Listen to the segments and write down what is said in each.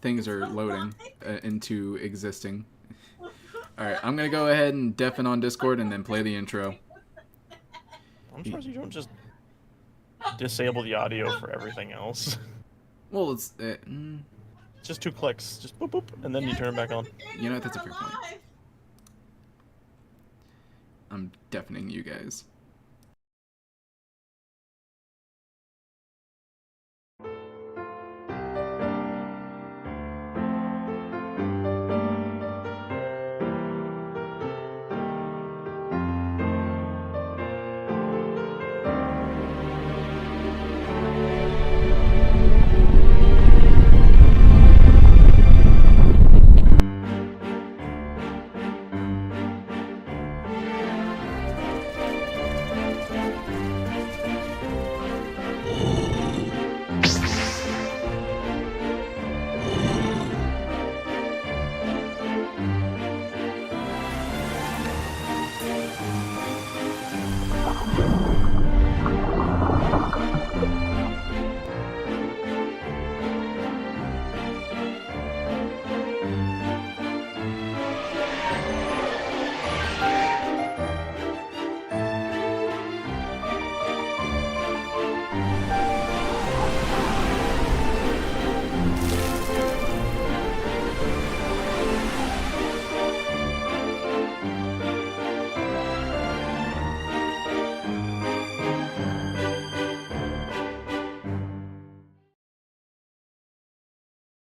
things are loading into existing. Alright, I'm gonna go ahead and deafen on Discord and then play the intro. I'm surprised you don't just disable the audio for everything else. Well, it's... Just 2 clicks. Just boop boop, and then you turn it back on. You know what? That's a fair point. I'm deafening you guys.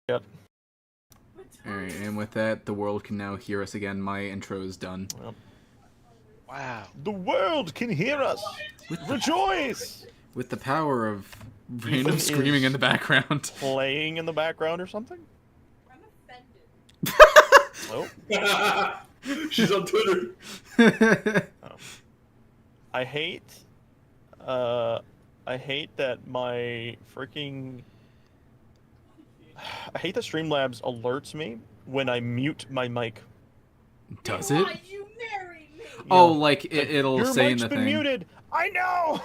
Yep. Alright, and with that, the world can now hear us again. My intro is done. Yep. Wow. The world can hear us! Rejoice! With the power of random Ethan screaming is in the background. Playing in the background or something? I'm offended. Oh. She's on Twitter. I hate that my freaking... I hate that Streamlabs alerts me when I mute my mic. Does it? Why you married me? Oh, like it'll Your say in mic's the been thing. muted! I know!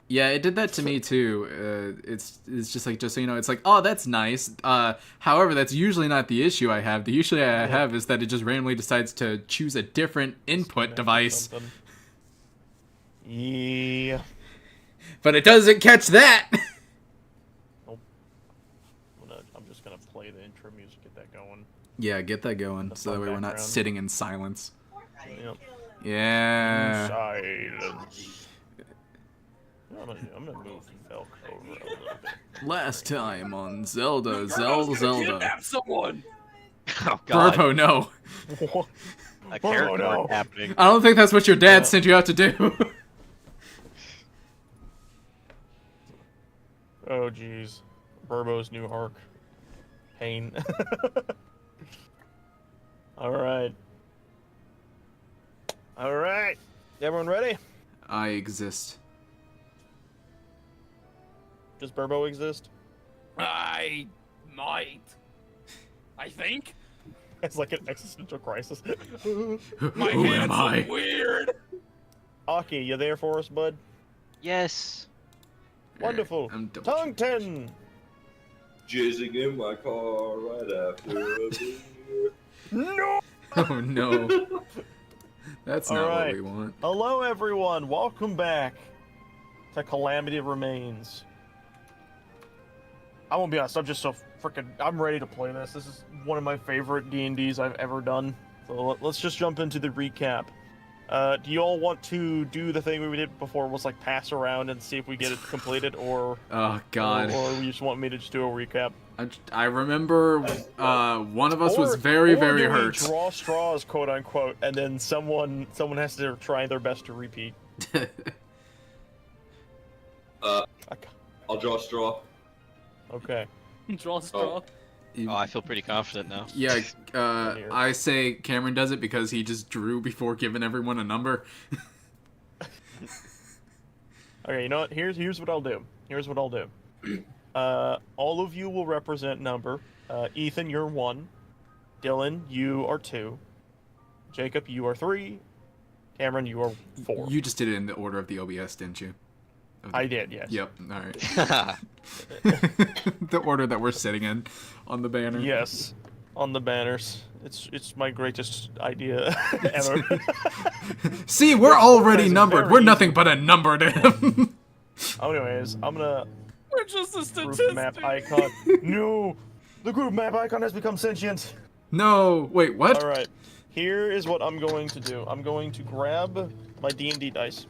Yeah, it did that to me too. It's just like, just so you know, it's like, oh, that's nice. However, that's usually not the issue I have. The issue I have is that it just randomly decides to choose a different input device. Something. Yeah. But it doesn't catch that! Nope. I'm just gonna play the intro music, get that going. Yeah, get that going, The so that fun way we're not background. sitting in silence. Yep. Yeah. Silence. I'm gonna move Felk over a little bit. Last time on Zelda, Zelda. Kidnap someone. Oh god, Burbo, no. a character no. arc happening. I don't think that's what your dad Yeah. sent you out to do. Oh jeez. Burbo's new arc. Pain. Alright. Alright. Everyone ready? I exist. Does Burbo exist? I might. I think. It's like an existential crisis. My Who hands am I? look weird. Aki, you there for us, bud? Yes. Wonderful. I'm double Tongue 10! Jizzing in my car right after a beer. No! Oh no. That's not Alright. what we want. Hello, everyone. Welcome back to Calamity Remains. I won't be honest. I'm just so freaking. I'm ready to play this. This is one of my favorite D&Ds I've ever done. So let's just jump into the recap. Do you all want to do the thing we did before? Was like pass around and see if we get it completed, or Oh god. or you just want me to just do a recap? I remember one of us was Or very, do very we hurt. Draw straws, quote unquote, and then someone has to try their best to repeat. I'll draw a straw. Okay. Draw straw. Oh, I feel pretty confident now. Yeah, Here. I say Cameron does it because he just drew before giving everyone a number. Okay, you know what? Here's what I'll do. Here's what I'll do. All of you will represent number. Ethan, you're 1. Dylan, you are 2. Jacob, you are 3. Cameron, you are 4. You just did it in the order of the OBS, didn't you? I did, yes. Yep. All right. The order that we're sitting in on the banner. Yes, on the banners. It's my greatest idea ever. See, we're This already organizing numbered. very We're easy. nothing but a number to him. Anyways, I'm gonna We're just a group statistic. map icon. No, the group map icon has become sentient. No. Wait. What? All right, here is what I'm going to do. I'm going to grab my D&D dice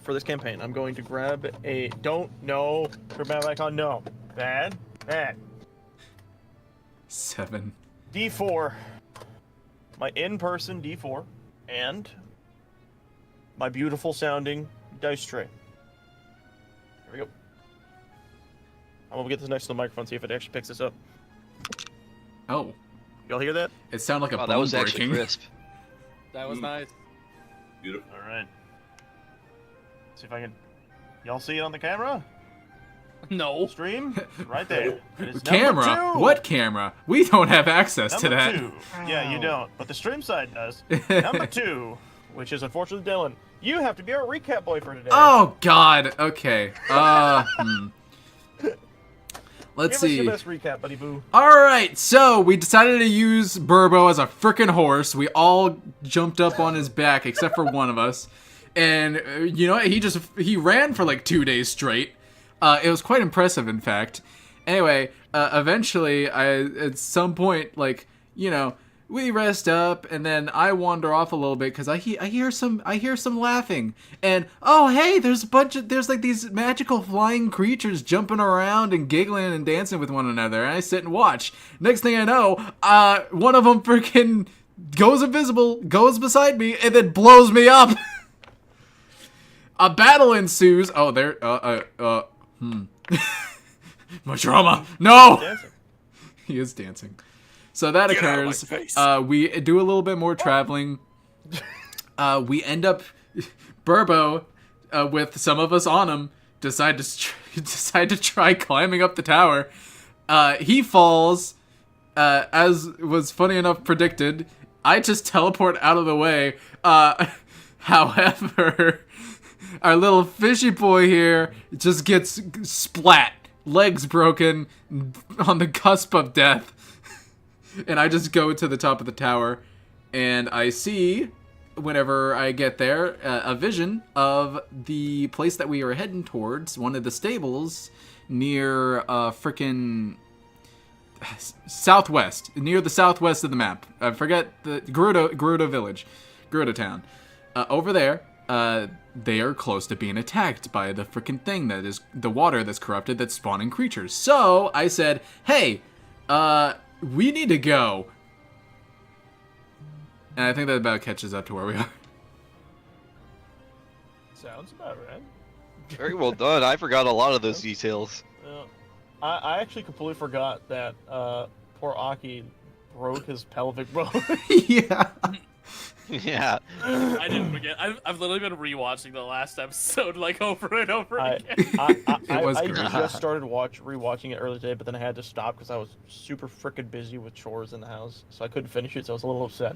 for this campaign. I'm going to grab a group map icon. No, bad. 7. D4, my in-person D4, and my beautiful sounding dice tray. Here we go. I'm gonna get this next to the microphone, see if it actually picks this up. Oh. Y'all hear that? It sounded like a Wow, bone that was actually breaking. crisp. That was nice. Beautiful. All right. See if I can. Y'all see it on the camera? No. Stream? Right there. It is Camera? number 2. What camera? We don't have access to Number that. 2. Yeah, you don't, but the stream side does. Number 2, which is unfortunately Dylan. You have to be our recap boy for today. Oh God. Okay. Let's Give us see. your best recap, buddy boo. Alright, so we decided to use Burbo as a frickin' horse. We all jumped up on his back, except for one of us. And, you know what? He ran for like 2 days straight. It was quite impressive, in fact. Anyway, eventually, at some point, like, you know, we rest up, and then I wander off a little bit because I hear some laughing, and oh hey, there's like these magical flying creatures jumping around and giggling and dancing with one another, and I sit and watch. Next thing I know, one of them freaking goes invisible, goes beside me, and then blows me up. A battle ensues. Oh, there. My trauma. No. Dancing. He is dancing. So that Get out of my occurs. face. We do a little bit more traveling. We end up Burbo with some of us on him. Decide to try climbing up the tower. He falls, as was funny enough predicted. I just teleport out of the way. However, our little fishy boy here just gets splat, legs broken, on the cusp of death. And I just go to the top of the tower, and I see, whenever I get there, a vision of the place that we were heading towards, one of the stables near frickin' southwest, near the southwest of the map. I forget the Gerudo village, Gerudo town. Over there, they are close to being attacked by the frickin' thing that is the water that's corrupted that's spawning creatures. So I said, hey, we need to go. And I think that about catches up to where we are. Sounds about right. Very well done. I forgot a lot of those details. I actually completely forgot that poor Aki broke his pelvic bone. Yeah. Yeah. I didn't forget. I've literally been rewatching the last episode like over and over I again. was I great. just started rewatching it earlier today, but then I had to stop because I was super freaking busy with chores in the house, so I couldn't finish it. So I was a little upset.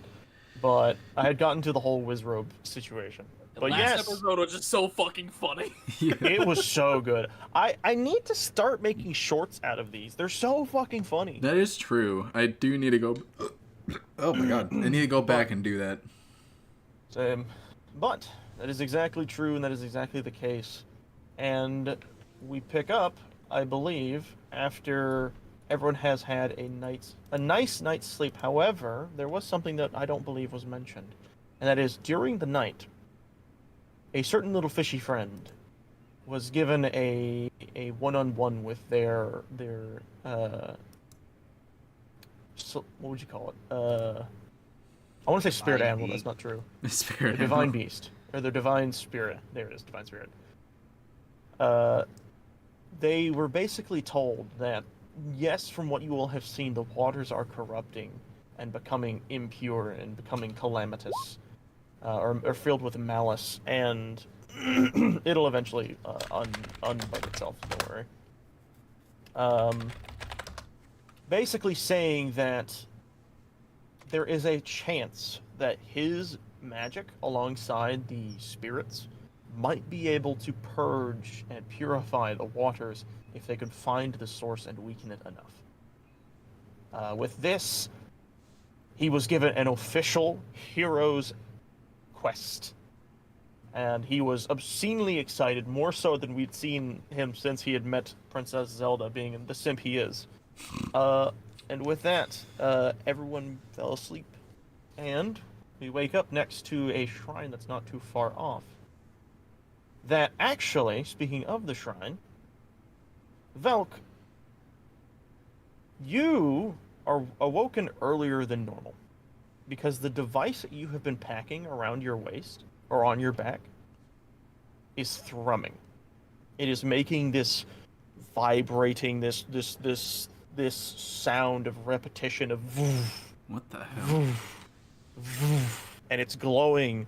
But I had gotten to the whole Wizrobe situation. The But last yes, episode was just so fucking funny. it was so good. I need to start making shorts out of these. They're so fucking funny. That is true. I do need to go. Oh my god. I need to go back and do that. But that is exactly true, and that is exactly the case. And we pick up, I believe, after everyone has had a nice night's sleep. However, there was something that I don't believe was mentioned, and that is during the night, a certain little fishy friend was given a one-on-one with their so, what would you call it? I want to say spirit Divine animal. beast. That's not true. Spirit. The divine beast, or the divine spirit. There it is, divine spirit. They were basically told that, yes, from what you all have seen, the waters are corrupting and becoming impure and becoming calamitous, or filled with malice, and it'll eventually unbug itself. Don't worry. Basically saying that there is a chance that his magic, alongside the spirits might be able to purge and purify the waters if they could find the source and weaken it enough. With this, he was given an official hero's quest. And he was obscenely excited, more so than we'd seen him since he had met Princess Zelda, being the simp he is. And with that, everyone fell asleep. And we wake up next to a shrine that's not too far off. That actually, speaking of the shrine, Velk, you are awoken earlier than normal. Because the device that you have been packing around your waist, or on your back, is thrumming. It is making this vibrating, this sound of repetition of voof, What the hell? voof, voof, and it's glowing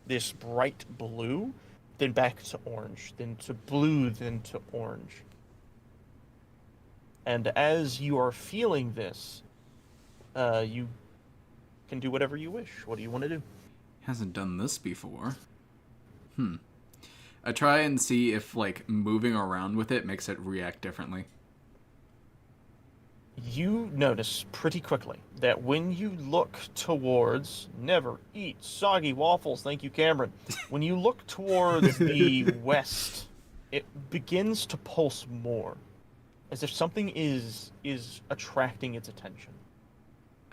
this bright blue, then back to orange, then to blue, then to orange. And as you are feeling this, you can do whatever you wish. What do you want to do? Hasn't done this before. I try and see if, like, moving around with it makes it react differently. You notice pretty quickly that when you look towards... Never eat soggy waffles, thank you, Cameron. When you look towards the west, it begins to pulse more, as if something is attracting its attention.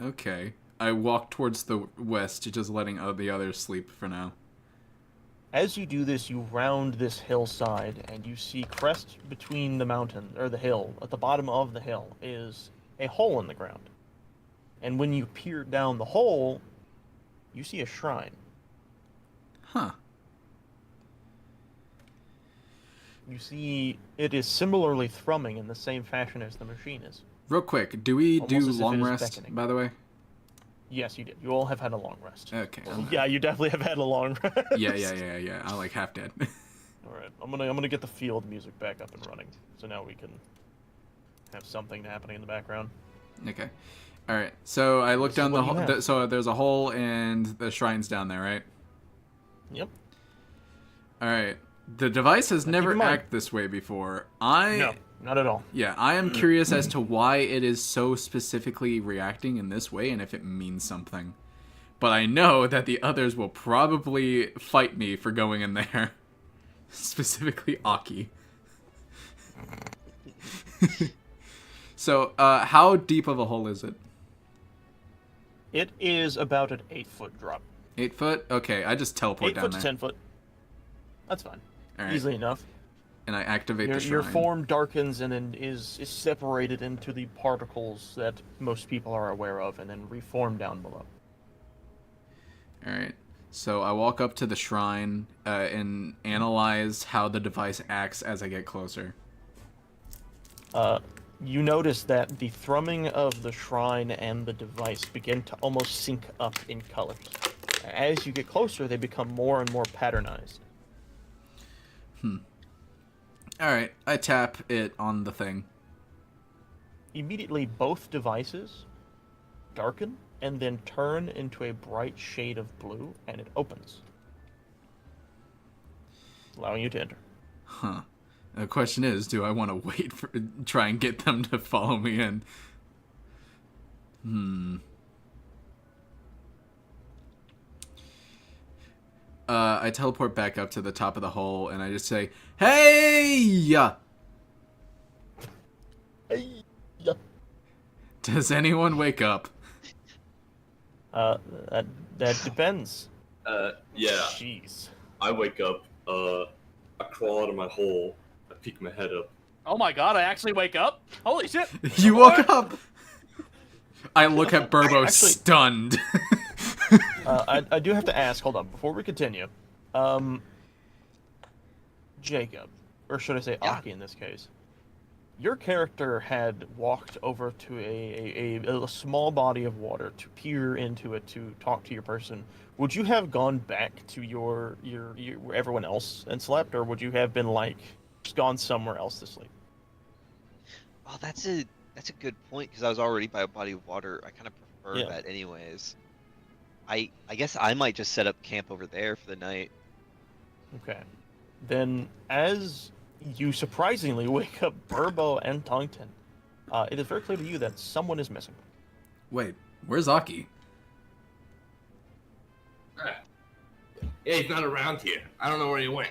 Okay. I walk towards the west, just letting the others sleep for now. As you do this, you round this hillside, and you see crest between the mountain, or the hill, at the bottom of the hill, is a hole in the ground. And when you peer down the hole, you see a shrine. Huh. You see it is similarly thrumming in the same fashion as the machine is. Real quick, do we Almost do as if long it is rest, beckoning. by the way? Yes, you did. You all have had a long rest. Okay. Yeah, you definitely have had a long rest. Yeah. I'm like half dead. All right, I'm gonna get the field music back up and running, so now we can have something happening in the background. Okay. All right. So I look This is down the what you hole. have. So there's a hole and the shrine's down there, right? Yep. All right. The device has Now, keep never in mind- acted this way before. No, not at all. Yeah, I am curious as to why it is so specifically reacting in this way and if it means something. But I know that the others will probably fight me for going in there. Specifically Aki. So, how deep of a hole is it? It is about an 8-foot drop. 8 foot? Okay, I just teleport 8 down foot there. to 10 foot. That's fine. All right. Easily enough. And I activate the shrine. Your form darkens and then is separated into the particles that most people are aware of, and then reform down below. Alright. So I walk up to the shrine and analyze how the device acts as I get closer. You notice that the thrumming of the shrine and the device begin to almost sync up in colors. As you get closer, they become more and more patternized. Alright, I tap it on the thing. Immediately, both devices darken and then turn into a bright shade of blue, and it opens, allowing you to enter. Huh. The question is, do I want to wait for try and get them to follow me in? I teleport back up to the top of the hole and I just say, "Hey! Hey, Does anyone wake up?" that depends. Yeah, Jeez. I wake up, I crawl out of my hole, I peek my head up. Oh my god, I actually wake up? Holy shit! You woke up! I look at Burbo Actually- stunned. I do have to ask, hold on, before we continue. Jacob, or should I say Yeah. Aki in this case, your character had walked over to a small body of water to peer into it to talk to your person. Would you have gone back to your where everyone else and slept, or would you have been like just gone somewhere else to sleep? Oh, that's a good point because I was already by a body of water. I kind of prefer Yeah. that anyways. I guess I might just set up camp over there for the night. Okay. Then, as you surprisingly wake up Burbo and Tongton, it is very clear to you that someone is missing. Wait, where's Aki? Yeah, he's not around here. I don't know where he went.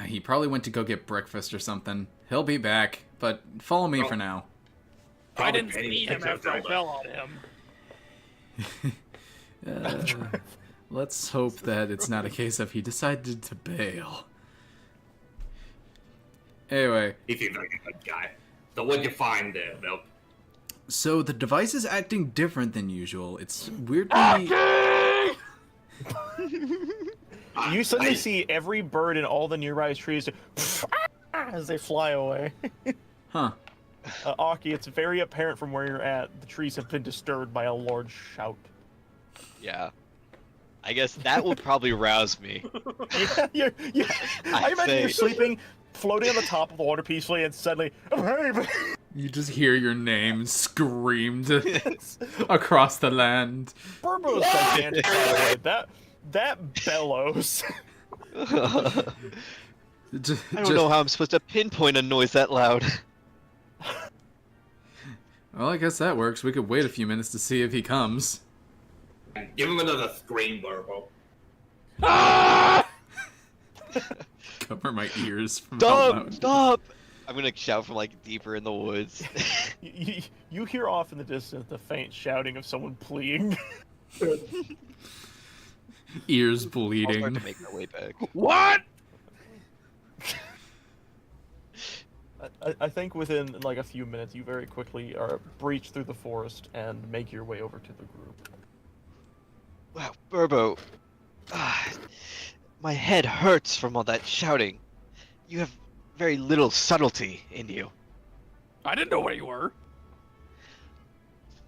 He probably went to go get breakfast or something. He'll be back, but follow me for now. I Probably didn't Penny see him picks up after I Zelda. fell on him. Let's hope that it's not a case of he decided to bail. Anyway, He seems like a good guy. So what'd you find there, Bill? so the device is acting different than usual. It's weirdly... You suddenly see every bird in all the nearby trees as they fly away. Huh. Aki, it's very apparent from where you're at, the trees have been disturbed by a large shout. Yeah. I guess that will probably rouse me. Yeah. I imagine you're say- sleeping, floating on the top of the water peacefully, and suddenly, You just hear your name screamed across the land. Burbo's gigantic, by the way. That bellows. I don't know how I'm supposed to pinpoint a noise that loud. Well, I guess that works. We could wait a few minutes to see if he comes. Give him another scream, Burbo. Cover my ears from how Stop! loud. Stop! I'm gonna shout from like deeper in the woods. You hear off in the distance the faint shouting of someone pleading. Ears I'll start bleeding. to make my way back. What? I think within like a few minutes, you very quickly breach through the forest and make your way over to the group. Wow, Burbo. My head hurts from all that shouting. You have very little subtlety in you. I didn't know where you were.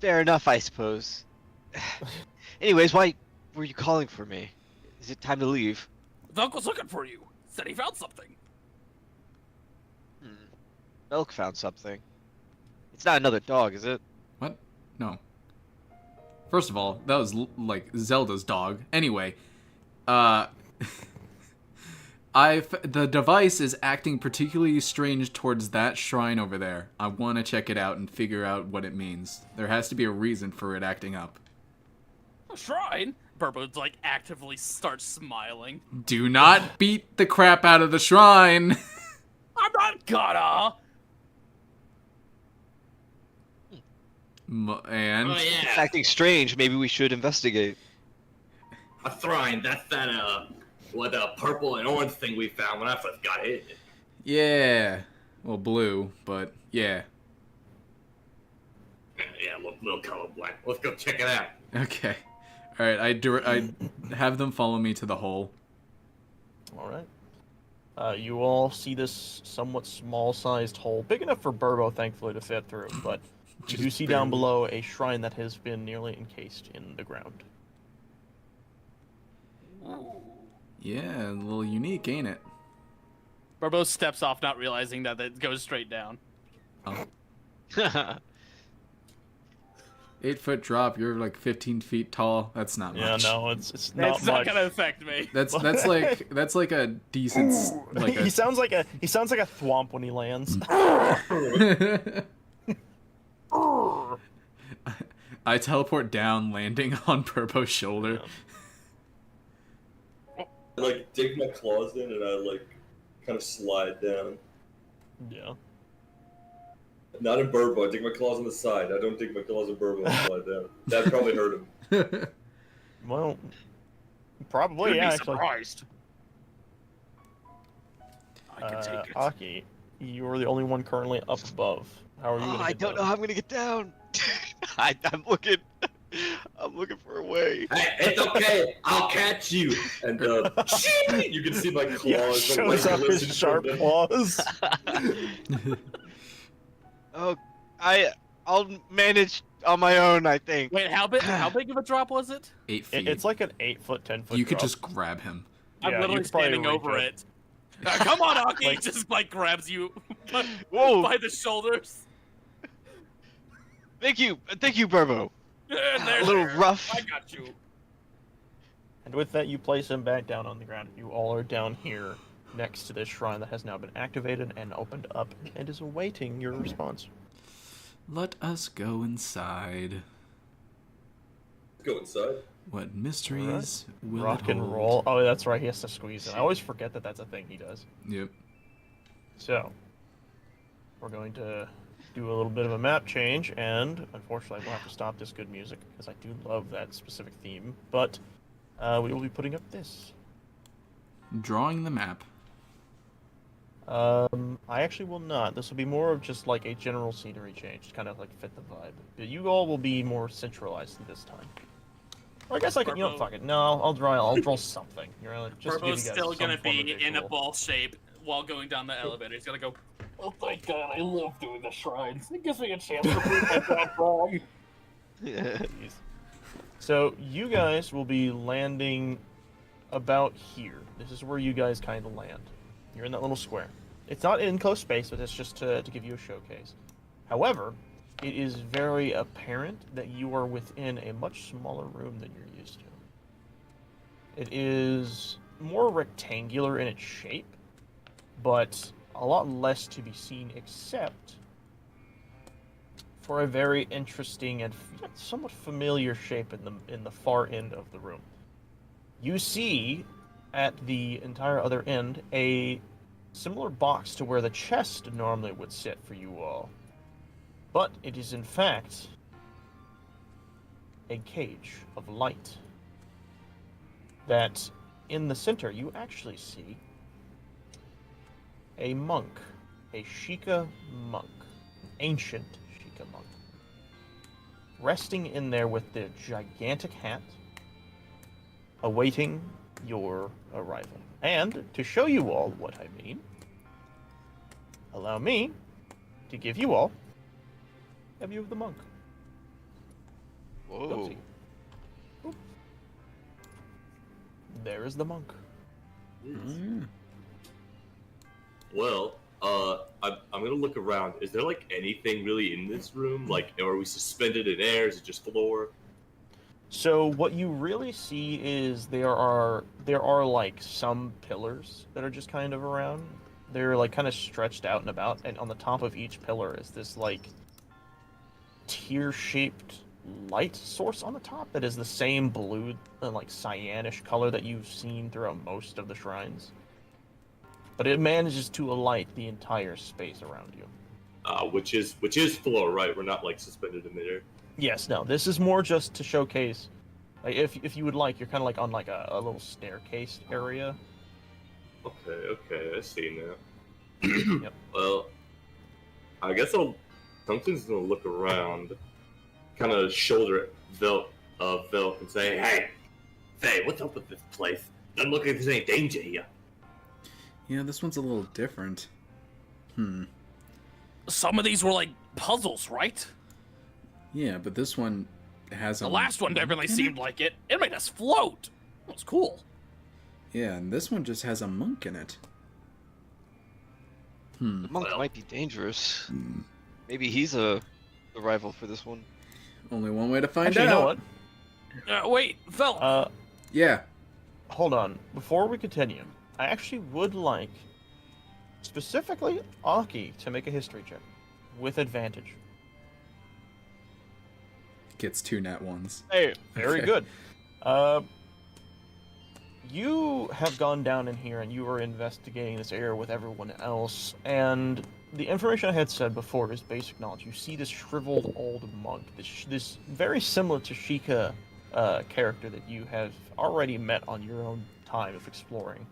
Fair enough, I suppose. Anyways, why were you calling for me? Is it time to leave? The uncle's looking for you. Said he found something. Milk found something. It's not another dog, is it? What? No. First of all, that was like Zelda's dog. Anyway, the device is acting particularly strange towards that shrine over there. I want to check it out and figure out what it means. There has to be a reason for it acting up. A shrine? Burbo like actively starts smiling. Do not beat the crap out of the shrine. I'm not gonna. And Oh It's yeah, acting strange. Maybe we should investigate. a shrine. That's that purple and orange thing we found when I first got hit. yeah, well, blue, but yeah. Yeah, look, little colorblind. Let's go check it out. Okay. All right, I have them follow me to the hole. All right. You all see this somewhat small-sized hole, big enough for Burbo, thankfully, to fit through. But you do see down below a shrine that has been nearly encased in the ground. Yeah, a little unique, ain't it? Burbo steps off, not realizing that it goes straight down. Oh. 8-foot drop. You're like 15 feet tall. That's not Yeah, much. no, it's not It's not much. gonna affect me. That's like a decent like He sounds like a thwomp when he lands. I teleport down, landing on Purpo's shoulder. I like dig my claws in and I like kind of slide down. Yeah. Not in Burbo. I dig my claws on the side. I don't dig my claws in Burbo and slide down. That'd probably hurt him. Well, probably, You'd yeah, be actually. surprised. I can take it. Aki, you're the only one currently up above. How are you gonna I get don't know down? how I'm gonna get down. I'm looking for a way. Hey, it's okay. I'll catch you. And you can see my claws. Yeah, like, shows up glisten his from sharp them. claws. Oh, I'll manage on my own, I think. Wait, how big of a drop was it? 8 feet. It's like an 8-foot, 10-foot. you could drop. just grab him. I'm Yeah, you literally could probably standing reach over it. it. Come on, Aki! Like- Just like grabs you Whoa! by the shoulders. Thank you, Burbo. There, A little there. rough. I got you. And with that, you place him back down on the ground. You all are down here next to this shrine that has now been activated and opened up and is awaiting your response. Let us go inside. Go inside. What mysteries will Rock it and hold? roll. Oh, that's right. He has to squeeze it. I always forget that that's a thing he does. Yep. So, we're going to do a little bit of a map change, and unfortunately, we'll have to stop this good music because I do love that specific theme. But we will be putting up this. Drawing the map. I actually will not. This will be more of just like a general scenery change, to kind of like fit the vibe. But you all will be more centralized this time. Or I guess I can. You know, fuck it. No, I'll draw something. You know, just to give you Purpo's guys still some gonna form of be in a visual. ball shape while going down the elevator. He's gonna go, oh my god, I love doing the shrines. It gives me a chance to prove my god wrong. Jeez. So you guys will be landing about here. This is where you guys kind of land. You're in that little square. It's not in close space, but it's just to give you a showcase. However, it is very apparent that you are within a much smaller room than you're used to. It is more rectangular in its shape, but a lot less to be seen except for a very interesting and somewhat familiar shape in the far end of the room. You see at the entire other end a similar box to where the chest normally would sit for you all. But it is in fact a cage of light that in the center you actually see a monk, a Sheikah monk, ancient Sheikah monk, resting in there with the gigantic hat, awaiting your arrival. And to show you all what I mean, allow me to give you all a view of the monk. Whoa. Oopsie. Oop. There is the monk. Well, I'm gonna look around. Is there like anything really in this room? Like, are we suspended in air? Is it just floor? So what you really see is there are like some pillars that are just kind of around. They're like kind of stretched out and about, and on the top of each pillar is this like tear-shaped light source on the top that is the same blue and like cyanish color that you've seen throughout most of the shrines. But it manages to alight the entire space around you. Which is floor, right? We're not like suspended in midair. Yes, no, this is more just to showcase. Like, if you would like, you're kind of like on like a little staircase area. Okay, I see now. Yep. Well, I guess something's gonna look around, kind of shoulder Velk and say, "Hey, what's up with this place? Doesn't look like there's any danger here." Yeah, this one's a little different. Some of these were like puzzles, right? Yeah, but this one has The last one definitely seemed like it. It made us float. It was cool. Yeah, and this one just has a monk in it. The monk might be dangerous. Maybe he's a rival for this one. Only one way to find Actually, out. you know what? Wait, Vel. Yeah. Hold on. Before we continue, I actually would like, specifically, Aki to make a history check with advantage. Gets 2 nat 1s. Hey, very Okay. good. You have gone down in here and you are investigating this area with everyone else, and the information I had said before is basic knowledge. You see this shriveled old monk, this very similar to Sheikah character that you have already met on your own time of exploring.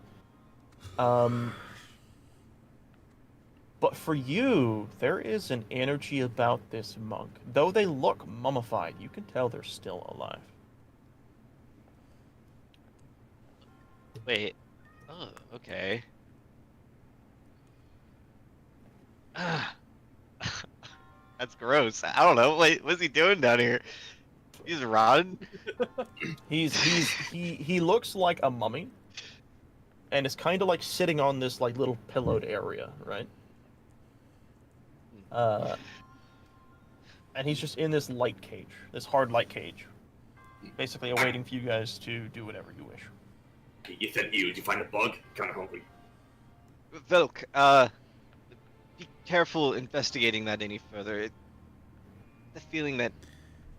But for you, there is an energy about this monk. Though they look mummified, you can tell they're still alive. Wait. Oh, okay. That's gross. I don't know. Wait, what's he doing down here? He's rotting? He looks like a mummy, and is kind of like sitting on this like little pillowed area, right? And he's just in this light cage, this hard light cage. basically awaiting for you guys to do whatever you wish. You said did you find a bug? Kind of hungry. Velk, be careful investigating that any further. The feeling that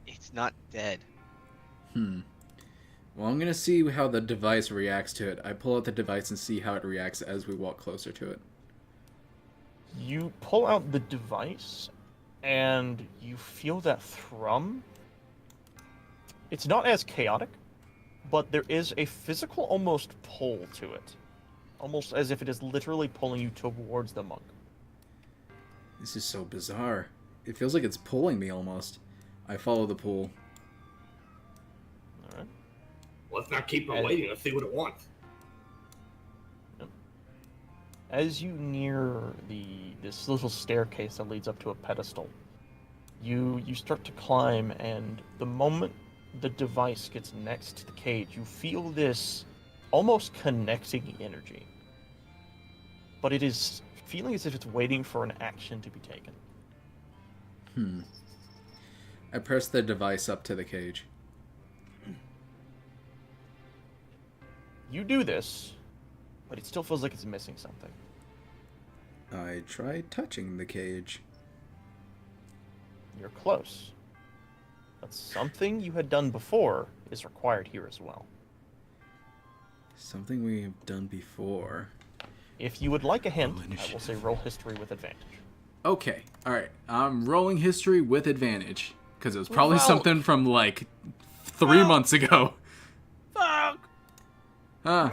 it's not dead. Well, I'm gonna see how the device reacts to it. I pull out the device and see how it reacts as we walk closer to it. You pull out the device, and you feel that thrum. It's not as chaotic, but there is a physical almost pull to it. Almost as if it is literally pulling you towards the monk. This is so bizarre. It feels like it's pulling me almost. I follow the pull. Alright. Let's not keep on waiting. Let's see what it wants. As you near this little staircase that leads up to a pedestal, you start to climb, and the moment the device gets next to the cage, you feel this almost connecting energy. But it is feeling as if it's waiting for an action to be taken. I press the device up to the cage. You do this, but it still feels like it's missing something. I try touching the cage. You're close. But something you had done before is required here as well. Something we have done before. If you would like a hint, Roll I will initiative. say roll history with advantage. Okay, alright. I'm rolling history with advantage. Because it was probably Well- something from, like, 3 months ago. Fuck! Huh.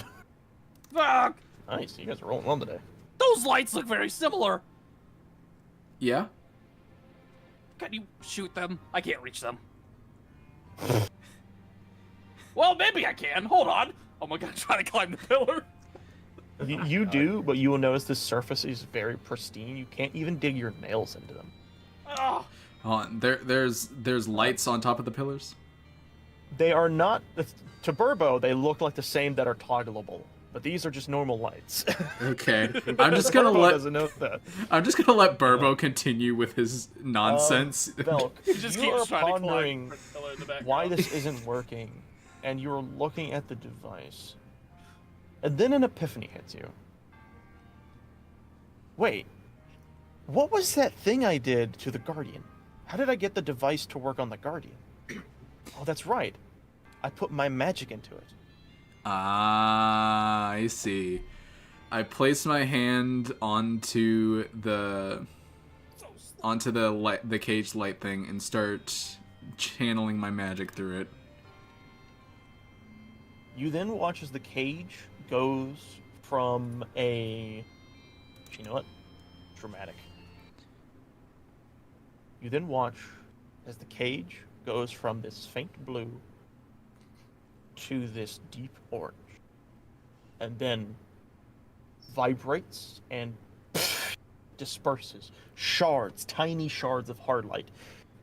Fuck! Nice, you guys are rolling well today. Those lights look very similar. Yeah? Can you shoot them? I can't reach them. Well, maybe I can. Hold on. Oh my god, I'm trying to climb the pillar. You do, but you will notice the surface is very pristine. You can't even dig your nails into them. Oh, Hold on. There's lights on top of the pillars? They are not, to Burbo, they look like the same that are toggleable, but these are just normal lights. Okay. I'm just gonna Burbo let doesn't know that. Burbo continue with his nonsense. Velk, he just you keeps are trying to pondering climb the pillar in the background. why this isn't working, and you're looking at the device. And then an epiphany hits you. Wait, what was that thing I did to the Guardian? How did I get the device to work on the Guardian? Oh, that's right. I put my magic into it. Ah, I see. I place my hand onto the the cage light thing and start channeling my magic through it. You then watch as the cage goes from a... You know what? Dramatic. You then watch as the cage goes from this faint blue to this deep orange. And then vibrates and disperses. Shards, tiny shards of hard light.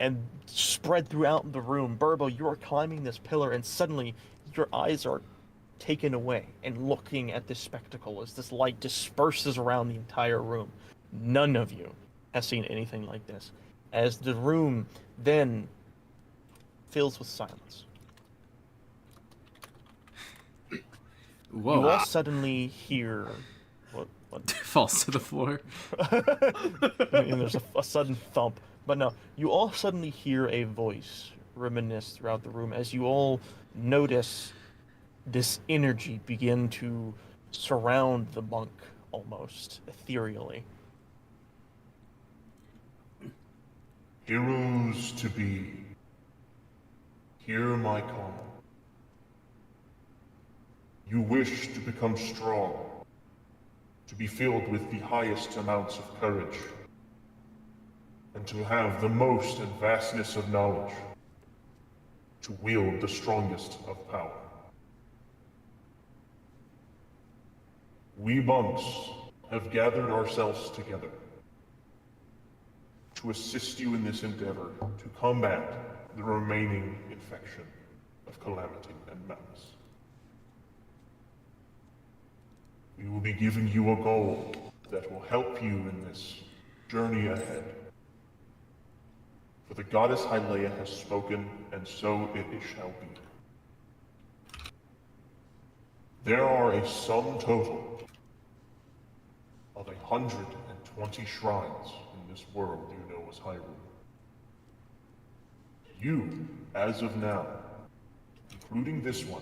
And spread throughout the room. Burbo, you are climbing this pillar and suddenly your eyes are taken away and looking at this spectacle as this light disperses around the entire room. None of you has seen anything like this. As the room then fills with silence. Whoa. You all suddenly hear what Falls to the floor. and there's a sudden thump. But no, you all suddenly hear a voice reminisce throughout the room as you all notice this energy begin to surround the monk almost ethereally. Heroes to be, hear my call. You wish to become strong, to be filled with the highest amounts of courage, and to have the most and vastness of knowledge, to wield the strongest of power. We monks have gathered ourselves together to assist you in this endeavor to combat the remaining infection of Calamity and Madness. We will be giving you a goal that will help you in this journey ahead. For the goddess Hyleia has spoken, and so it shall be. There are a sum total of 120 shrines in this world you know as Hyrule. You, as of now, including this one,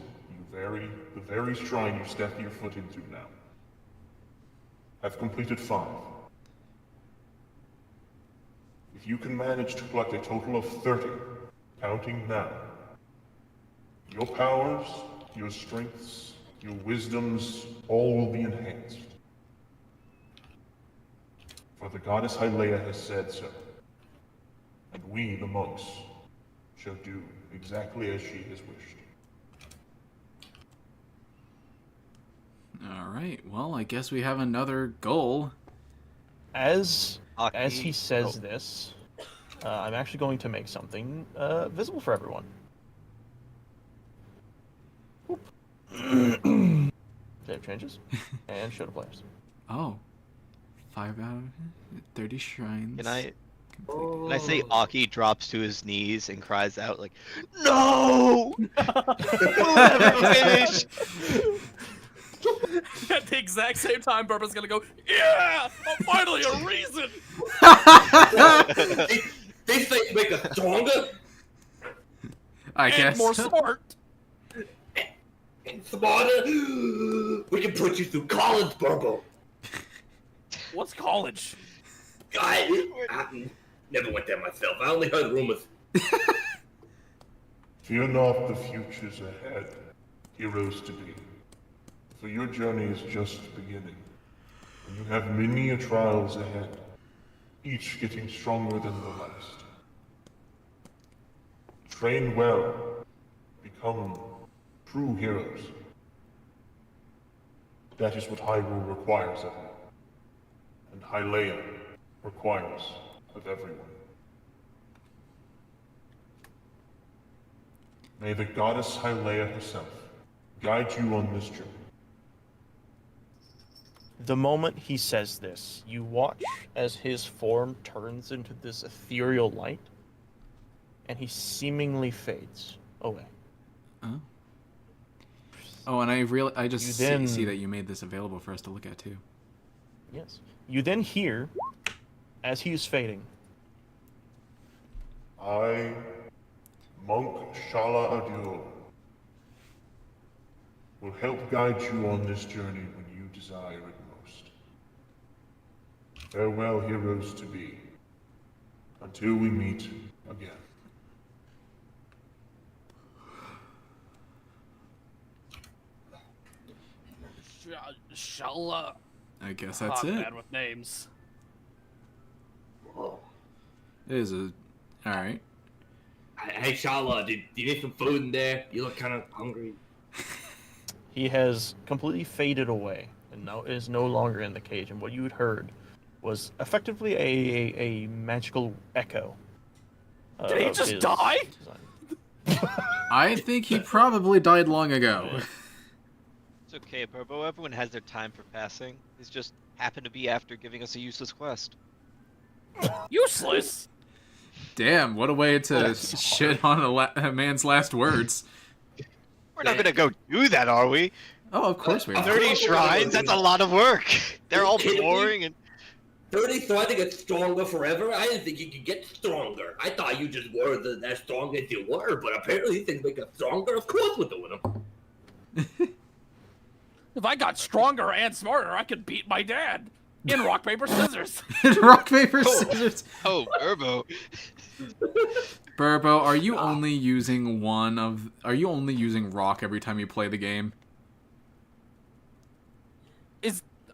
the very shrine you step your foot into now, have completed 5. If you can manage to collect a total of 30, counting now, your powers, your strengths, your wisdoms, all will be enhanced. For the goddess Hyleia has said so, and we, the monks, shall do exactly as she has wished. All right. Well, I guess we have another goal. As Hockey. he says this, I'm actually going to make something visible for everyone. Save changes and show to players. Oh. 5 out of 30 shrines. Can I say Aki drops to his knees and cries out like, "No! We'll never finish!" At the exact same time, Burba's gonna go, yeah! Oh, finally a reason! These things make us stronger I And guess. more smart! and smarter. We can put you through college, Burbo. What's college? I never went there myself. I only heard rumors. Fear not the futures ahead, heroes to be. For your journey is just beginning, and you have many a trials ahead, each getting stronger than the last. Train well, become true heroes. That is what Hyrule requires of you, and Hyleia requires of everyone. May the goddess Hyleia herself guide you on this journey. The moment he says this, you watch as his form turns into this ethereal light, and he seemingly fades away. Oh. Oh, and I just You see, then- see that you made this available for us to look at too. Yes. You then hear, as he is fading, I, Monk Shala Adur, will help guide you on this journey when you desire it most. Farewell, heroes to be, until we meet again. Shalla. I guess that's I'm it. bad with names. Oh. It is a. All right. Hey, Shala, do you need some food in there? You look kind of hungry. he has completely faded away and now is no longer in the cage. And what you had heard was effectively a magical echo. Did he of just his die? design. I think he probably died long ago. It's okay, Burbo. Everyone has their time for passing. It's just happened to be after giving us a useless quest. Useless? Damn, what a way to shit on a man's last words. We're not gonna go do that, are we? Oh, of course we are. 30 shrines? That's a lot of work. They're all Kidding me? boring and 30 so I think it's stronger forever? I didn't think you could get stronger. I thought you just were as strong as you were, but apparently things make us stronger. Of course we're doing them. If I got stronger and smarter, I could beat my dad. In rock, paper, scissors. Rock, paper, scissors. oh, Burbo. Burbo, are you only using Are you only using rock every time you play the game?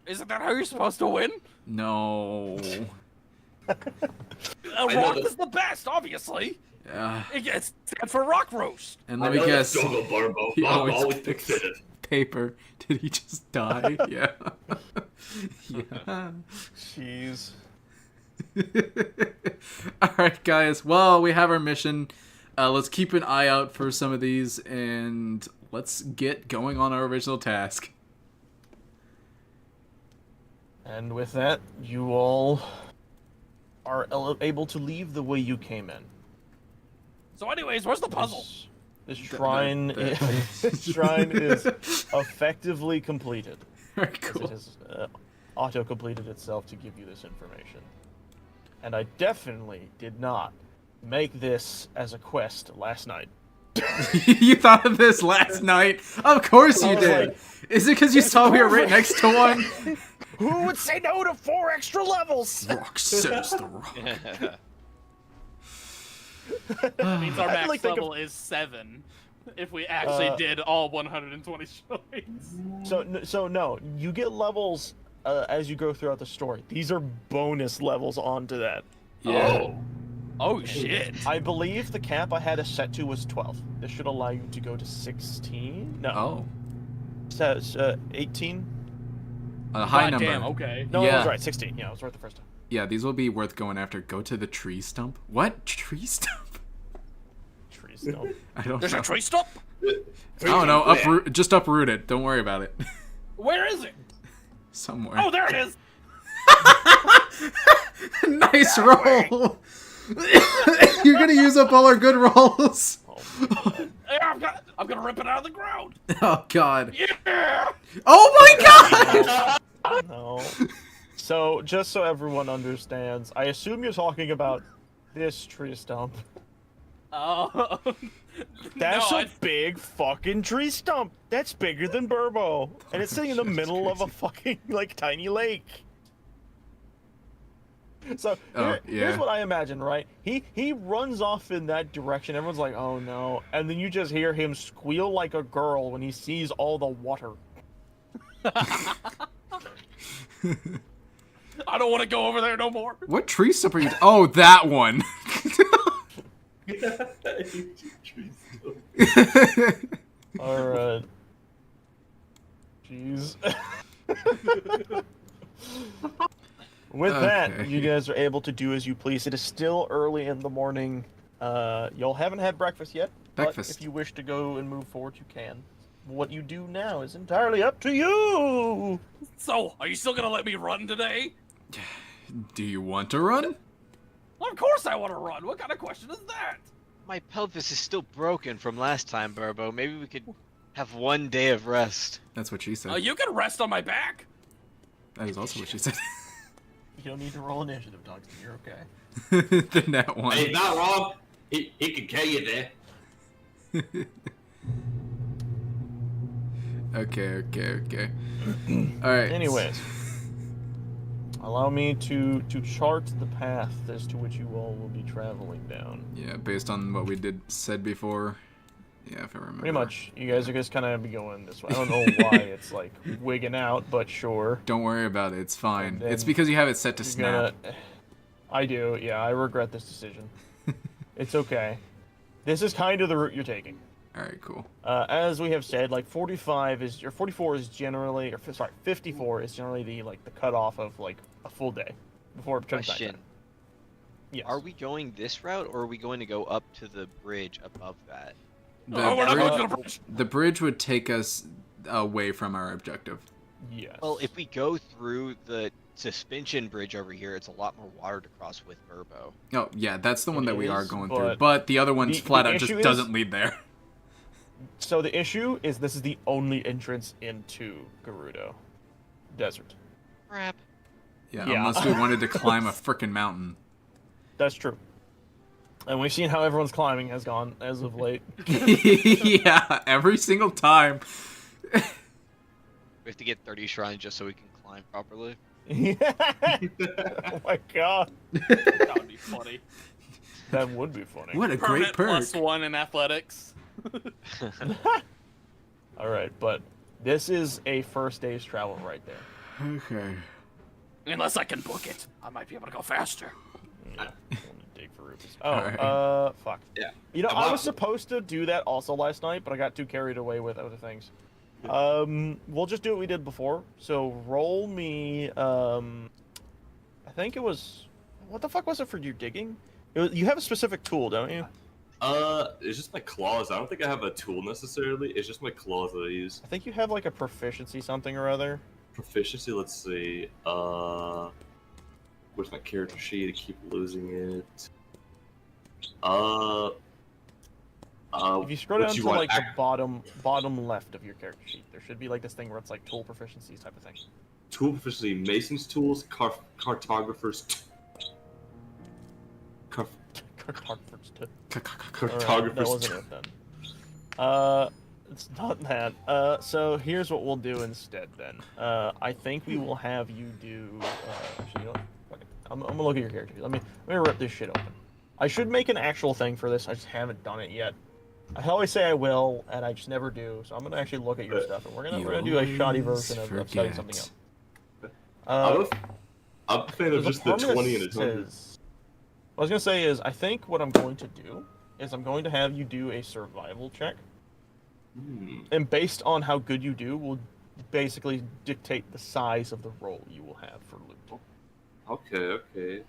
Isn't that how you're supposed to win? No. Rock that. is the best, obviously. Uh, It stands for rock roast. and I let me know guess. the struggle, Burbo. He I'll always always picks fix it. paper. Did he just die? Yeah. Yeah. Jeez. Alright, guys. Well, we have our mission. Let's keep an eye out for some of these, and let's get going on our original task. And with that, you all are able to leave the way you came in. So anyways, where's the puzzle? The shrine, shrine is effectively completed. Very As cool. it has auto-completed itself to give you this information. And I definitely did not make this as a quest last night. You thought of this last night? Of course I you was did. like, Is it because you saw we were right next to one? Who would say no to 4 extra levels? Rock says the rock. That means our I max like think of- level is 7. If we actually did all 120 shrines. So no, you get levels as you go throughout the story. These are bonus levels onto that. Yeah. Oh shit. I believe the cap I had us set to was 12. This should allow you to go to 16. No, Oh. says 18. A high God number. damn, okay. No, I Yeah. was right. 16. Yeah, I was right the first time. Yeah, these will be worth going after. Go to the tree stump. What? Tree stump? Tree still. I don't There's know. a tree stump? I don't know. Uproot. Just uproot it. Don't worry about it. Where is it? Somewhere. Oh, there it is. Nice roll. You're gonna use up all our good rolls. Yeah, I'm gonna rip it out of the ground. Oh God. Yeah. Oh my God. No. So, just so everyone understands, I assume you're talking about this tree stump. Oh. That's No, a big fucking tree stump. That's bigger than Burbo, and it's sitting in the Shit, that's middle of a crazy. fucking like tiny lake. So Oh, here's yeah. what I imagine, right? He runs off in that direction. Everyone's like, "Oh no!" And then you just hear him squeal like a girl when he sees all the water. I don't want to go over there no more. What tree stump are you? Oh, that one. All right. Jeez. With that, Okay. you guys are able to do as you please. It is still early in the morning. Y'all haven't had breakfast yet. Breakfast. But if you wish to go and move forward, you can. What you do now is entirely up to you. So, are you still gonna let me run today? Do you want to run? Well, of course I want to run. What kind of question is that? My pelvis is still broken from last time, Burbo. Maybe we could have one day of rest. That's what she said. You can rest on my back. That is also what she said. You don't need to roll initiative, Tungsten. You're okay. The net one. He's not wrong. He can kill you there. Okay. All right. Anyways, allow me to chart the path as to which you all will be traveling down. Yeah, based on what we said before. Yeah, if I remember. Pretty much, you guys are just kind of be going this way. I don't know why it's like wigging out, but sure. Don't worry about it. It's fine. And then It's because you have it set to You're snap. I do, yeah. I regret this decision. It's okay. This is kind of the route you're taking. All right, cool. As we have said, like 44 is generally, or sorry, 54 is generally the cutoff of like a full day before it turns Question. nighttime. Yes. Are we going this route, or are we going to go up to the bridge above that? Oh, we're not bridge, going to the bridge. the bridge would take us away from our objective. Yes. Well, if we go through the suspension bridge over here, it's a lot more water to cross with Burbo. Oh, yeah, that's the one It that we are is, going through. but But the other one's the flat out just issue is- doesn't lead there. So the issue is this is the only entrance into Gerudo Desert. Crap. Yeah, Yeah. unless we wanted to climb a frickin' mountain. That's true. And we've seen how everyone's climbing has gone as of late. Yeah, every single time. We have to get 30 shrines just so we can climb properly. Oh my god. That would be funny. That would be funny. What a great Permanent perk. +1 in athletics. Alright, but this is a first day's travel right there. Okay. Unless I can book it, I might be able to go faster. I want to dig for rupees. Oh, Alright. fuck. Yeah. You know, I'm I up. was supposed to do that also last night, but I got too carried away with other things. We'll just do what we did before. So roll me, I think it was, what the fuck was it for you digging? You have a specific tool, don't you? It's just my claws. I don't think I have a tool necessarily. It's just my claws that I use. I think you have like a proficiency something or other. Proficiency, let's see. Where's my character sheet? I keep losing it. If you scroll down what you to want like the ac- bottom left of your character sheet, there should be like this thing where it's like tool proficiencies type of thing. tool proficiency, mason's tools, cartographers, Cartographers too. cartographers. Alright, that wasn't it then. It's not that. So here's what we'll do instead then. I think we will have you do. Actually, you know what? Fuck it. I'm gonna look at your character. Let me rip this shit open. I should make an actual thing for this. I just haven't done it yet. I always say I will, and I just never do. So I'm gonna actually look at your stuff, and we're gonna do a shoddy version of setting something up. I'm a fan of There's a just the part of 20 this and a 100. says- What I was gonna say is, I think what I'm going to do is I'm going to have you do a survival check, and based on how good you do, will basically dictate the size of the roll you will have for loot. Okay.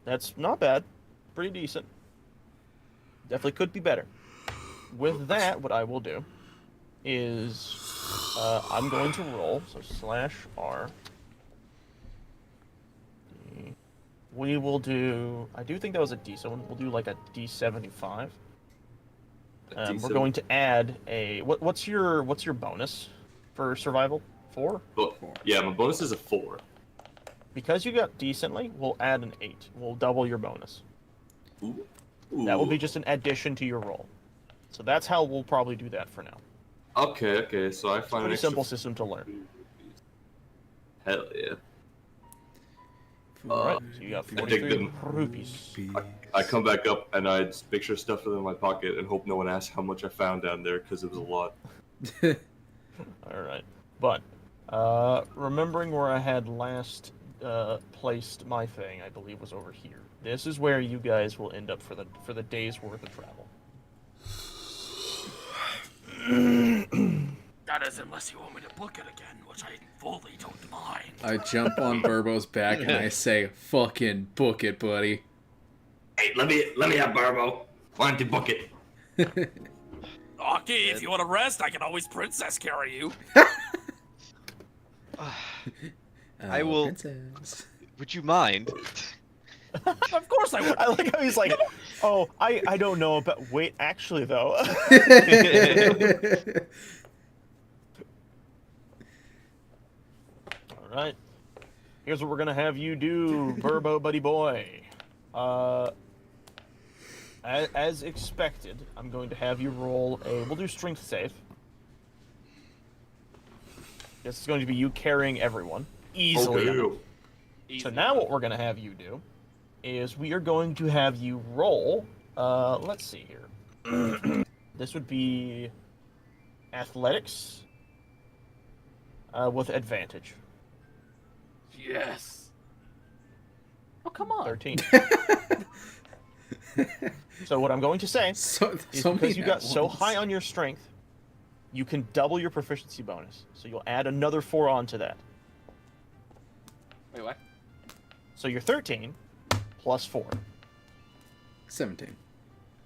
That's not bad, pretty decent. Definitely could be better. With that, what I will do is I'm going to roll, so /R. We will do. I do think that was a D, so we'll do like a D75. We're going to add a. What's your bonus for survival? 4? Yeah, my bonus is a 4. Because you got decently, we'll add an 8. We'll double your bonus. Ooh. That will be just an addition to your roll. So that's how we'll probably do that for now. Okay, so I find Pretty an extra simple system to learn. Hell yeah. Alright, so you got I dig 43 them. rupees. I come back up and I make sure stuff is in my pocket and hope no one asks how much I found down there because it was a lot. Alright. But, remembering where I had last placed my thing, I believe was over here. This is where you guys will end up for the day's worth of travel. That is unless you want me to book it again, which I fully don't mind. I jump on Burbo's back and I say, "Fucking book it, buddy." Hey, let me have Barbo. Why don't you book it? Okay, if you want to rest, I can always princess carry you. I will. Princess. Would you mind? Of course I would. I like how he's like, oh, I don't know, but wait, actually though. Alright. Here's what we're gonna have you do, Burbo buddy boy. As expected, I'm going to have you roll we'll do strength save. This is going to be you carrying everyone. Easily enough. So now what we're gonna have you do is we are going to have you roll, let's see here. This would be athletics with advantage. Yes. Oh, come on. 13. So what I'm going to say is because you got so high on your strength, you can double your proficiency bonus. So you'll add another 4 onto that. Wait, what? So you're 13 plus 4. 17.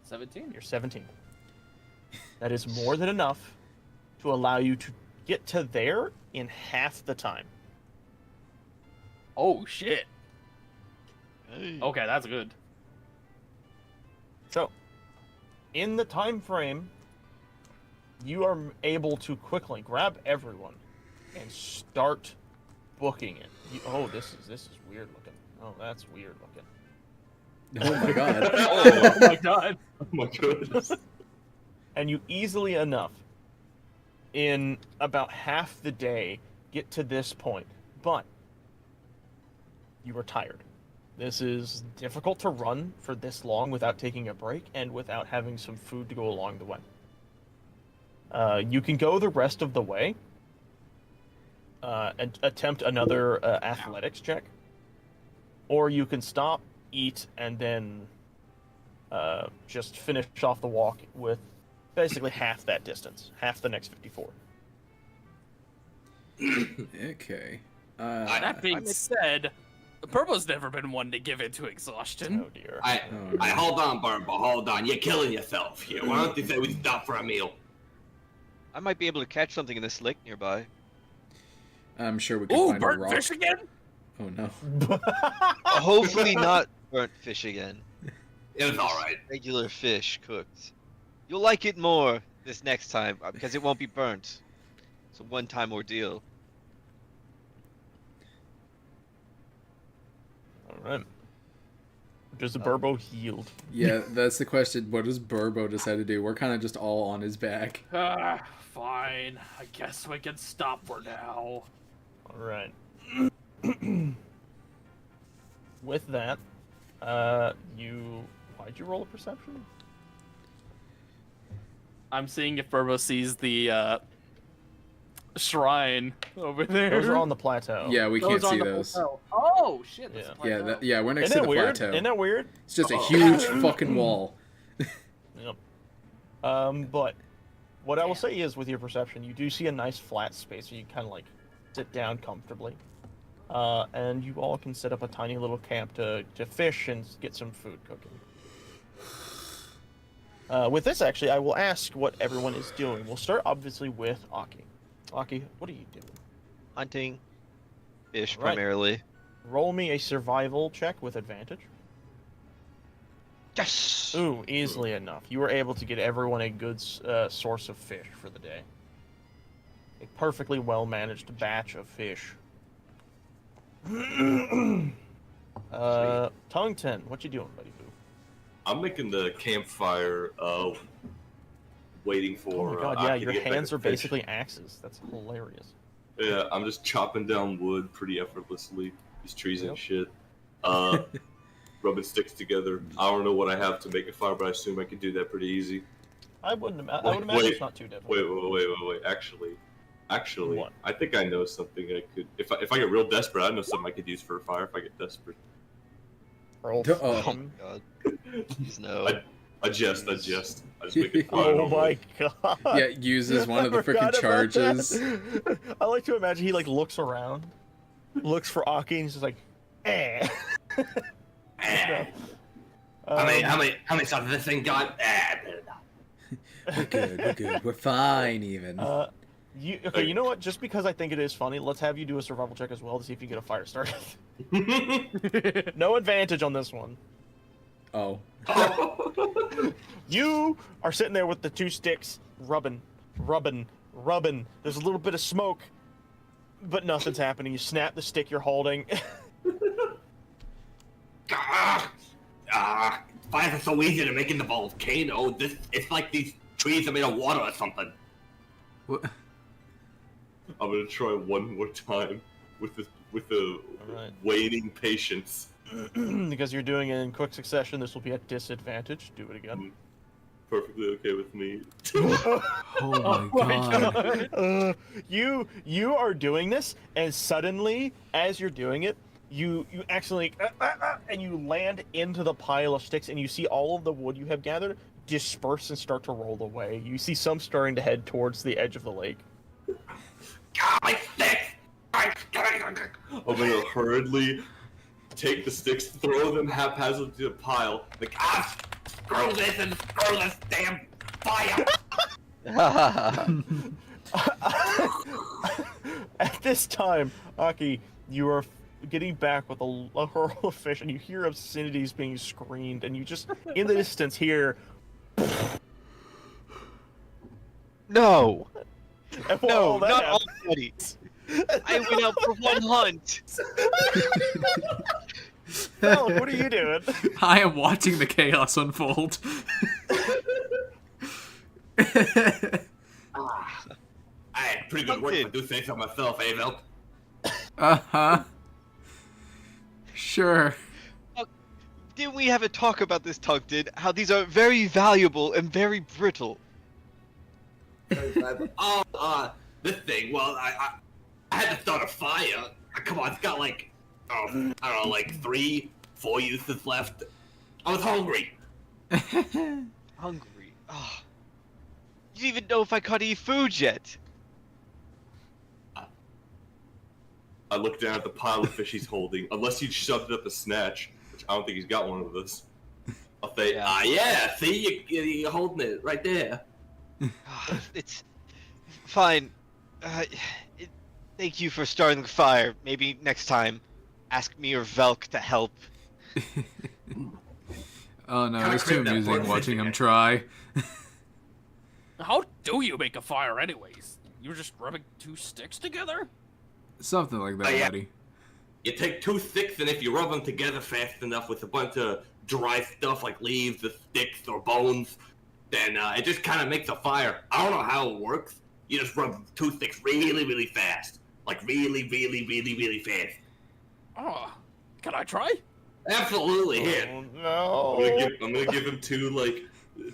17? You're 17. That is more than enough to allow you to get to there in half the time. Oh, shit. Okay, that's good. So, in the time frame, you are able to quickly grab everyone and start booking it. Oh, this is weird looking. Oh, that's weird looking. Oh my god. Oh my god. Oh my goodness. And you easily enough, in about half the day, get to this point. But you are tired. This is difficult to run for this long without taking a break and without having some food to go along the way. You can go the rest of the way and attempt another athletics check, or you can stop, eat, and then just finish off the walk with basically half that distance, half the next 54. Okay. That being said, Purpo's never been one to give in to exhaustion. Oh dear. I hold on, Barbo, hold on. You're killing yourself here. Why don't you say we stop for a meal? I might be able to catch something in this lake nearby. I'm sure we can Ooh, find a burnt rock. fish again? Oh no. Hopefully not burnt fish again. It was all right. Regular fish cooked. You'll like it more this next time because it won't be burnt. It's a one-time ordeal. All right. Does the Burbo healed? Yeah, that's the question. What does Burbo decide to do? We're kind of just all on his back. Fine. I guess we can stop for now. All right. With that, why'd you roll a perception? I'm seeing if Burbo sees the shrine over there. Those are on the plateau. Yeah, we can't Those see on the those. plateau. Oh shit! That's a Yeah, plateau. yeah, we're next Isn't to that the weird? plateau. Isn't that weird? It's just a huge fucking wall. Yep. But what I will say is, with your perception, you do see a nice flat space where you kind of like sit down comfortably, and you all can set up a tiny little camp to fish and get some food cooking. With this, actually, I will ask what everyone is doing. We'll start obviously with Aki. Aki, what are you doing? Hunting fish Right. primarily. Roll me a survival check with advantage. Yes. Ooh, easily enough. You were able to get everyone a good source of fish for the day. A perfectly well-managed batch of fish. Tongue-Tin, what you doing, buddy boo? I'm making the campfire, waiting for. Oh my god, yeah, Aki to your get back hands to are fish. basically axes. That's hilarious. Yeah, I'm just chopping down wood pretty effortlessly. These trees and Yep. shit. Rubbing sticks together. I don't know what I have to make a fire, but I assume I could do that pretty easy. I would imagine Wait, it's not too difficult. Wait. Actually, What? I think I know something I could. If I get real desperate, I know something I could use for a fire. If I get desperate, Roll Oh. Oh flame. my god. Please no. I just make it fire. Oh my god. Yeah, uses one of the I forgot freaking about charges. that. I like to imagine he like looks around, looks for Aki, and he's just like, eh. How many shots has this thing got? We're good. We're fine, even. You know what? Just because I think it is funny, let's have you do a survival check as well to see if you get a fire started. No advantage on this one. Oh. You are sitting there with the two sticks, rubbing. There's a little bit of smoke, but nothing's happening. You snap the stick you're holding. Fires are so easy to make in the volcano. It's like these trees are made of water or something. What? I'm gonna try one more time with the Alright. waiting patience. Because you're doing it in quick succession, this will be at disadvantage. Do it again. Perfectly okay with me. Oh my god. You are doing this, and suddenly, as you're doing it, you accidentally and you land into the pile of sticks, and you see all of the wood you have gathered disperse and start to roll away. You see some starting to head towards the edge of the lake. God, my sticks! I'm gonna hurriedly take the sticks, throw them haphazardly to the pile. Like, Screw this and screw this damn fire! At this time, Aki, you are getting back with a hurl of fish, and you hear obscenities being screamed, and you just, in the distance, hear... No. And while No, all that not happens- already. I went out for one hunt. Well, what are you doing? I am watching the chaos unfold. I had pretty good work if I do say so myself, eh, Velk? Uh-huh. Sure. Didn't we have a talk about this, Tugden? How these are very valuable and very brittle. This thing, well, I had to start a fire. Come on, it's got like, I don't know, like 3-4 uses left. I was hungry. Hungry. Ah. You didn't even know if I caught any food yet. I look down at the pile of fish he's holding. Unless he shoved it up a snatch, which I don't think he's got one of those. I'll say, Yeah, see, you're holding it right there. Ah, it's fine. Thank you for starting the fire. Maybe next time, ask me or Velk to help. Oh no, Kinda it's too crave that amusing burn watching him again. try. How do you make a fire, anyways? You're just rubbing 2 sticks together? Something like that, Oh, yeah. buddy. You take 2 sticks, and if you rub them together fast enough with a bunch of dry stuff like leaves or sticks or bones, then it just kind of makes a fire. I don't know how it works. You just rub 2 sticks really, really fast. Like really, really, really, really fast. Oh, can I try? Absolutely, here. Oh, no. I'm gonna give him 2, like,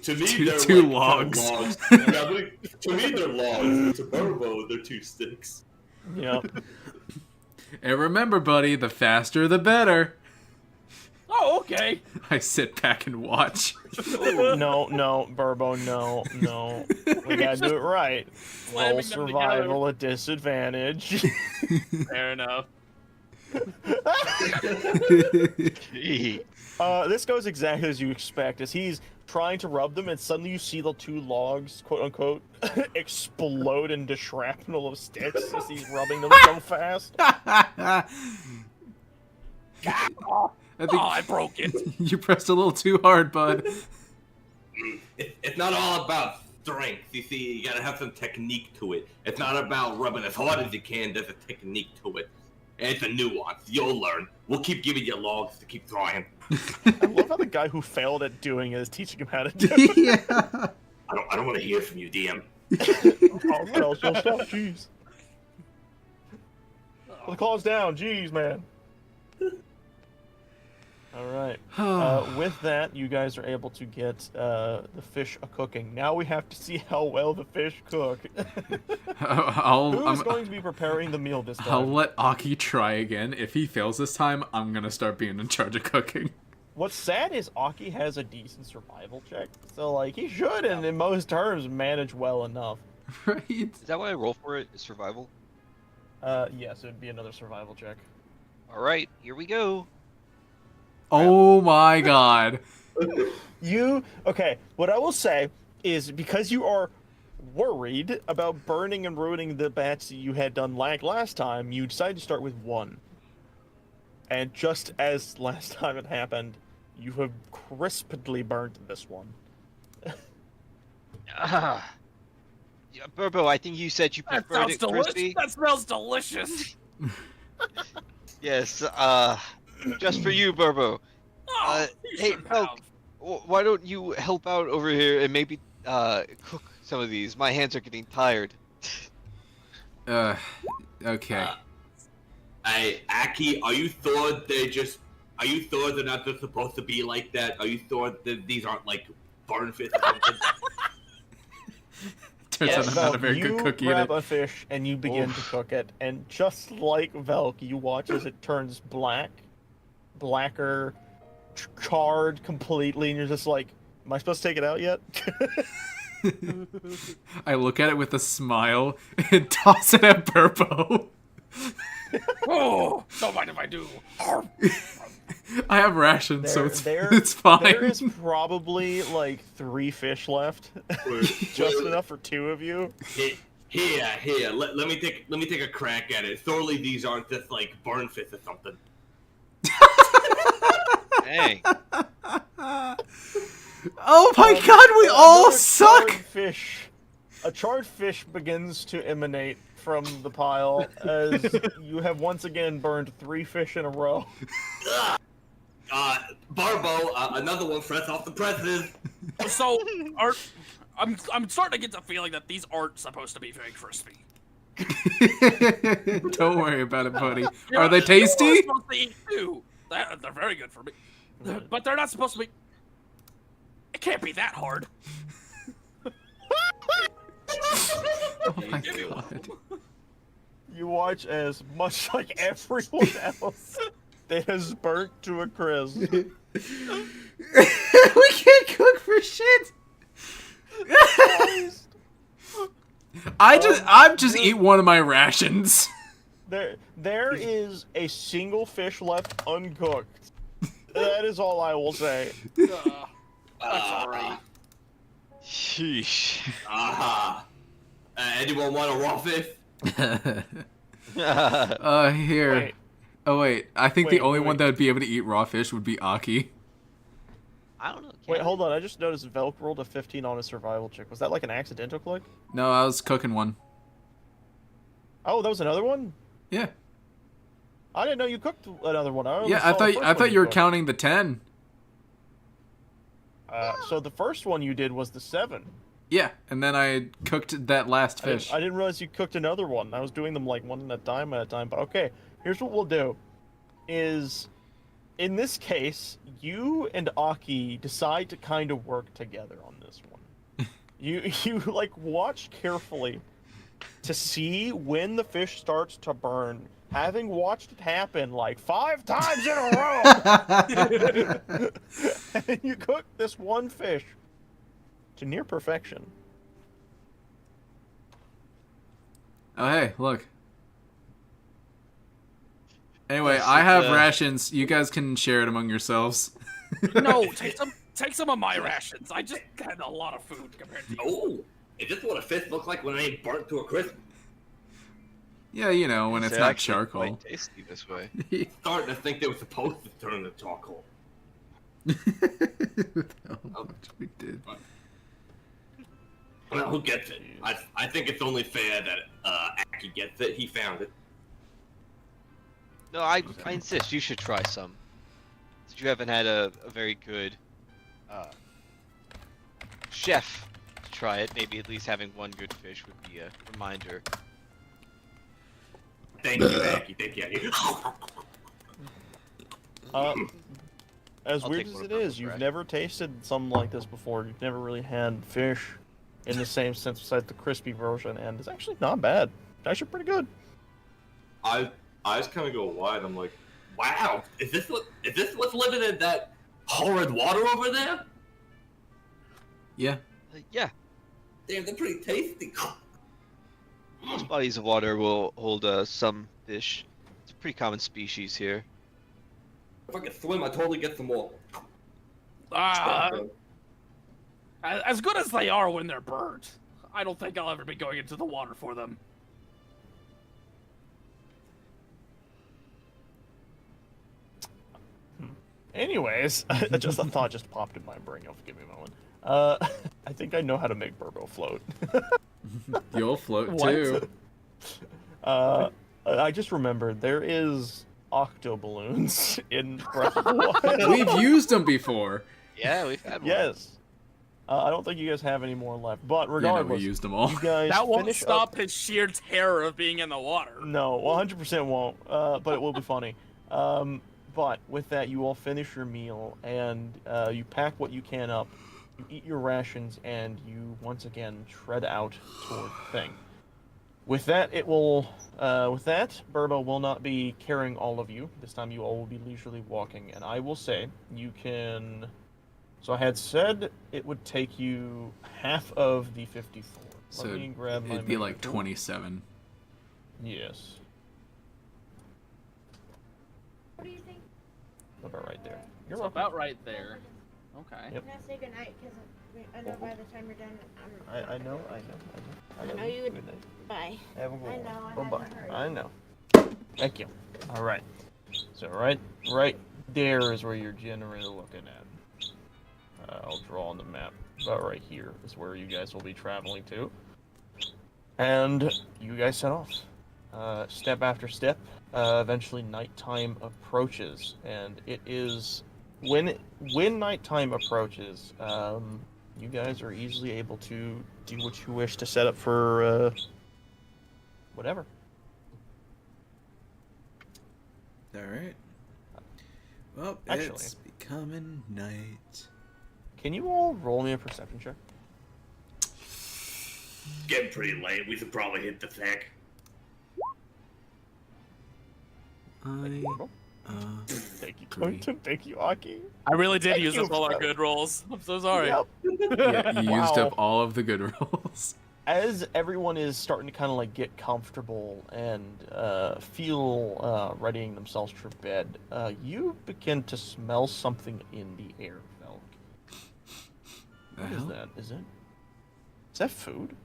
to me, Two- they're two like, logs. Yeah, to me, they're logs. To Burbo, they're 2 sticks. Yeah. And remember, buddy, the faster the better. Oh, okay. I sit back and watch. No, Burbo, no. We gotta do it right. Slamming Roll them survival at disadvantage. Fair enough. Gee. This goes exactly as you expect, as he's trying to rub them, and suddenly you see the 2 logs, quote unquote, explode into shrapnel of sticks as he's rubbing them so fast. I think I broke it. you pressed a little too hard, bud. It's not all about strength. You see, you gotta have some technique to it. It's not about rubbing as hard as you can. There's a technique to it. And it's a nuance. You'll learn. We'll keep giving you logs to keep trying. I love how the guy who failed at doing it is teaching him how to do it. Yeah. I don't want to hear from you, DM. Oh, no, so stop, jeez. Put the claws down, jeez, man. Alright. With that, you guys are able to get the fish a-cooking. Now we have to see how well the fish cook. Who's going to be preparing the meal this time? I'll let Aki try again. If he fails this time, I'm gonna start being in charge of cooking. What's sad is Aki has a decent survival check, so like he should, and in most terms, manage well enough. Right? Is that what I roll for it? Is survival? Yes, it would be another survival check. Alright, here we go. Oh my god. Okay, what I will say is because you are worried about burning and ruining the batch that you had done last time, you decided to start with 1. And just as last time it happened, you have crisply burnt this one. Yeah, Burbo, I think you said you That preferred sounds it delicious. crispy. That smells delicious. Yes, just for you, Burbo. Oh, you Hey, shouldn't Elk, have. why don't you help out over here and maybe cook some of these? My hands are getting tired. Okay. Aki, are you sure they're not just supposed to be like that? Are you sure that these aren't like burn fish or something? Turns out I'm not a very good cook you grab either. a fish and you begin to cook it, and just like Velk, you watch as it turns blacker, charred completely, and you're just like, am I supposed to take it out yet? I look at it with a smile and toss it at Burpo. Oh, don't mind if I do. I have rations, so There- it's fine. There is probably like 3 fish left, just enough for 2 of you. Here. Let me take a crack at it. Surely these aren't just like burn fish or something. Hey, Oh my god, we all Another suck! charred fish. A charred fish begins to emanate from the pile as you have once again burned 3 fish in a row. Barbo, another one fresh off the presses. So, I'm starting to get the feeling that these aren't supposed to be very crispy. Don't worry about it, buddy. You Are know, they We're tasty? supposed to eat too. They're very good for me, but they're not supposed to be. It can't be that hard. Oh my Give me one. god. You watch as, much like everyone else, it has burnt to a crisp. We can't cook for shit. I'm just eat one of my rations. There is a single fish left uncooked. That is all I will say. That's alright. sheesh. Aha. Anyone want a raw fish? Here. Wait. Oh wait, I think the Wait, only one wait. that would be able to eat raw fish would be Aki. I don't know. Wait, hold on. I just noticed Velk rolled a 15 on a survival check. Was that like an accidental click? No, I was cooking one. Oh, that was another one? Yeah. I didn't know you cooked another one. only Yeah, I saw the first one thought you were cooked. counting the 10. So the first one you did was the 7. Yeah, and then I cooked that last fish. I didn't realize you cooked another one. I was doing them like one at a time. But okay, here's what we'll do. Is in this case, you and Aki decide to kind of work together on this one. you like watch carefully to see when the fish starts to burn. Having watched it happen like 5 times in a row, and you cook this one fish to near perfection. Oh, hey, look. Anyway, Yes, I have it's, rations. You guys can share it among yourselves. No, take some of my rations. I just had a lot of food compared to you. Oh, is this what a fish looks like when it ain't burnt to a crisp? Yeah, you know, when it's They're not actually charcoal. quite tasty this way. Starting to think they were supposed to turn to charcoal. How much we did. Well, who gets it? I think it's only fair that Aki gets it. He found it. No, I insist. You should try some. Since you haven't had a very good chef to try it, maybe at least having one good fish would be a reminder. Thank you, Aki. Thank you, Aki. As I'll weird take as one it of is, those you've rations. never tasted something like this before. You've never really had fish in the same sense besides the crispy version, and it's actually not bad. It's actually pretty good. I just kind of go wide. I'm like, wow, is this what's living in that horrid water over there? Yeah. Yeah, Damn, they're pretty tasty. most bodies of water will hold some fish. It's a pretty common species here. If I could swim, I'd totally get some more. As good as they are when they're burnt, I don't think I'll ever be going into the water for them. Anyways, just a thought just popped in my brain. You'll give me a moment. I think I know how to make Burbo float. You'll float What? too. I just remembered there is octo balloons in Breath of the Wild. We've used them before. Yeah, we've had one. Yes. I don't think you guys have any more left, but Yeah, no, regardless, we used them all. you guys That won't finish stop up. his sheer terror of being in the water. No, 100% won't. But it will be funny. But with that, you all finish your meal and you pack what you can up. You eat your rations and you once again tread out toward the thing. With that, Burbo will not be carrying all of you. This time, you all will be leisurely walking, and I will say you can. So I had said it would take you half of the 54. So Let me grab my it'd be like measure. 27. Yes. What do you think? About right there. You're It's welcome. about right there. Okay. Yep. I'm gonna say goodnight because I know by the time you're done, I know. I know you would. Good night. Bye. Have a good I one. know, I Bye-bye. haven't heard. I know. Thank you. All right. So right there is where you're generally looking at. I'll draw on the map. About right here is where you guys will be traveling to. And you guys set off. Step after step. Eventually nighttime approaches, and it is when nighttime approaches, you guys are easily able to do what you wish to set up for whatever. All right. Well, Actually- it's becoming night. Can you all roll me a perception check? Getting pretty late. We should probably hit the sack. I Thank you, Agree. Clinton. Thank you, Aki. I really did Thank use you, up all our brother. good rolls. I'm so sorry. Yep. yeah, you used Wow. up all of the good rolls. As everyone is starting to kind of like get comfortable and feel readying themselves for bed, you begin to smell something in the air, Velk. The What is hell? that? Is that food?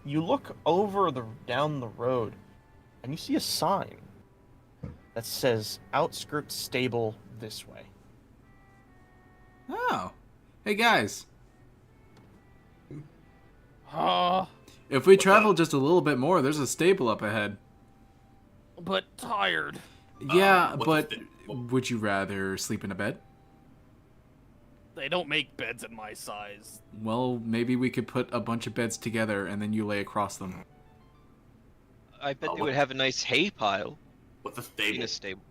You look over down the road, and you see a sign that says "Outskirts Stable this way." Oh. Hey, guys. But If we travel just a little bit more, there's a stable up ahead. tired. Yeah, what's but the would you rather sleep in a bed? They don't make beds in my size. Well, maybe we could put a bunch of beds together and then you lay across them. I bet Oh, they what- would have a nice hay pile What's a in stable? a stable.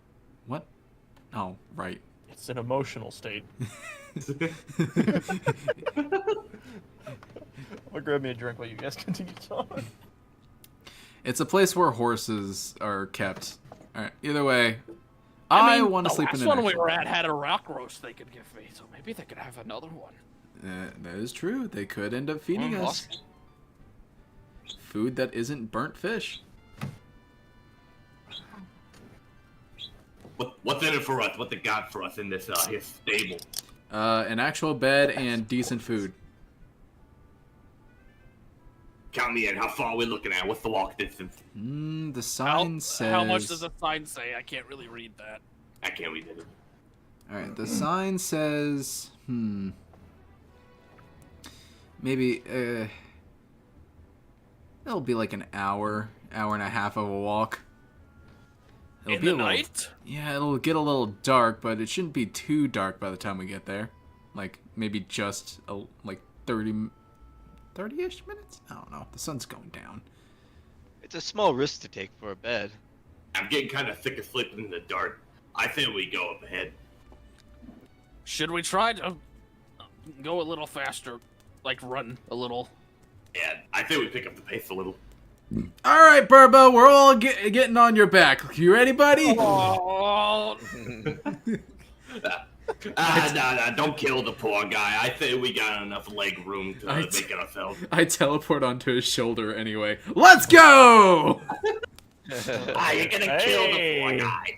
What? Oh, right. It's an emotional state. I'll grab me a drink while you guys continue talking. It's a place where horses are kept. Alright, either way, I want to sleep in the an last one we actual were bed. at had a rock roast they could give me, so maybe they could have another one. That is true. They could end up feeding us food that isn't burnt fish. What's in it for us? What they got for us in this his stable? An actual bed and decent food. Count me in. How far are we looking at? What's the walk distance? The sign says... How much does the sign say? I can't really read that. I can't read it. Alright, the sign says... Maybe, it'll be like an hour and a half of a walk. It'll In be the a little, night? Yeah, it'll get a little dark, but it shouldn't be too dark by the time we get there. Like, maybe just, like, 30-ish minutes? I don't know. The sun's going down. It's a small risk to take for a bed. I'm getting kind of sick of sleeping in the dark. I think we go up ahead. Should we try to go a little faster? Like, run a little? Yeah, I think we pick up the pace a little. Alright, Burbo, we're all getting on your back. You ready, buddy? Oh, Nah, don't kill the poor guy. I think we got enough leg room to make it ourselves. I teleport onto his shoulder anyway. Let's go! You're gonna kill the poor guy.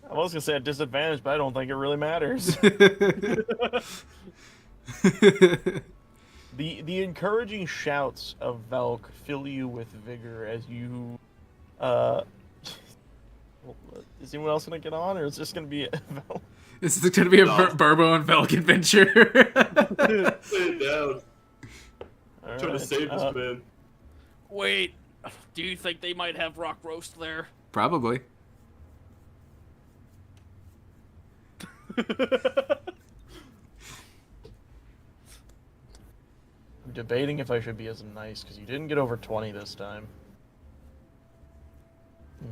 I was gonna say a disadvantage, but I don't think it really matters. The encouraging shouts of Velk fill you with vigor as you is anyone else gonna get on, or is this gonna be Velk? This is gonna be a Burbo and Velk adventure. Sit down. All Trying to save this man. wait. Do you think they might have rock roast there? Probably. I'm debating if I should be as nice, because you didn't get over 20 this time.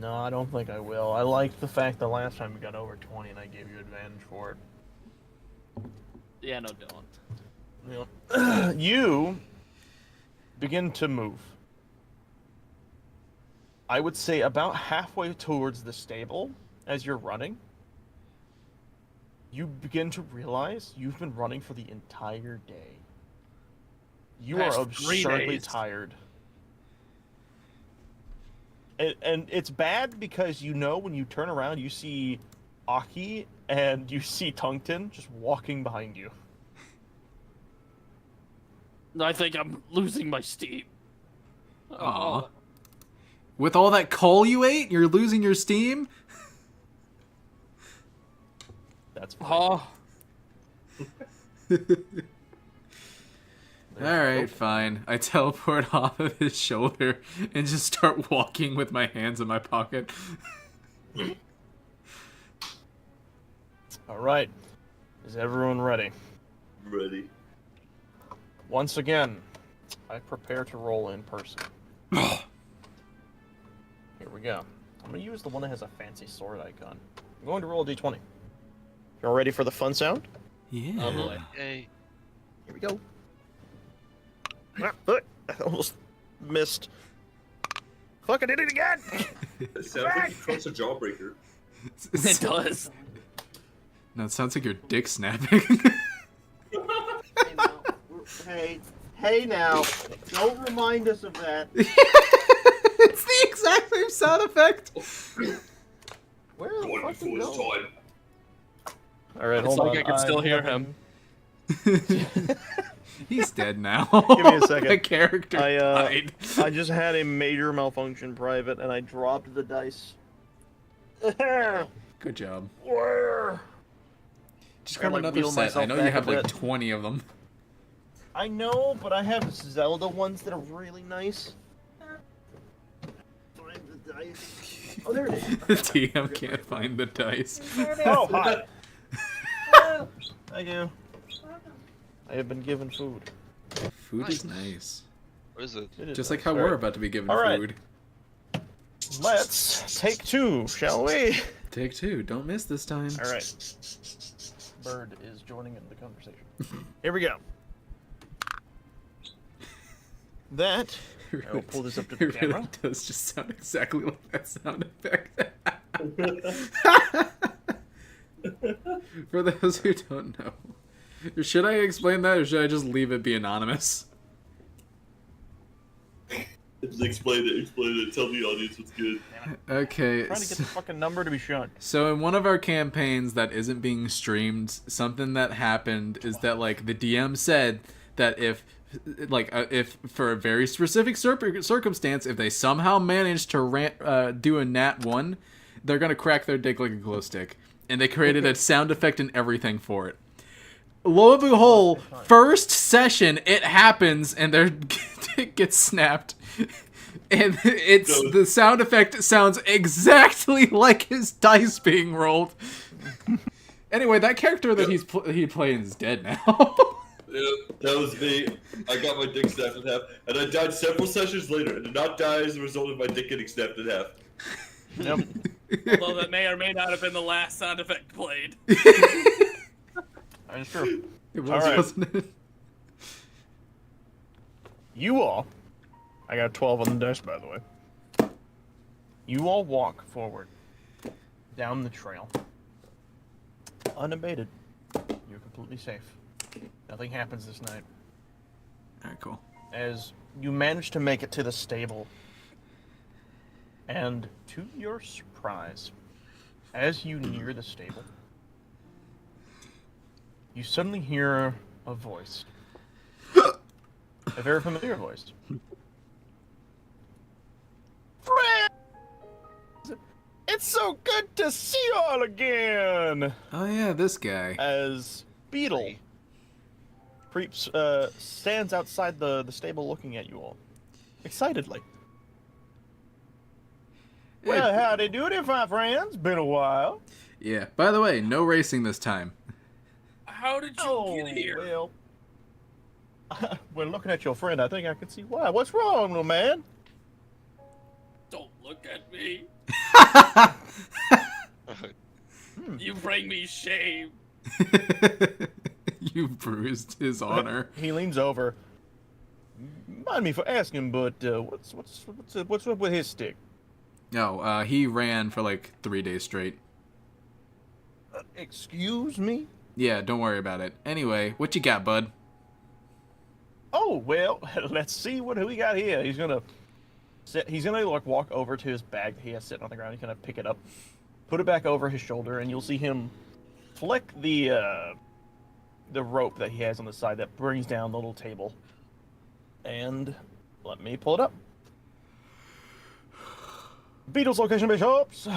No, I don't think I will. I liked the fact that last time we got over 20 and I gave you advantage for it. Yeah, no, don't. You know, you begin to move. I would say about halfway towards the stable as you're running. You begin to realize you've been running for the entire day. You Past are 3 absurdly days. tired. And it's bad because you know when you turn around, you see Aki and you see Tungten just walking behind you. I think I'm losing my steam. Aw. With all that coal you ate, you're losing your steam? That's fine. Oh. Alright, fine. I teleport off of his shoulder and just start walking with my hands in my pocket. Alright. Is everyone ready? Ready. Once again, I prepare to roll in person. Here we go. I'm going to use the one that has a fancy sword icon. I'm going to roll a d20. Y'all ready for the fun sound? Yeah. Oh boy. Hey, Here we go. Ah, look, I almost missed. Fuck, I did it again! It sounds like you crossed a jawbreaker. It does. No, it sounds like your dick snapping. Hey now, don't remind us of that. It's the exact same sound effect. Where the Going fuck did before it his go? time. Alright, It's hold like on. I can still hear him. He's dead now. Give me a second. The character I died. just had a major malfunction, Private, and I dropped the dice. Good job. Where? Just I grab like, another wheel set. I myself know you back a have like bit. 20 of them. I know, but I have Zelda ones that are really nice. Find the dice. Oh, there it is. The TM can't find the dice. Oh, hi. Thank you. I have been given food. Food is nice. What is it? It is Just nice. like how All we're right. about to be given All right. food. Let's take 2, shall we? Take 2. Don't miss this time. All right. Bird is joining in the conversation. Here we go. That. I will pull this up to the It camera. really does just sound exactly like that sound effect. For those who don't know. Should I explain that or should I just leave it be anonymous? Just explain it. Tell the audience what's good. Okay. Trying to get the fucking number to be shown. So in one of our campaigns that isn't being streamed, something that happened is that like the DM said that if for a very specific circumstance, if they somehow manage to do a nat 1, they're gonna crack their dick like a glow stick, and they created a sound effect and everything for it. Lo and behold, first session it happens and their dick gets snapped. And the sound effect sounds exactly like his dice being rolled. Anyway, that character that he playing is dead now. Yeah, that was me. I got my dick snapped in half, and I died several sessions later, and did not die as a result of my dick getting snapped in half. Yep. Although that may or may not have been the last sound effect played. That is true. It was, All right. wasn't it? You all. I got 12 on the dice, by the way. You all walk forward down the trail. Unabated. You're completely safe. Nothing happens this night. Alright, cool. As you manage to make it to the stable. And to your surprise, as you near the stable, you suddenly hear a voice. A very familiar voice. Friends! It's so good to see you all again! Oh yeah, this guy. As Beetle creeps, stands outside the stable looking at you all. Excitedly. Well, howdy doody, my friends. Been a while. Yeah. By the way, no racing this time. How did you get here? Well, when looking at your friend, I think I can see why. What's wrong, little man? Don't look at me. You bring me shame. You bruised his honor. He leans over. Mind me for asking, but what's up with his stick? No, he ran for like 3 days straight. Excuse me? Yeah, don't worry about it. Anyway, what you got, bud? Oh well, let's see what we got here. He's gonna like walk over to his bag that he has sitting on the ground. He's gonna pick it up, put it back over his shoulder, and you'll see him flick the rope that he has on the side that brings down the little table. And let me pull it up. Beatles location bishops.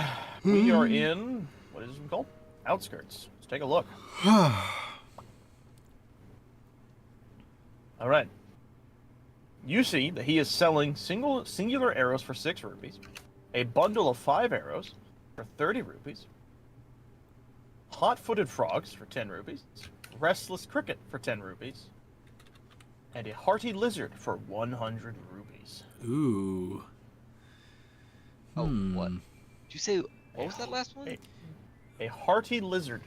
We are in what is it called? Outskirts. Let's take a look. All right. You see that he is selling singular arrows for 6 rupees, a bundle of 5 arrows for 30 rupees, hot-footed frogs for 10 rupees, restless cricket for 10 rupees, and a hearty lizard for 100 rupees. Ooh. Oh, what? Did you say, what was that last one? A hearty lizard.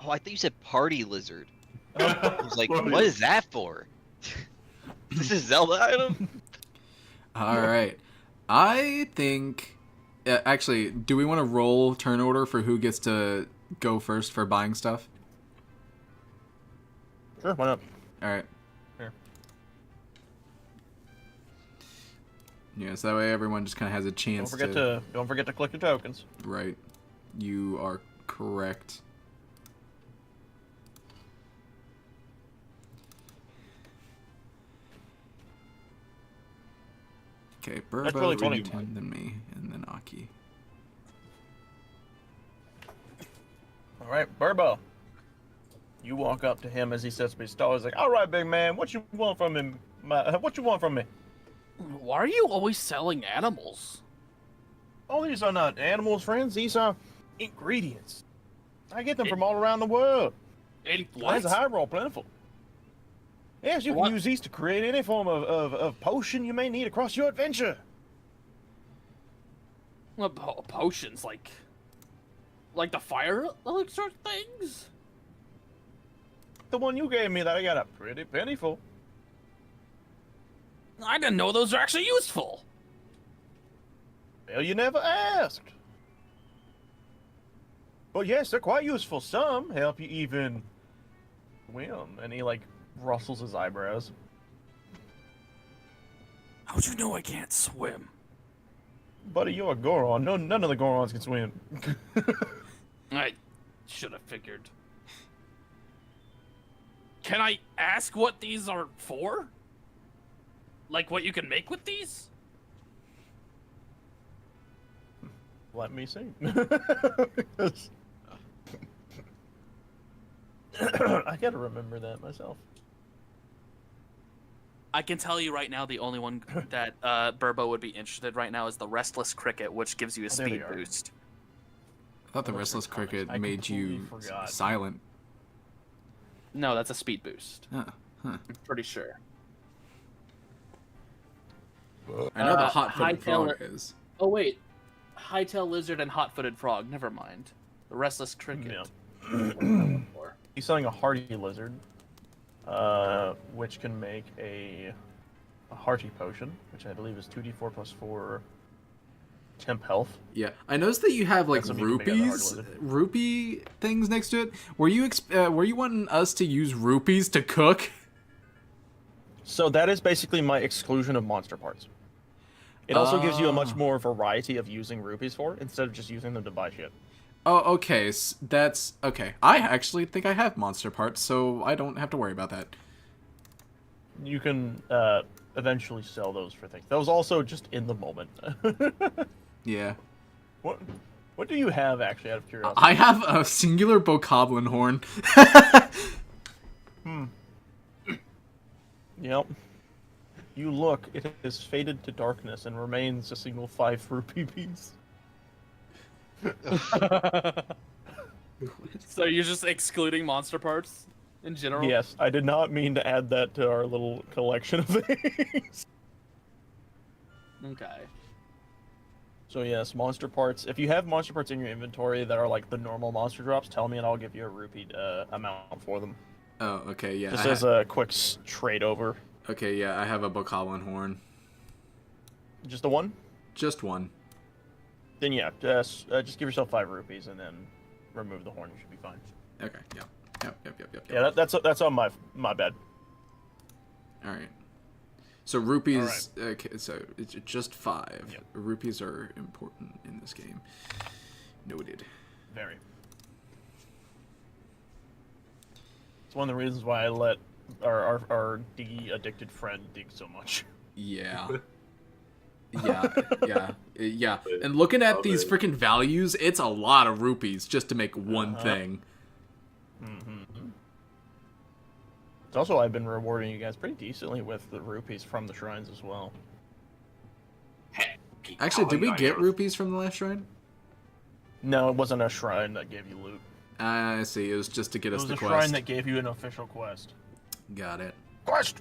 Oh, I thought you said party lizard. I was like, what is that for? This is Zelda item? All right. I think... actually, do we want to roll turn order for who gets to go first for buying stuff? Sure, why not? All right. Here. Yeah, so that way everyone just kind of has a chance Don't forget to collect your tokens. Right. You are correct. Okay, That's Burbo, really funny. Tim, then me, and then Aki. All right, Burbo. You walk up to him as he sets me stall. He's like, "All right, big man, what you want from him? What you want from me?" Why are you always selling animals? Oh, these are not animals, friends. These are ingredients. I get them from all around the world. What? There's a Hyrule plentiful. Yes, you can What? use these to create any form of potion you may need across your adventure. Potions, like the fire elixir things? The one you gave me that I got a pretty penny for. I didn't know those are actually useful. Well, you never asked. But yes, they're quite useful. Some help you even swim. And he, like, rustles his eyebrows. How'd you know I can't swim? Buddy, you're a Goron. No, none of the Gorons can swim. I should have figured. Can I ask what these are for? Like what you can make with these? Let me see. I gotta remember that myself. I can tell you right now, the only one that Burbo would be interested right now is the Restless Cricket, which gives you a Oh, there they speed are. boost. I thought the Restless Cricket I made you completely forgot. silent. No, that's a speed boost. Huh. I'm pretty sure. I know the hot-footed Hightail- frog is. Oh wait, Hightail Lizard and Hot-footed Frog. Never mind. The Restless Cricket. Yeah. He's selling a Hardy Lizard, which can make a Hearty Potion, which I believe is 2d4 plus 4 temp health. Yeah, I noticed that you have like That's something you can make out of the hard rupee things next to it. Were you wanting us to use rupees to cook? So that is basically my exclusion of monster parts. It also gives you a much more variety of using rupees for, instead of just using them to buy shit. Oh, okay. That's okay. I actually think I have monster parts, so I don't have to worry about that. You can eventually sell those for things. That was also just in the moment. Yeah. What do you have, actually, out of curiosity? I have a singular bokoblin horn. Yep. You look, it is faded to darkness and remains a single 5 rupee piece. So you're just excluding monster parts in general? Yes, I did not mean to add that to our little collection of things. Okay. So yes, monster parts. If you have monster parts in your inventory that are like the normal monster drops, tell me and I'll give you a rupee amount for them. Oh, okay, yeah. Just as a quick trade over. Okay, yeah, I have a bokoblin horn. Just the one? Just one. Then yeah, just give yourself 5 rupees and then remove the horn. You should be fine. Okay, yep. Yeah, that's on my bad. All right. So rupees. Okay, so it's just 5. Yep. Rupees are important in this game. Noted. Very. It's one of the reasons why I let our diggy addicted friend dig so much. Yeah. Yeah. And looking at these freaking values, it's a lot of rupees just to make one thing. Mm-hmm. It's also, I've been rewarding you guys pretty decently with the rupees from the shrines as well. Actually, did we get rupees from the last shrine? No, it wasn't a shrine that gave you loot. I see. It was just to get us the It was a quest. shrine that gave you an official quest. Got it. Quest!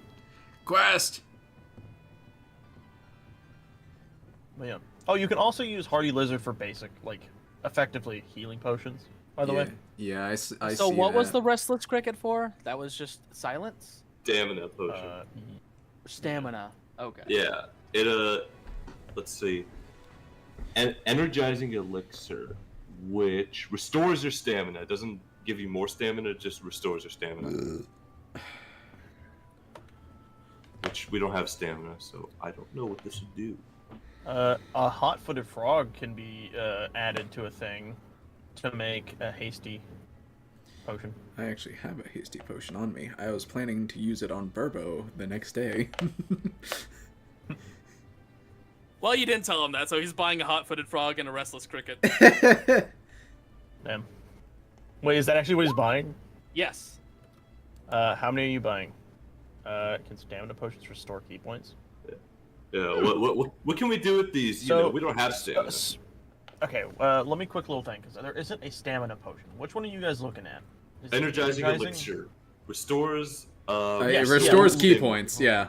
But yeah. Oh, you can also use Hardy Lizard for basic, like, effectively healing potions, by the way. Yeah, I see So what was that. the Restless Cricket for? That was just silence? Stamina potion. Stamina. Okay. Yeah. It let's see. An energizing elixir, which restores your stamina. It doesn't give you more stamina, it just restores your stamina. Which we don't have stamina, so I don't know what this would do. A hot-footed frog can be added to a thing to make a hasty potion. I actually have a hasty potion on me. I was planning to use it on Burbo the next day. Well, you didn't tell him that, so he's buying a hot-footed frog and a Restless Cricket. Damn. Wait, is that actually what he's buying? Yes. How many are you buying? Can stamina potions restore key points? Yeah. What can we do with these? You know, we don't have stamina. Okay. Let me quick little thing because there isn't a stamina potion. Which one are you guys looking at? Is it Energizing elixir restores. It restores key points. Yeah.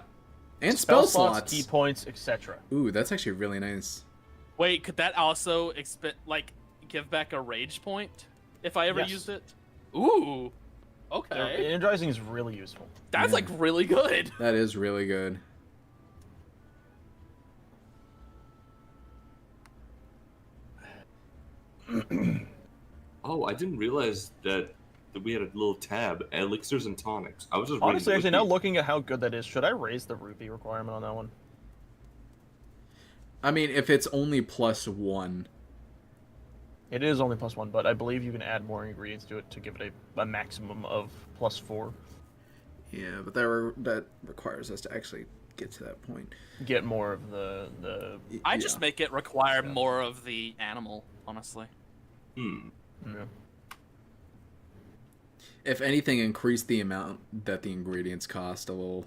And spell slots. Key points, etc. Ooh, that's actually really nice. Wait, could that also give back a rage point if I ever used it? Ooh. Okay. Energizing is really useful. That's like really good. That is really good. Oh, I didn't realize that we had a little tab, elixirs and tonics. I was just Honestly, reading actually, now looking at how good that is, should I raise the rupee requirement on that one? I mean, if it's only +1. It is only +1, but I believe you can add more ingredients to it to give it a maximum of +4. Yeah, but that requires us to actually get to that point. Get more of the. I just make it require more of the animal, honestly. Yeah. If anything, increase the amount that the ingredients cost a little.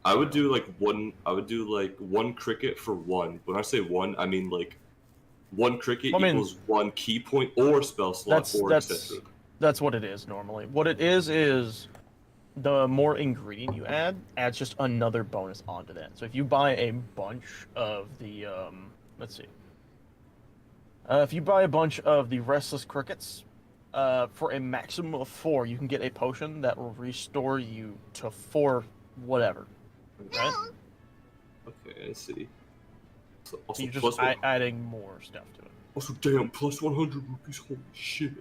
I would do like one. I would do like 1 cricket for 1. When I say 1, I mean like 1 cricket equals 1 key point or spell slot or etc. That's what it is normally. What it is the more ingredient you add adds just another bonus onto that. So if you buy a bunch of the let's see. If you buy a bunch of the restless crickets, for a maximum of 4, you can get a potion that will restore you to 4 whatever. Right? Okay, I see. So So you're just adding more stuff to it. Also, damn, plus 100 rupees. Holy shit.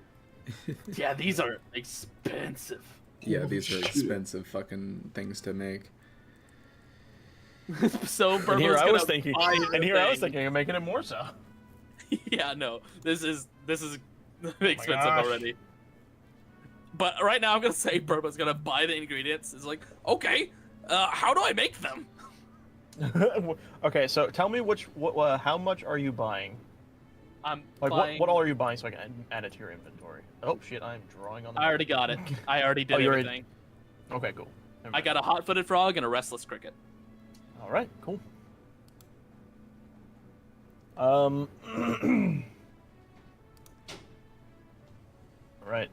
Yeah, these are expensive. Yeah, these are expensive fucking things to make. So And here I was thinking of making it more so. Yeah, no, this is expensive gosh. already. But right now I'm gonna say Burba's gonna buy the ingredients. It's like, okay, how do I make them? Okay, so tell me how much are you buying? I'm Like buying... what all are you buying so I can add it to your inventory? Oh shit, I'm drawing on the I already got it. I already did everything. Okay, cool. I got a hot-footed frog and a restless cricket. All right, cool. Right.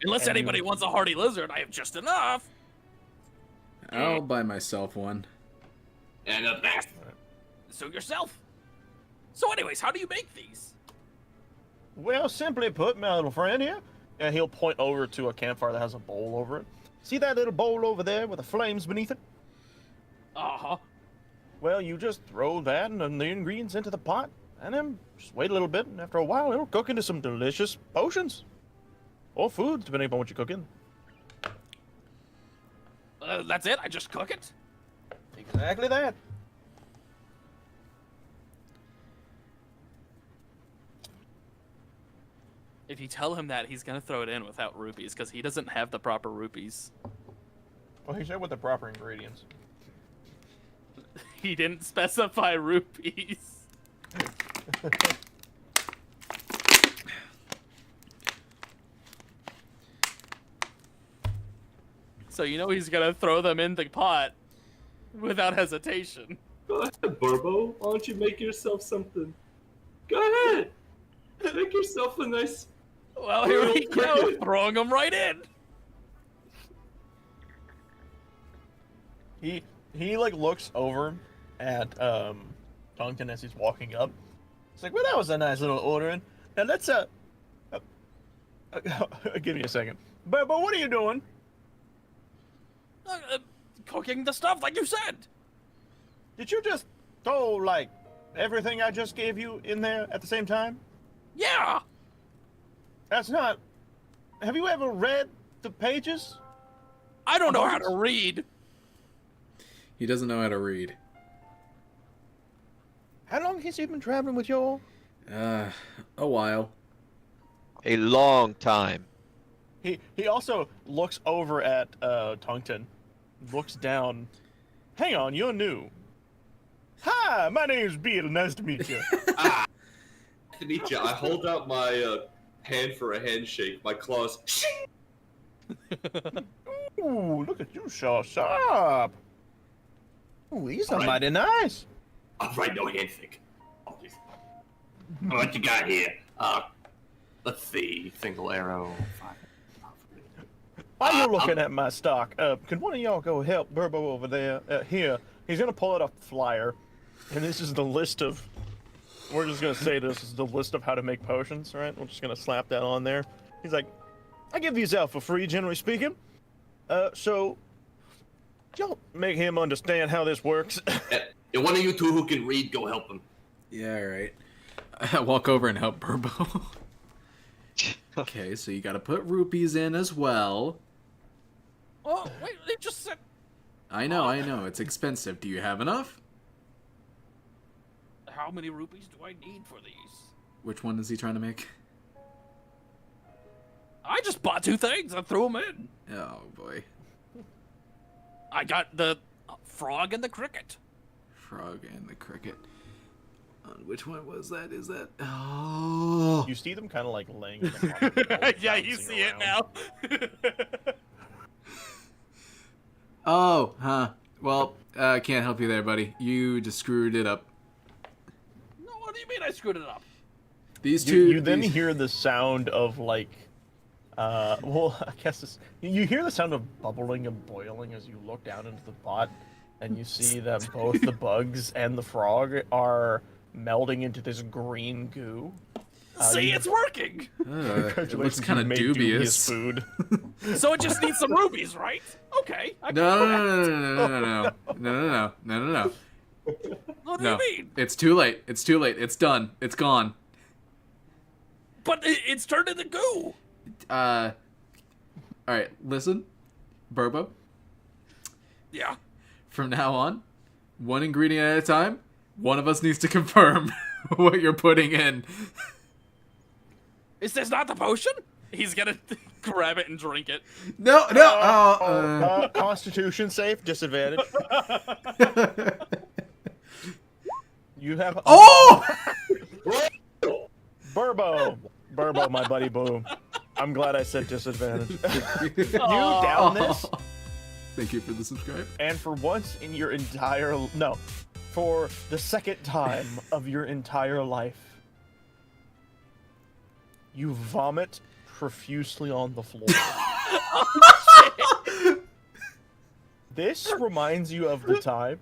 Unless anybody wants a hardy lizard, I have just enough. I'll buy myself one. And a best. So yourself. So anyways, how do you make these? Well, simply put, my little friend here, and he'll point over to a campfire that has a bowl over it. See that little bowl over there with the flames beneath it? Uh-huh. Well, you just throw that and the ingredients into the pot, and then just wait a little bit, and after a while, it'll cook into some delicious potions. Or food, depending upon what you're cooking. That's it? I just cook it? Exactly that. If you tell him that, he's gonna throw it in without rupees, because he doesn't have the proper rupees. Well, he said with the proper ingredients. He didn't specify rupees. So you know he's gonna throw them in the pot without hesitation. Go ahead, Burbo. Why don't you make yourself something? Go ahead. Make yourself a nice... Well, here we go, throwing them right in. He like looks over at Duncan as he's walking up. It's like, well, that was a nice little ordering. Now let's give me a second. But what are you doing? Cooking the stuff like you said. Did you just throw like everything I just gave you in there at the same time? Yeah. That's not. Have you ever read the pages? I don't know how to read. He doesn't know how to read. How long has he been traveling with y'all? A while. A long time. He also looks over at Tungton, looks down. Hang on, you're new. Hi, my name's Beetle. Nice to meet you. Nice to meet you. I hold out my hand for a handshake. My claws. Ooh, look at you, so sharp. Ooh, these are Right. mighty nice. All right, no handshake. Oh, jeez. What you got here? Let's see. Single arrow. 5. While you're looking at my stock, can one of y'all go help Burbo over there? Here, he's gonna pull out a flyer, and this is the list of. We're just gonna say this is the list of how to make potions, right? We're just gonna slap that on there. He's like, I give these out for free, generally speaking. So y'all make him understand how this works. And one of you two who can read, go help him. Yeah, right. I walk over and help Burbo. Okay, so you gotta put rupees in as well. Oh, wait, they just said... I know, it's expensive. Do you have enough? How many rupees do I need for these? Which one is he trying to make? I just bought 2 things. I threw them in. Oh, boy. I got the frog and the cricket. Frog and the cricket. Which one was that? Is that... Oh! You see them kind of like laying in the water, Yeah, you bouncing see it around. now. Oh, huh. Well, can't help you there, buddy. You just screwed it up. No, what do you mean I screwed it up? These two... You then these- hear the sound of like, well, I guess this, you hear the sound of bubbling and boiling as you look down into the pot, and you see that both the bugs and the frog are melding into this green goo. See, it's working. it looks Congratulations, kind you of made dubious. food. So it just needs some rubies, right? Okay. No. What do No. you mean? It's too late. It's too late. It's done. It's gone. But it's turned into goo. Alright, listen. Burbo. Yeah. From now on, one ingredient at a time, one of us needs to confirm what you're putting in. Is this not the potion? He's gonna grab it and drink it. No. Constitution safe, disadvantage. You have Oh! Burbo, my buddy, boom. I'm glad I said disadvantage. You down this, Thank you for the subscribe. and for once in your for the second time of your entire life, you vomit profusely on the floor. This reminds you of the time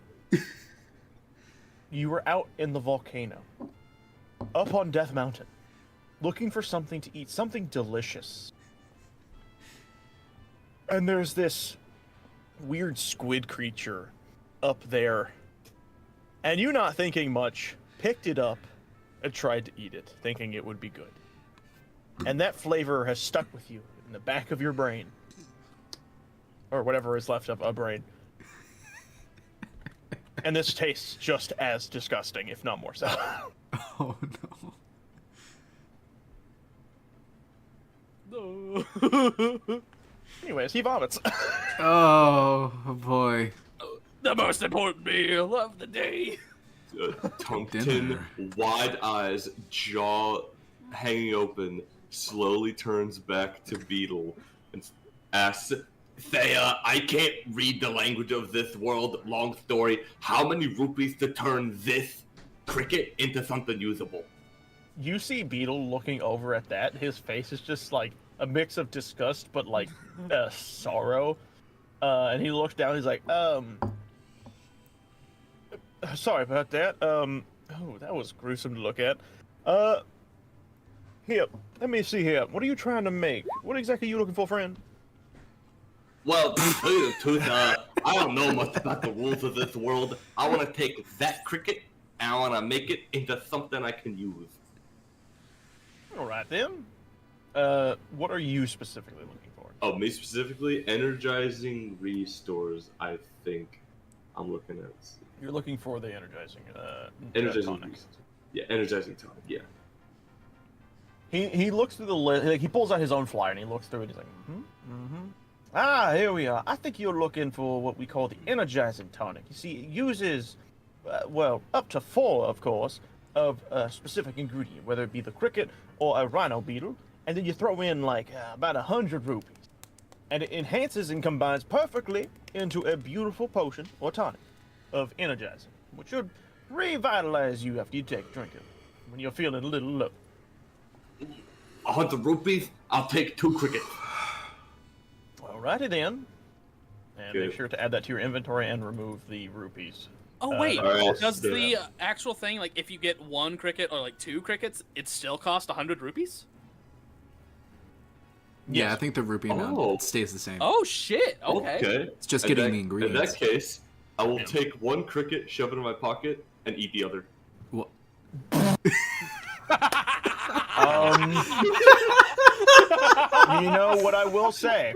you were out in the volcano, up on Death Mountain, looking for something to eat, something delicious. And there's this weird squid creature up there. And you, not thinking much, picked it up and tried to eat it, thinking it would be good. And that flavor has stuck with you in the back of your brain. Or whatever is left of a brain. And this tastes just as disgusting, if not more so. Oh no. No. Anyways, he vomits. Oh boy. The most important meal of the day. Tungsten, Dinner. wide eyes, jaw hanging open, slowly turns back to Beetle and asks, Thea, I can't read the language of this world. Long story. How many rupees to turn this cricket into something usable? You see Beetle looking over at that. His face is just like a mix of disgust, but like sorrow. And he looks down. He's like, sorry about that. Oh, that was gruesome to look at. Here, let me see here. What are you trying to make? What exactly are you looking for, friend? Well, to tell you the truth, I don't know much about the rules of this world. I want to take that cricket and I want to make it into something I can use. All right then. What are you specifically looking for? Oh, me specifically? Energizing restores, I think I'm looking at. You're looking for the energizing. Energizing tonic. Yeah, energizing tonic, yeah. He looks through the list. Like, he pulls out his own flyer and he looks through it. He's like, Ah, here we are. I think you're looking for what we call the energizing tonic. You see, it uses, well, up to 4, of course, of a specific ingredient, whether it be the cricket or a rhino beetle, and then you throw in like about 100 rupees, and it enhances and combines perfectly into a beautiful potion or tonic of energizing, which should revitalize you after you take a drink of it when you're feeling a little low. 100 rupees, I'll take 2 crickets. Alrighty then. And Good. make sure to add that to your inventory and remove the rupees. Oh wait, Alright, does do the that. actual thing, like if you get 1 cricket or like 2 crickets, it still costs 100 rupees? Yeah, Yes. I think the rupee amount Oh. stays the same. Oh shit, okay. It's just In getting that- the ingredients. In that case, I will take 1 cricket, shove it in my pocket, and eat the other. Wha- You know what I will say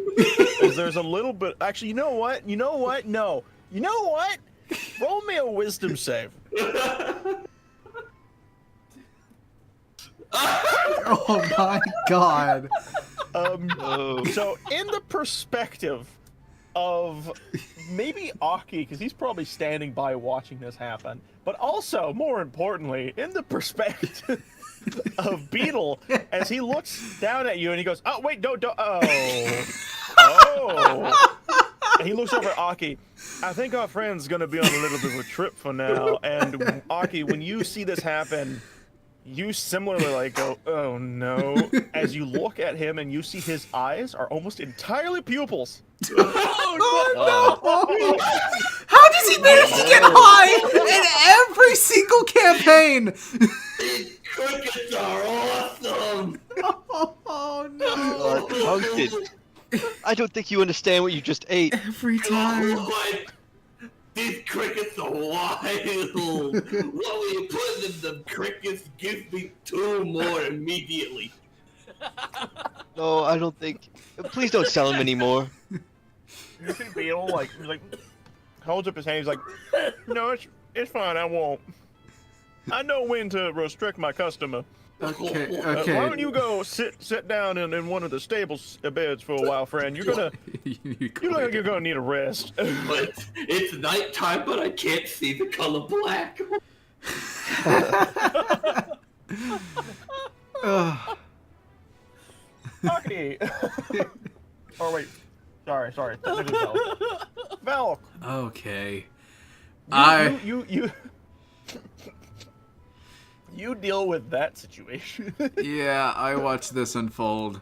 is there's a little bit. Actually, you know what? No. You know what? Roll me a wisdom save. Oh my god. Oh. So, in the perspective of maybe Aki, because he's probably standing by watching this happen, but also, more importantly, in the perspective of Beetle, as he looks down at you and he goes, "Oh wait, don't, oh." And he looks over at Aki. I think our friend's gonna be on a little bit of a trip for now. And Aki, when you see this happen, you similarly like go, "Oh no!" As you look at him and you see his eyes are almost entirely pupils. How does he manage to get high in every single campaign? These crickets are awesome! Oh no. Tungsten, I don't think you understand what you just ate. Every time. What? These crickets are wild! What will you put in the crickets? Give me 2 more immediately. No, I don't think. Please don't sell him anymore. You see Beetle like holds up his hand. He's like, "No, it's fine. I won't. I know when to restrict my customer. Okay, Why okay. don't you go sit down in one of the stable beds for a while, friend? You're gonna You you look like you're gonna need a rest." But it's nighttime, but I can't see the color black. Ugh. Aki. Oh wait, sorry. Valk. Okay. You deal with that situation. Yeah, I watched this unfold.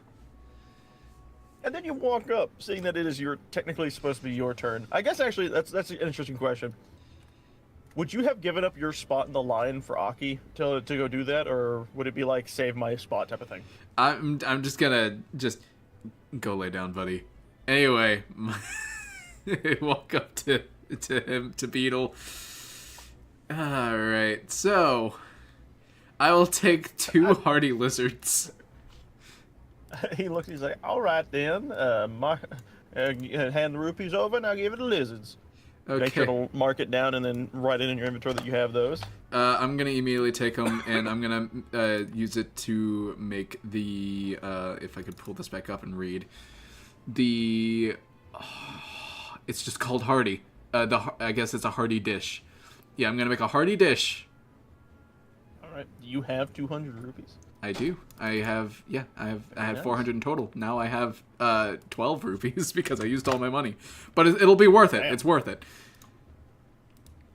And then you walk up, seeing that it is technically supposed to be your turn. I guess actually that's an interesting question. Would you have given up your spot in the line for Aki to go do that, or would it be like save my spot type of thing? I'm just gonna go lay down, buddy. Anyway, walk up to him, to Beetle. All right, so I will take 2 hardy lizards. He looks. He's like, "All right then. Hand the rupees over, and I'll give it to lizards." Make sure Okay. to mark it down and then write it in your inventory that you have those. I'm gonna immediately take them, and I'm gonna use it to make the. If I could pull this back up and read, the. It's just called hardy. I guess it's a hardy dish. Yeah, I'm gonna make a hardy dish. All right. You have 200 rupees. I do. I have. Yeah, I had Nice. 400 in total. Now I have 12 rupees because I used all my money. But it'll be worth it. Damn. It's worth it.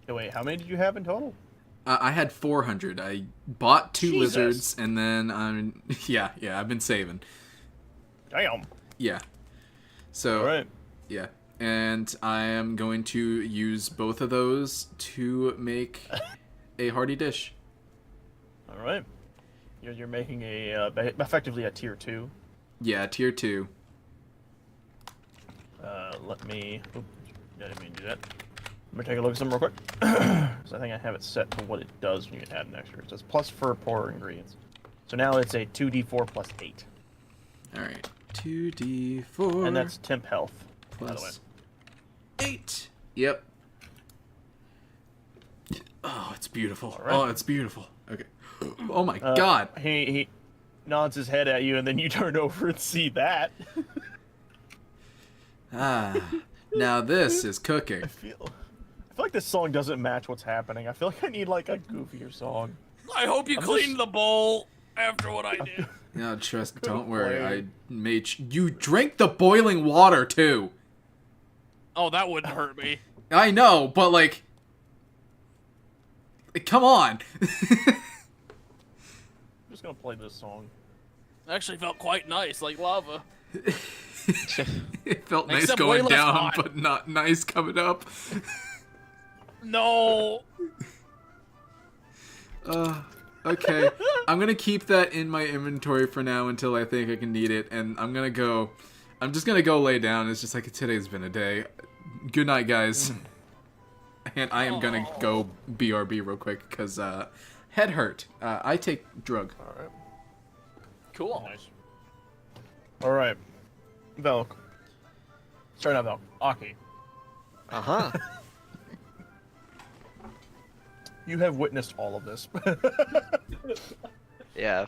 Oh, wait, how many did you have in total? I had 400. I bought 2 Jesus. lizards, and then I'm. Yeah. I've been saving. Damn. Yeah. So. All right. Yeah. And I am going to use both of those to make a hearty dish. All right. You're making a effectively a tier 2. Yeah, tier 2. Let me. Oop, I didn't mean to do that. Let me take a look at some real quick. So I think I have it set to what it does when you add an extra. It says plus for poorer ingredients. So now it's a 2d4 plus 8. Alright. 2d4. And that's temp health, by the way. plus 8. Yep. Oh, it's beautiful. All right. Oh, it's beautiful. Okay. Oh my god. He nods his head at you, and then you turn over and see that. Ah. Now this is cooking. I feel like this song doesn't match what's happening. I feel like I need like a goofier song. I hope you I'm cleaned just- the bowl after what I did. No, trust. Good Don't worry. play. I made. You drink the boiling water too. Oh, that wouldn't hurt me. I know, but like, come on. I'm just gonna play this song. Actually felt quite nice, like lava. It felt nice Except way going less down, hot. but not nice coming up. No. Okay, I'm gonna keep that in my inventory for now until I think I can need it, and I'm just gonna go lay down. It's just like today's been a day. Good night, guys. And I am gonna go BRB real quick because head hurt. I take drug. All right. Cool. Nice. All right. Velk. Sorry, not Velk. Aki. Uh-huh. You have witnessed all of this. Yeah.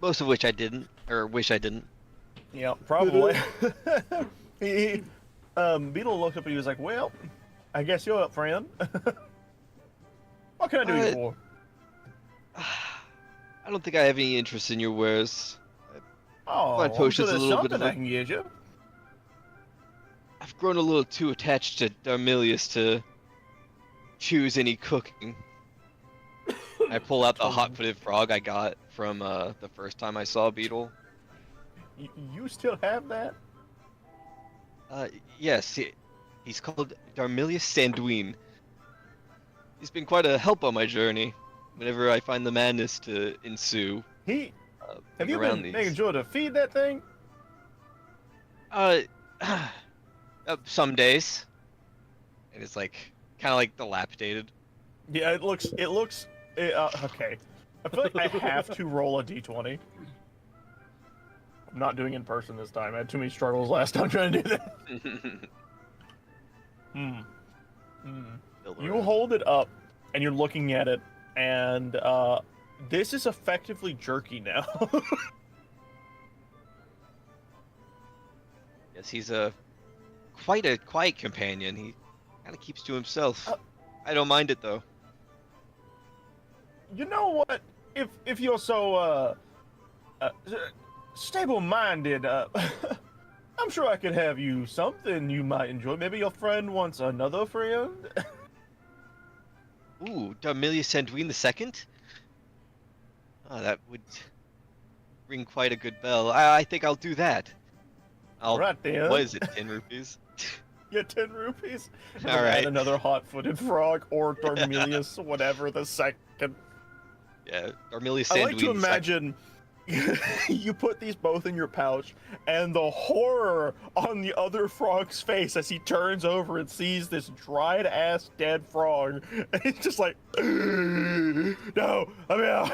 Most of which I didn't, or wish I didn't. Yeah, probably. Beetle looked up and he was like, "Well, I guess you're up, friend. What can I do you for?" I don't think I have any interest in your wares. Oh, Blood I'm potion's sure a there's little bit something of I can get you. I've grown a little too attached to Darmilius to choose any cooking. I pull out the hot-footed frog I got from the first time I saw Beetle. You still have that? Yes, he's called Darmilius Sanduin. He's been quite a help on my journey. Whenever I find the madness to ensue. Have you been making sure to feed that thing? Some days. And it's like, kind of like dilapidated. Yeah, it looks. Okay. I feel like I have to roll a d20. I'm not doing it in person this time. I had too many struggles last time trying to do that. You hold it up, and you're looking at it, and this is effectively jerky now. Yes, he's quite a quiet companion. He kind of keeps to himself. I don't mind it though. You know what? If you're so stable-minded, I'm sure I could have you something you might enjoy. Maybe your friend wants another friend. Ooh, Darmilius Sanduin II? Oh, that would ring quite a good bell. I think I'll do that. Right then. What is it, 10 rupees? Yeah, 10 rupees. All right. And another hot-footed frog or Darmilius, whatever the second. Yeah, Darmilius I Sanduin like to imagine you put these both in your pouch, and the horror on the other frog's face as he turns over and sees this dried-ass dead frog, and he's just like, "No, I'm out."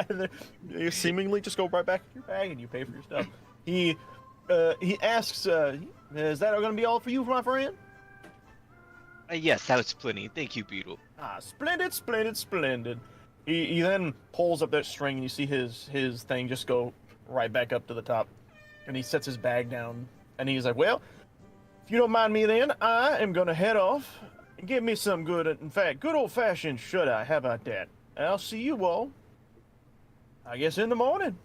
And then you seemingly just go right back in your bag and you pay for your stuff. He asks, "Is that going to be all for you, my friend?" Yes, that was plenty. Thank you, Beetle. Ah, splendid, splendid, splendid. He then pulls up that string and you see his thing just go right back up to the top. And he sets his bag down and he's like, "Well, if you don't mind me then, I am going to head off and get me some good, in fact, good old-fashioned shut-eye. How about that? I'll see you all, I guess, in the morning."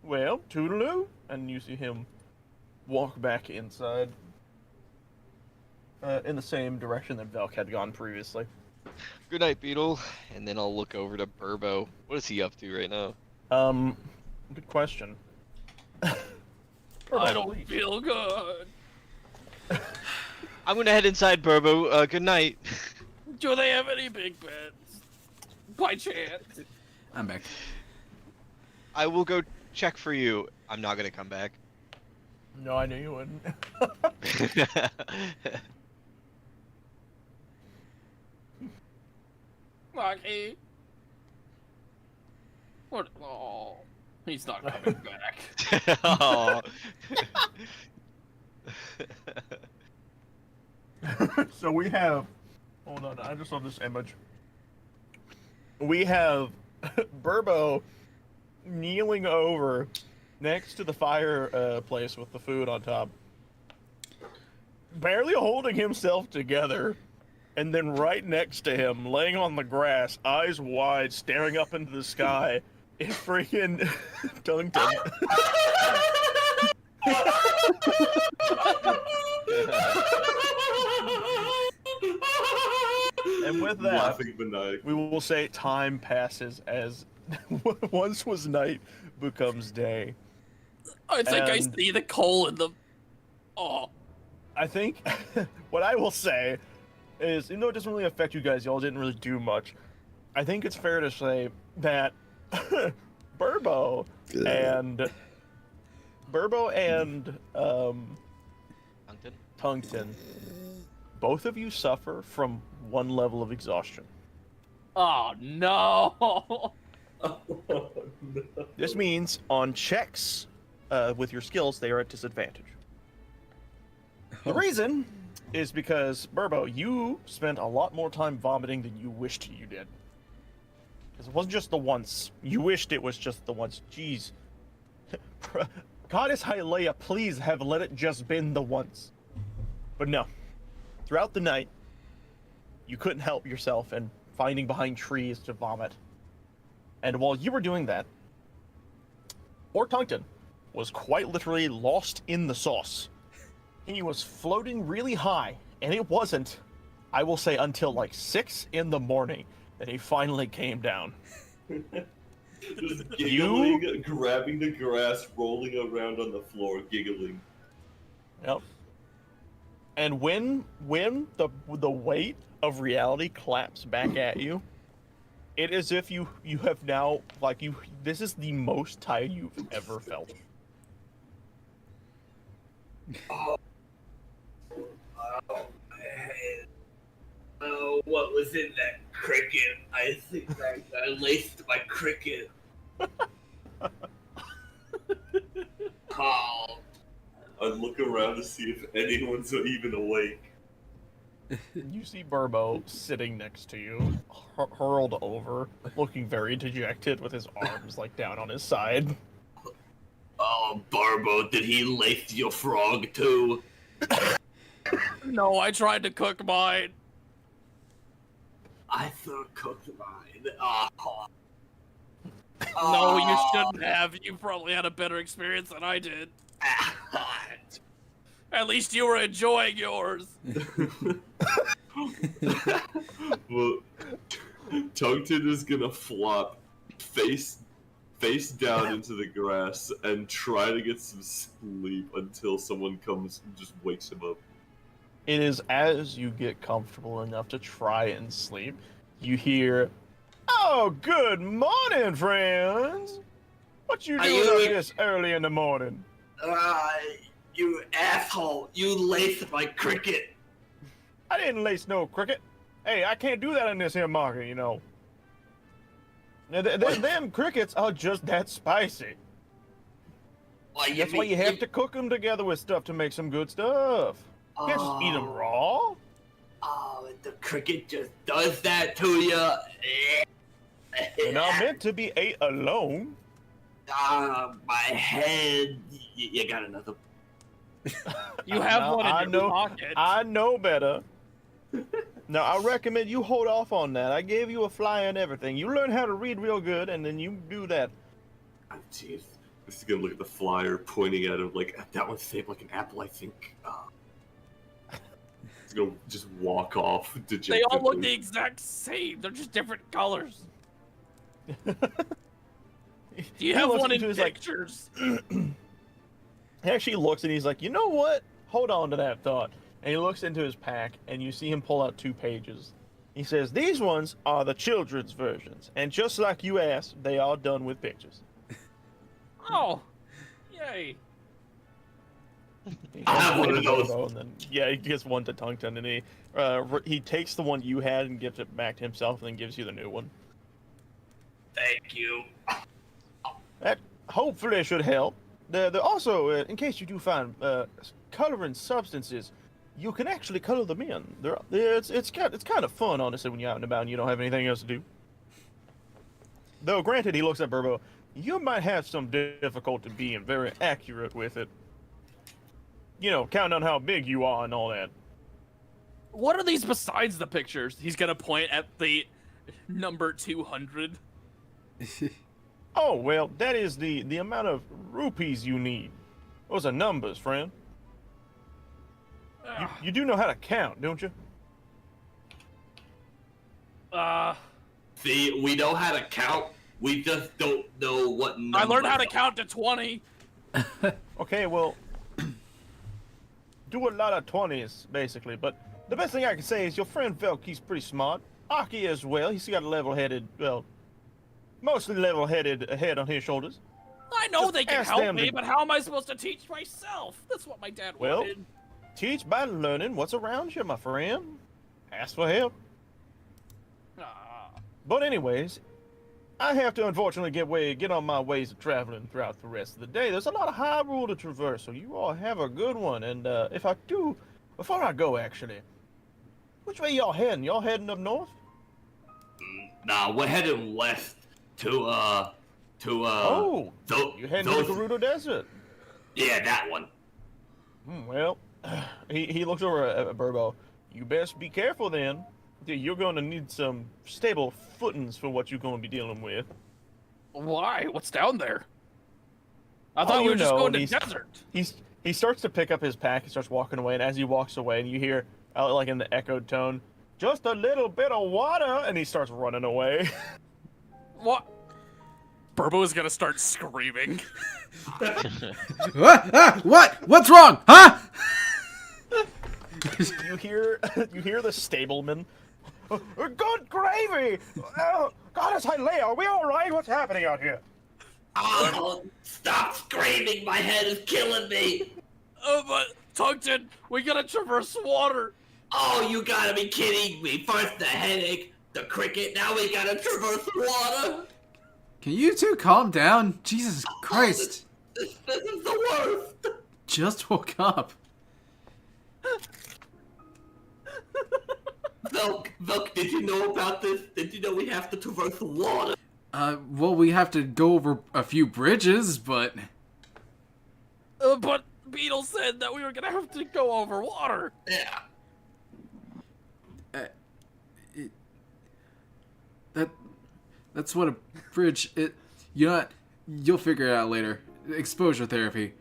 Well, toodaloo. And you see him walk back inside. In the same direction that Velk had gone previously. Good night, Beetle. And then I'll look over to Burbo. What is he up to right now? Good question. I don't feel good. I'm gonna head inside, Burbo. Good night. Do they have any big beds? By chance? I'm back. I will go check for you. I'm not gonna come back. No, I knew you wouldn't. Lucky. What? Oh, he's not coming back. Oh. So we have. Hold on, I just saw this image. We have Burbo kneeling over next to the fireplace with the food on top, barely holding himself together, And then right next to him, laying on the grass, eyes wide, staring up into the sky, is freaking Tungten. And with that, Laughing maniacally. we will say time passes as what once was night becomes day. I think I And- see the coal in the. Oh. I think what I will say is, even though it doesn't really affect you guys, y'all didn't really do much. I think it's fair to say that Burbo and Mountain? Tungten, both of you suffer from one level of exhaustion. Oh no. Oh, no. This means on checks with your skills, they are at disadvantage. The reason is because, Burbo, you spent a lot more time vomiting than you wished you did. Because it wasn't just the once. You wished it was just the once. Jeez. Goddess Hylia, please have let it just been the once. But no. Throughout the night, you couldn't help yourself and finding behind trees to vomit. And while you were doing that, poor Tungten was quite literally lost in the sauce. He was floating really high, and it wasn't, I will say, until like 6 in the morning that he finally came down. Just giggling, grabbing the grass, rolling around on the floor, giggling. Yep. And when the weight of reality claps back at you, it is if you have now, like, this is the most tired you've ever felt. Oh, what was in that cricket? I think I laced my cricket. Oh, I look around to see if anyone's even awake. You see Burbo sitting next to you, hurled over, looking very dejected with his arms like down on his side. oh, Barbo, did he lace your frog too? No, I tried to cook mine. I thought cooked mine. Oh. No, you shouldn't have. You probably had a better experience than I did. At least you were enjoying yours. Well, Tungten is gonna flop face down into the grass and try to get some sleep until someone comes and just wakes him up. It is as you get comfortable enough to try and sleep, you hear, "Oh, good morning, friends! What you Are doing you up in- this early in the morning?" You asshole! You laced my cricket. I didn't lace no cricket. Hey, I can't do that in this here market, you know. Them crickets are just that spicy. Why, That's why you have to cook them together with stuff to make some good stuff. You can't just eat them raw. Oh, the cricket just does that to you. They're not meant to be ate alone. My head. You got another. You have Now, one in I your know- pocket. I know better. Now, I recommend you hold off on that. I gave you a flyer and everything. You learn how to read real good, and then you do that. Oh, jeez. This is gonna look at the flyer, pointing at him like, that one's shaped like an apple, I think. He's gonna just walk off dejectedly. They all look the exact same. They're just different colors. Do you have looks one in into his, like, pictures? He actually looks and he's like, you know what? Hold on to that thought. And he looks into his pack, and you see him pull out 2 pages. He says, these ones are the children's versions. And just like you asked, they are done with pictures. Oh, yay. He I have one of those. And then, yeah, he gives one to Tungten, and he takes the one you had and gives it back to himself, and then gives you the new one. Thank you. That hopefully should help. They're also, in case you do find coloring substances, you can actually color them in. It's kind of fun, honestly, when you're out and about and you don't have anything else to do. Though, granted, he looks at Burbo, you might have some difficulty being very accurate with it. You know, counting on how big you are and all that. What are these besides the pictures? He's gonna point at the number 200. Oh, well, that is the amount of rupees you need. Those are numbers, friend. You do know how to count, don't you? See, we know how to count. We just don't know what numbers. I learned how to count to 20. Okay, well, do a lot of 20s, basically. But the best thing I can say is your friend Velk, he's pretty smart. Aki as well. He's got a level-headed, well, mostly level-headed head on his shoulders. I know Just they can ask help them me, to- but how am I supposed to teach myself? That's what my dad Well, wanted. teach by learning what's around you, my friend. Ask for help. Ah. But anyways, I have to unfortunately get on my ways of traveling throughout the rest of the day. There's a lot of Hyrule to traverse, so you all have a good one. And if I do, before I go, actually, which way y'all heading? Y'all heading up north? Nah, we're heading west to Oh, you heading to the those- Gerudo Desert? Yeah, that one. Well, he looks over at Burbo. You best be careful then. You're going to need some stable footings for what you're going to be dealing with. Why? What's down there? I Oh, thought you you were just know, going to these- desert. He starts to pick up his pack. He starts walking away, and as he walks away, and you hear, like in the echoed tone, just a little bit of water, and he starts running away. What? Burbo is gonna start screaming. What? What's wrong? Huh? you hear the stableman. Good gravy! Goddess Hylia, are we all right? What's happening out here? Oh, stop screaming! My head is killing me. But Tungton, we gotta traverse water. Oh, you gotta be kidding me! First the headache, the cricket. Now we gotta traverse water. Can you two calm down? Jesus Christ. This is the worst. Just woke up. Velk, did you know about this? Did you know we have to traverse water? Well, we have to go over a few bridges, but... But Beetle said that we were gonna have to go over water. Yeah. That's what a bridge... You know what? You'll figure it out later. Exposure therapy.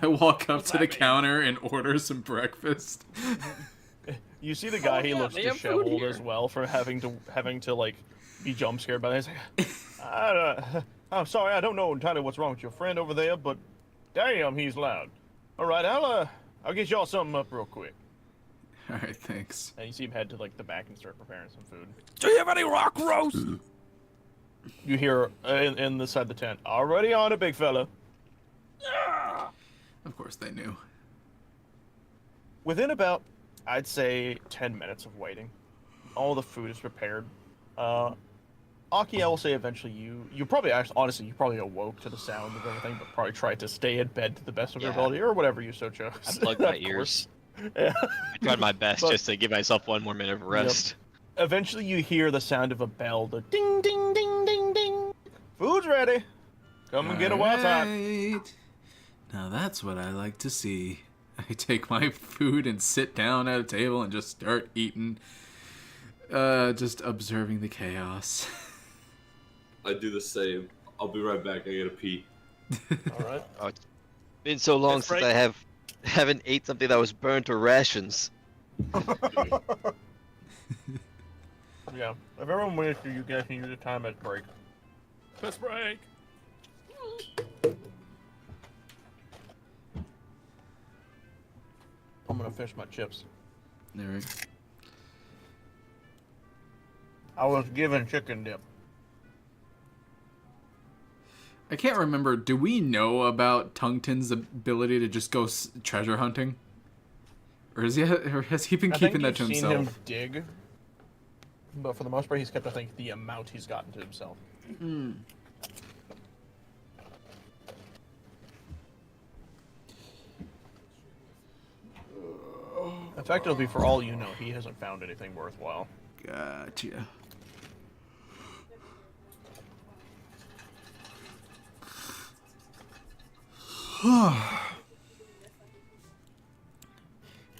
I walk up to the counter and order some breakfast. You see the guy, he yeah, looks they have food disheveled here. as well for having to like be jump scared by this. I'm sorry, I don't know entirely what's wrong with your friend over there, but damn, he's loud. All right, I'll get y'all something up real quick. All right, thanks. And you see him head to like the back and start preparing some food. Do you have any rock roast? You hear in the side of the tent, already on it, big fella. Of course they knew. Within about, I'd say, 10 minutes of waiting, all the food is prepared. Aki, I will say eventually you probably actually, honestly, you probably awoke to the sound of everything, but probably tried to stay in bed to the best of your Yeah. ability, or whatever you so chose. I plugged my Of course. ears. Yeah. I tried my best But- just to give myself one more minute of rest. Eventually you hear the sound of a bell, the ding, ding, ding, ding, ding. Food's ready. Come and get a wild time. Alright. Now that's what I like to see. I take my food and sit down at a table and just start eating. Just observing the chaos. I do the same. I'll be right back. I gotta pee. All right. Oh, it's been so long That's since right. I haven't ate something that was burnt or rations. Yeah. If everyone waits for you guys can use a time at break. Piss break. I'm gonna finish my chips. Alright. I was given chicken dip. I can't remember. Do we know about Tungton's ability to just go treasure hunting? Or has he been I keeping think that to you've seen himself? him dig, but for the most part, he's kept, I think, the amount he's gotten to himself. Effectively, for all you know, he hasn't found anything worthwhile. Gotcha.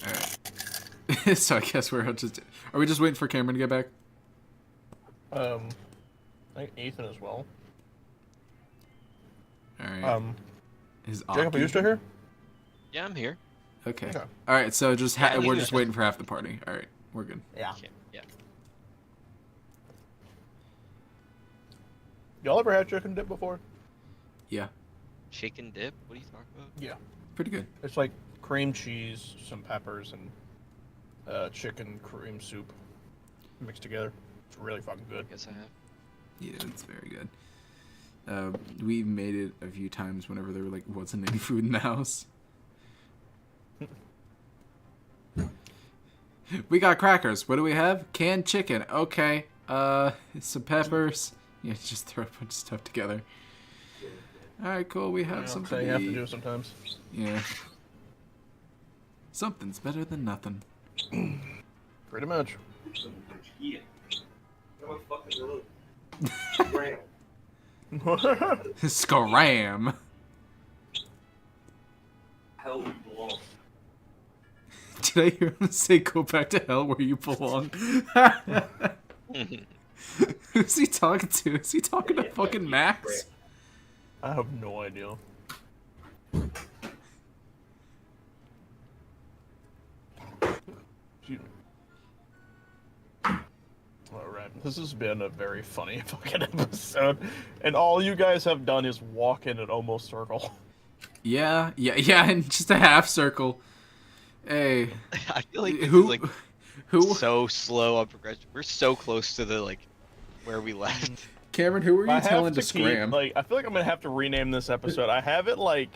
Alright. So I guess we're just... Are we just waiting for Cameron to get back? I think Ethan as well. Alright. Is Jacob, are you Aki- still here? Yeah, I'm here. Okay. Okay. Alright, so just Yeah, we're you- just waiting for half the party. Alright, we're good. Yeah. Okay, yeah. Y'all ever had chicken dip before? Yeah, Chicken dip? What are you talking about? Yeah. pretty good. It's like cream cheese, some peppers, and chicken cream soup mixed together. It's really fucking good. I guess I have. Yeah, it's very good. We made it a few times whenever there were like wasn't any food in the house. We got crackers. What do we have? Canned chicken. Okay. Some peppers. Yeah, just throw a bunch of stuff together. All right, cool. We have Something something. you have to eat. do sometimes. Yeah. Something's better than nothing. Pretty much. Yeah. Come on, fucking look. Ram. Scram. Hell we belong. Did I hear him say go back to hell where you belong? Who's he talking to? Is he talking to fucking Max? I have no idea. Alright, this has been a very funny fucking episode, and all you guys have done is walk in an almost circle. Yeah, in just a half circle. Hey, I feel like this who, is like who, so slow on progression. We're so close to the like where we left. Cameron, who were I you have telling to keep, scram? like, I feel like I'm gonna have to rename this episode. I have it like,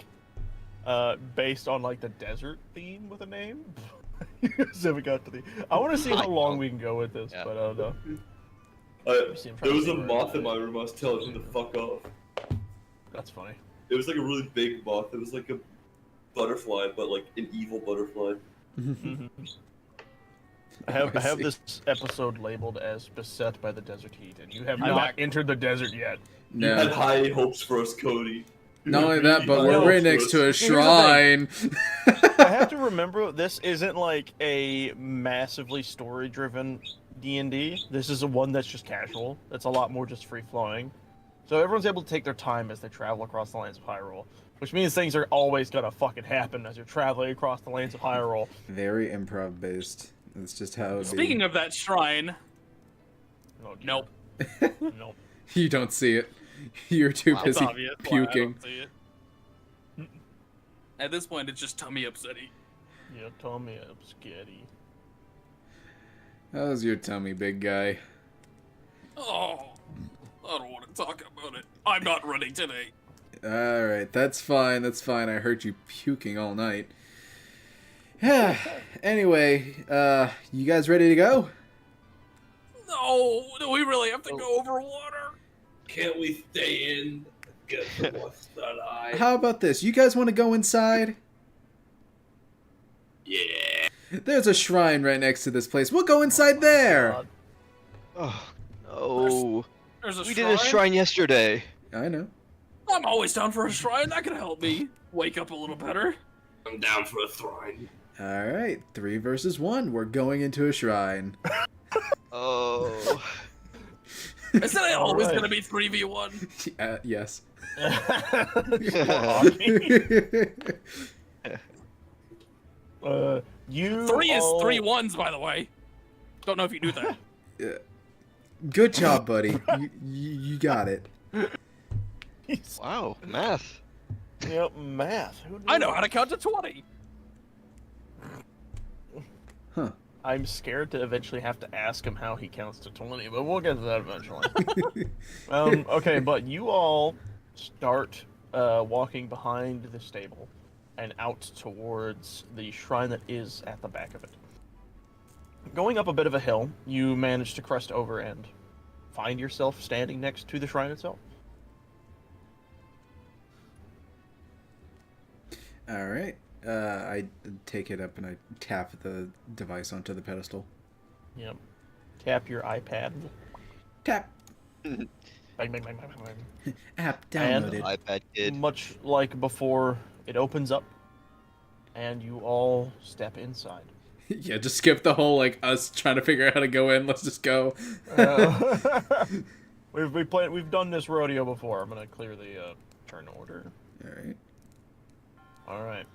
based on like the desert theme with a name. So we got to the. I want to see how long we can go with this, Yeah. but I don't know. See, I'm trying There to was see a where moth it in is. my room. I was telling him to fuck off. That's funny. It was like a really big moth. It was like a butterfly, but like an evil butterfly. I have I see. this episode labeled as beset by the desert heat, and you have I'm not back. entered the desert yet. You had No. high hopes for us, Cody. You Not had only that, really but high we're hopes right for next us. to a the shrine. I have to remember this isn't like a massively story-driven D&D. This is a one that's just casual. That's a lot more just free-flowing. So everyone's able to take their time as they travel across the lands of Hyrule, which means things are always gonna fucking happen as you're traveling across the lands of Hyrule. Very improv based. That's just how it would Speaking of that shrine, Oh, dear. nope. Nope. you don't see it. You're too Wow. It's busy obvious. Why I puking. don't see it. At this point, it's just tummy upsetting. Yeah, Tommy, I'm scaredy. How's your tummy, big guy? Oh, I don't want to talk about it. I'm not running today. Alright, that's fine, that's fine. I heard you puking all night. Yeah. Anyway, you guys ready to go? No, do we really have to go over water? Can't we stay in? Get some more sunlight. How about this? You guys want to go inside? Yeah. There's a shrine right next to this place. We'll go inside there. God. Oh no. There's a We shrine. did a shrine yesterday. I know. I'm always down for a shrine. That can help me wake up a little better. I'm down for a shrine. Alright, 3 versus 1. We're going into a shrine. Oh. I said I always Alright. gonna be 3v1. Yes. You 3 is all- 3 ones, by the way. Don't know if you knew that. Good job, buddy. You got it. Wow, math. Yep, math. Who I know knew? how to count to 20. Huh. I'm scared to eventually have to ask him how he counts to 20, but we'll get to that eventually. Okay, but you all start walking behind the stable and out towards the shrine that is at the back of it. Going up a bit of a hill, you manage to crest over and find yourself standing next to the shrine itself. Alright. I take it up and I tap the device onto the pedestal. Yep. Tap your iPad. Tap. Bang, bang, bang, bang, bang, bang. App And- downloaded. iPad kid. Much like before, it opens up, and you all step inside. Yeah, just skip the whole like us trying to figure out how to go in. Let's just go. We've done this rodeo before. I'm gonna clear the turn order. All right. All right.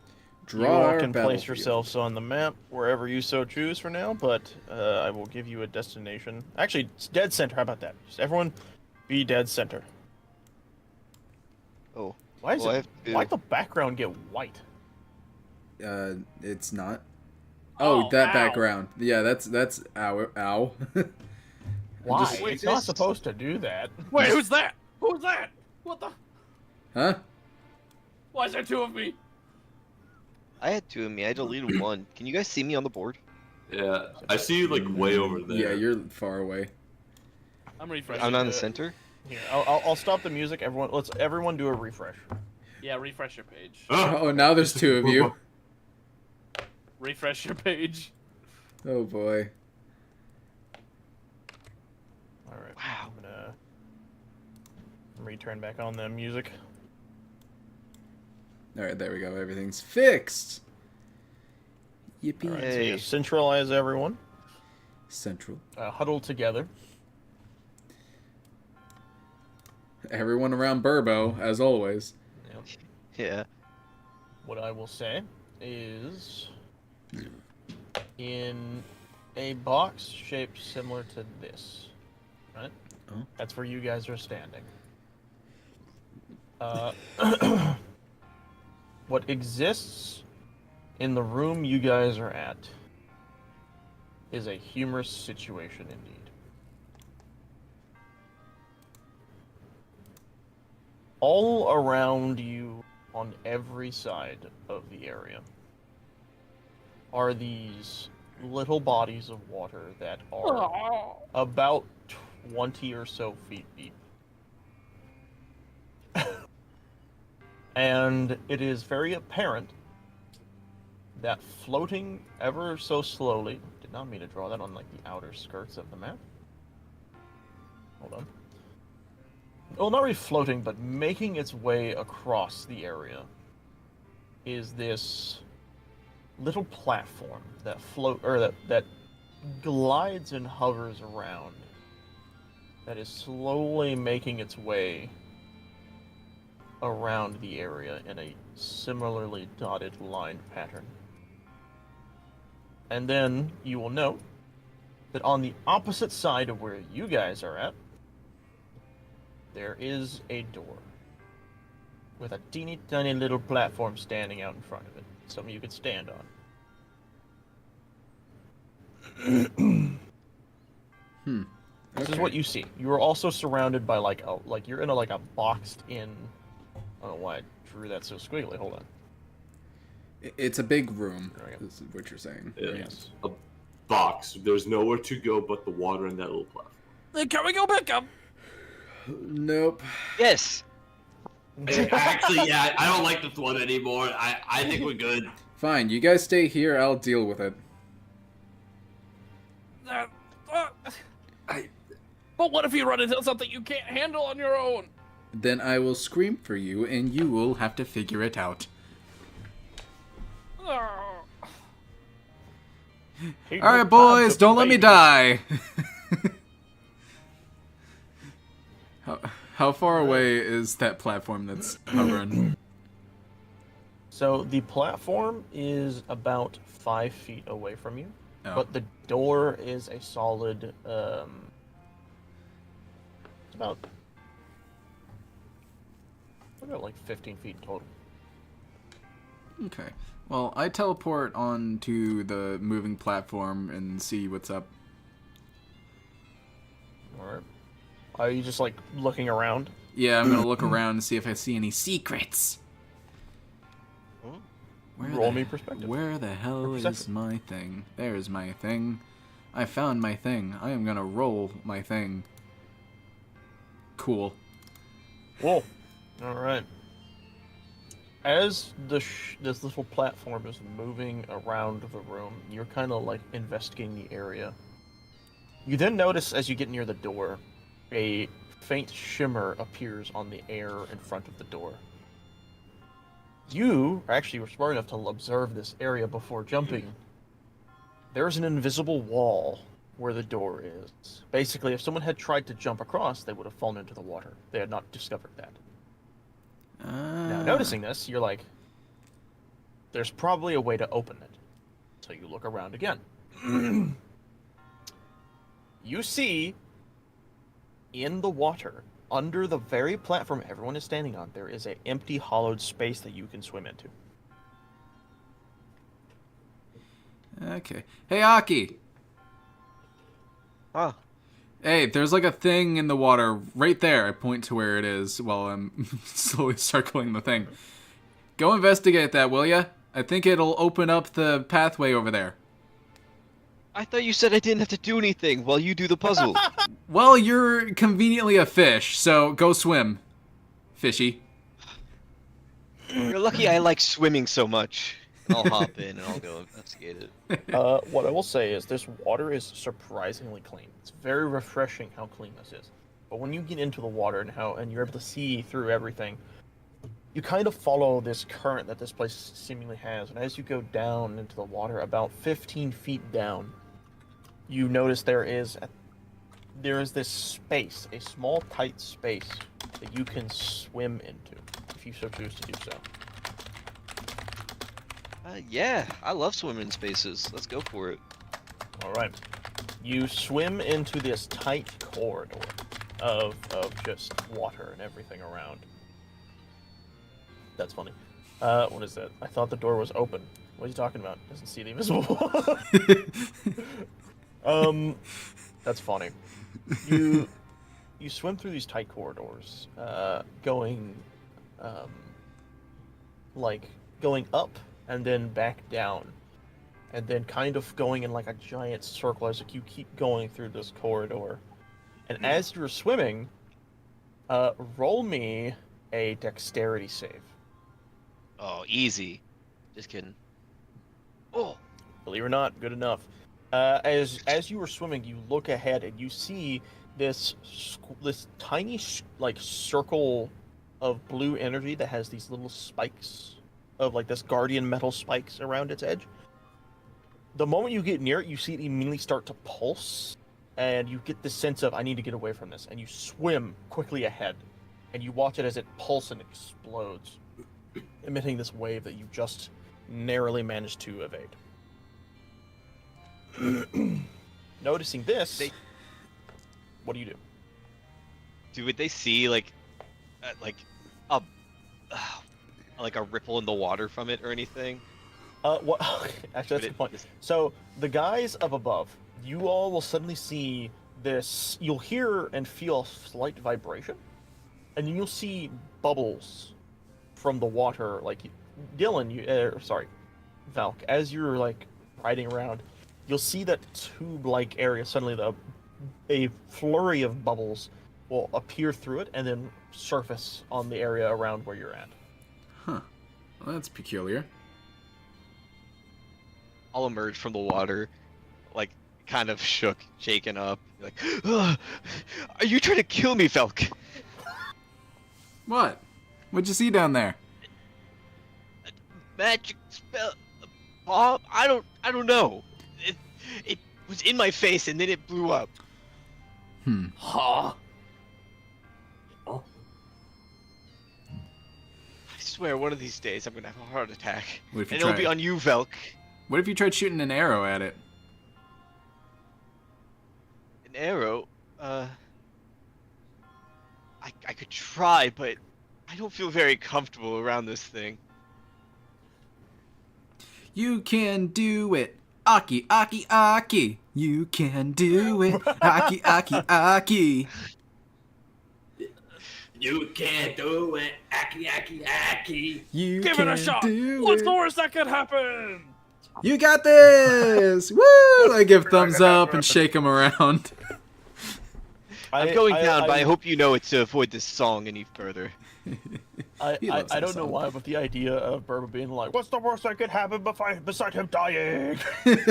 Draw You all our can place battlefield. yourselves on the map wherever you so choose for now, but I will give you a destination. Actually, it's dead center. How about that? Just everyone be dead center. Oh. Why is Well, I it? have to- Why'd the background get white? It's not. Oh, that ow. background. Yeah, that's ow. Why? Wait, It's not this- supposed to do that. Wait, who's that? Who's that? What the? Huh? Why is there two of me? I had two of me. I deleted one. Can you guys see me on the board? Yeah, I see you like way over there. Yeah, you're far away. I'm refreshing. I'm not in the center. Here, I'll stop the music. Let's everyone do a refresh. Yeah, refresh your page. Oh, now there's two of you. Refresh your page. Oh boy. All right. Wow. I'm gonna return back on the music. All right, there we go. Everything's fixed. Yippee! All right. So Hey. you centralize everyone. Central. Huddle together. Everyone around Burbo, as always. Yep. Yeah. What I will say is, in a box shaped similar to this, right? Oh. That's where you guys are standing. What exists in the room you guys are at is a humorous situation indeed. All around you, on every side of the area, are these little bodies of water that are about 20 or so feet deep. And it is very apparent that floating ever so slowly, did not mean to draw that on like the outer skirts of the map. Hold on. Well, not really floating, but making its way across the area is this little platform that that glides and hovers around, that is slowly making its way around the area in a similarly dotted line pattern. And then you will note that on the opposite side of where you guys are at, there is a door with a teeny tiny little platform standing out in front of it. Something you could stand on. This is what you see. You are also surrounded by you're in a boxed in. I don't know why I drew that so squiggly. Hold on. It's a big room. There we go. This is what you're saying. Yeah. right? Yes. A box. There's nowhere to go but the water in that little platform. Then can we go back up? Nope. Yes. Actually, yeah, I don't like this one anymore. I think we're good. Fine, you guys stay here. I'll deal with it. But what if you run into something you can't handle on your own? Then I will scream for you, and you will have to figure it out. Oh. Hey, All right, look, boys, I'm don't let me baby. die. How far away is that platform that's hovering? So the platform is about 5 feet away from you, Oh. but the door is a solid. It's about like 15 feet total. Okay. Well, I teleport onto the moving platform and see what's up. All right. Are you just like looking around? Yeah, I'm gonna look around and see if I see any secrets. Where Roll the- me perspective. Where the hell is perception. my thing? There's my thing. I found my thing. I am gonna roll my thing. Cool. Whoa. All right. As this little platform is moving around the room, you're kind of like investigating the area. You then notice as you get near the door, a faint shimmer appears on the air in front of the door. You actually were smart enough to observe this area before jumping. there's an invisible wall where the door is. Basically, if someone had tried to jump across, they would have fallen into the water. They had not discovered that. Now, noticing this, you're like, there's probably a way to open it. So you look around again. You see, in the water, under the very platform everyone is standing on, there is an empty, hollowed space that you can swim into. Okay. Hey, Aki. Huh. Hey, there's like a thing in the water right there. I point to where it is while I'm slowly circling the thing. Go investigate that, will ya? I think it'll open up the pathway over there. I thought you said I didn't have to do anything while you do the puzzle. Well, you're conveniently a fish, so go swim, fishy. You're lucky I like swimming so much. I'll hop in and I'll go investigate it. What I will say is this water is surprisingly clean. It's very refreshing how clean this is. But when you get into the water and you're able to see through everything, you kind of follow this current that this place seemingly has. And as you go down into the water, about 15 feet down, you notice there is this space, a small, tight space that you can swim into, if you so choose to do so. Yeah, I love swimming in spaces. Let's go for it. All right. You swim into this tight corridor of just water and everything around. That's funny. What is that? I thought the door was open. What are you talking about? Doesn't see the invisible wall. That's funny. You swim through these tight corridors, going up and then back down, and then kind of going in like a giant circle as you keep going through this corridor. And as you're swimming, roll me a dexterity save. Oh, easy. Just kidding. Oh. Believe it or not, good enough. As you were swimming, you look ahead and you see this tiny circle of blue energy that has these little spikes of like this guardian metal spikes around its edge. The moment you get near it, you see it immediately start to pulse, and you get the sense of, I need to get away from this, and you swim quickly ahead, and you watch it as it pulses and explodes, emitting this wave that you just narrowly managed to evade. Noticing this, what do you do? Would they see like a ripple in the water from it or anything? What? Actually, that's a good point. So the guys up above, you all will suddenly see this. You'll hear and feel a slight vibration, and then you'll see bubbles from the water. Like Dylan, sorry, Valk, as you're like riding around, you'll see that tube-like area. Suddenly, a flurry of bubbles will appear through it and then surface on the area around where you're at. Huh. Well, that's peculiar. I'll emerge from the water, like kind of shaken up, like, "Ugh, are you trying to kill me, Velk?" What? What'd you see down there? Magic spell, bomb? I don't know. It was in my face and then it blew up. Huh? Oh, I swear, one of these days I'm gonna have a heart attack, What if you and it'll tried? be on you, Velk. What if you tried shooting an arrow at it? An arrow? I could try, but I don't feel very comfortable around this thing. You can do it, Aki, Aki, Aki. You can do it, Aki, Aki, Aki. you can't do it, Aki, Aki, Aki. You Give can it a shot. do What's it. the worst that could happen? You got this! Woo! I give thumbs up and shake them around. I'm going down, but I hope you know it's to avoid this song any further. He loves I that don't know song. why, but the idea of Burba being like, "What's the worst that could happen beside him dying?" It's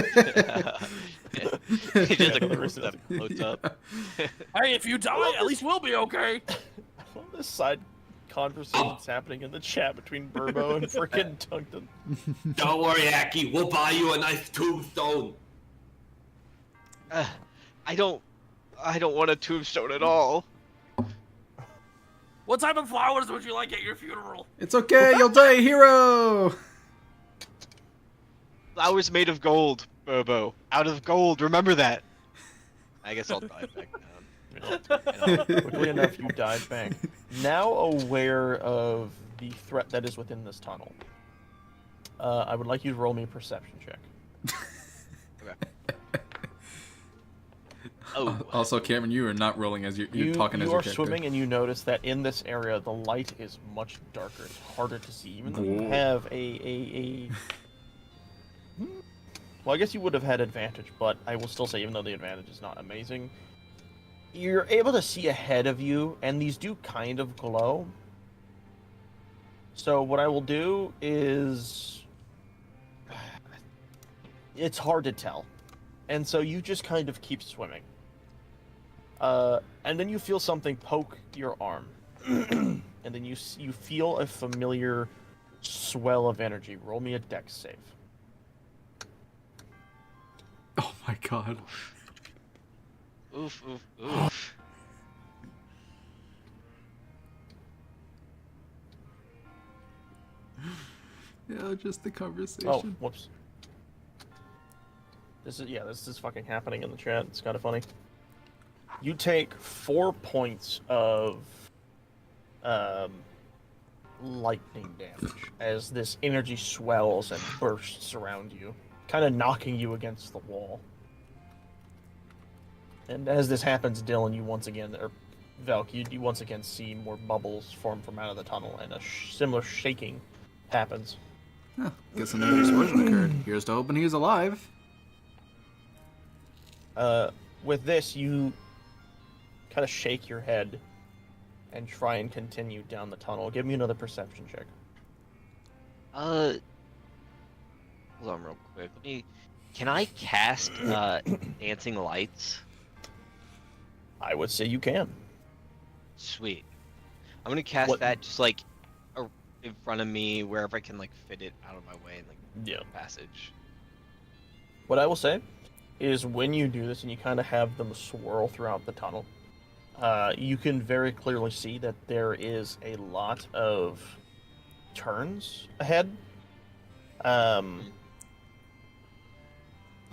just a chorus that floats up. Hey, if you die, at least we'll be okay. All this side conversations happening in the chat between Burbo and freaking Tungton. Don't worry, Aki. We'll buy you a nice tombstone. I don't want a tombstone at all. What type of flowers would you like at your funeral? It's okay, you'll die a hero! Flowers made of gold, Bobo. Out of gold, remember that. I guess I'll dive back down. Quickly enough, you dive back. Now aware of the threat that is within this tunnel, I would like you to roll me a perception check. Okay. Oh. Also, Cameron, you are not rolling as you're talking as You your are character. swimming, and you notice that in this area, the light is much darker. It's harder to see, even though you Whoa. have a. Well, I guess you would have had advantage, but I will still say, even though the advantage is not amazing, you're able to see ahead of you, and these do kind of glow. So what I will do is, it's hard to tell, and so you just kind of keep swimming. And then you feel something poke your arm, and then you feel a familiar swell of energy. Roll me a dex save. Oh my god. Oof, oof, oof. Yeah, just the conversation. Oh, whoops. This is fucking happening in the chat. It's kind of funny. You take 4 points of lightning damage as this energy swells and bursts around you, kind of knocking you against the wall. And as this happens, Dylan, you once again, or Velk, you once again see more bubbles form from out of the tunnel, and a similar shaking happens. Huh, guess another explosion occurred. Here's to hoping he's alive. With this, you kind of shake your head and try and continue down the tunnel. Give me another perception check. Hold on real quick. Can I cast dancing lights? I would say you can. Sweet. I'm gonna cast What- that just like in front of me, wherever I can like fit it out of my way, in like Yeah. passage. What I will say is when you do this and you kind of have them swirl throughout the tunnel, you can very clearly see that there is a lot of turns ahead. But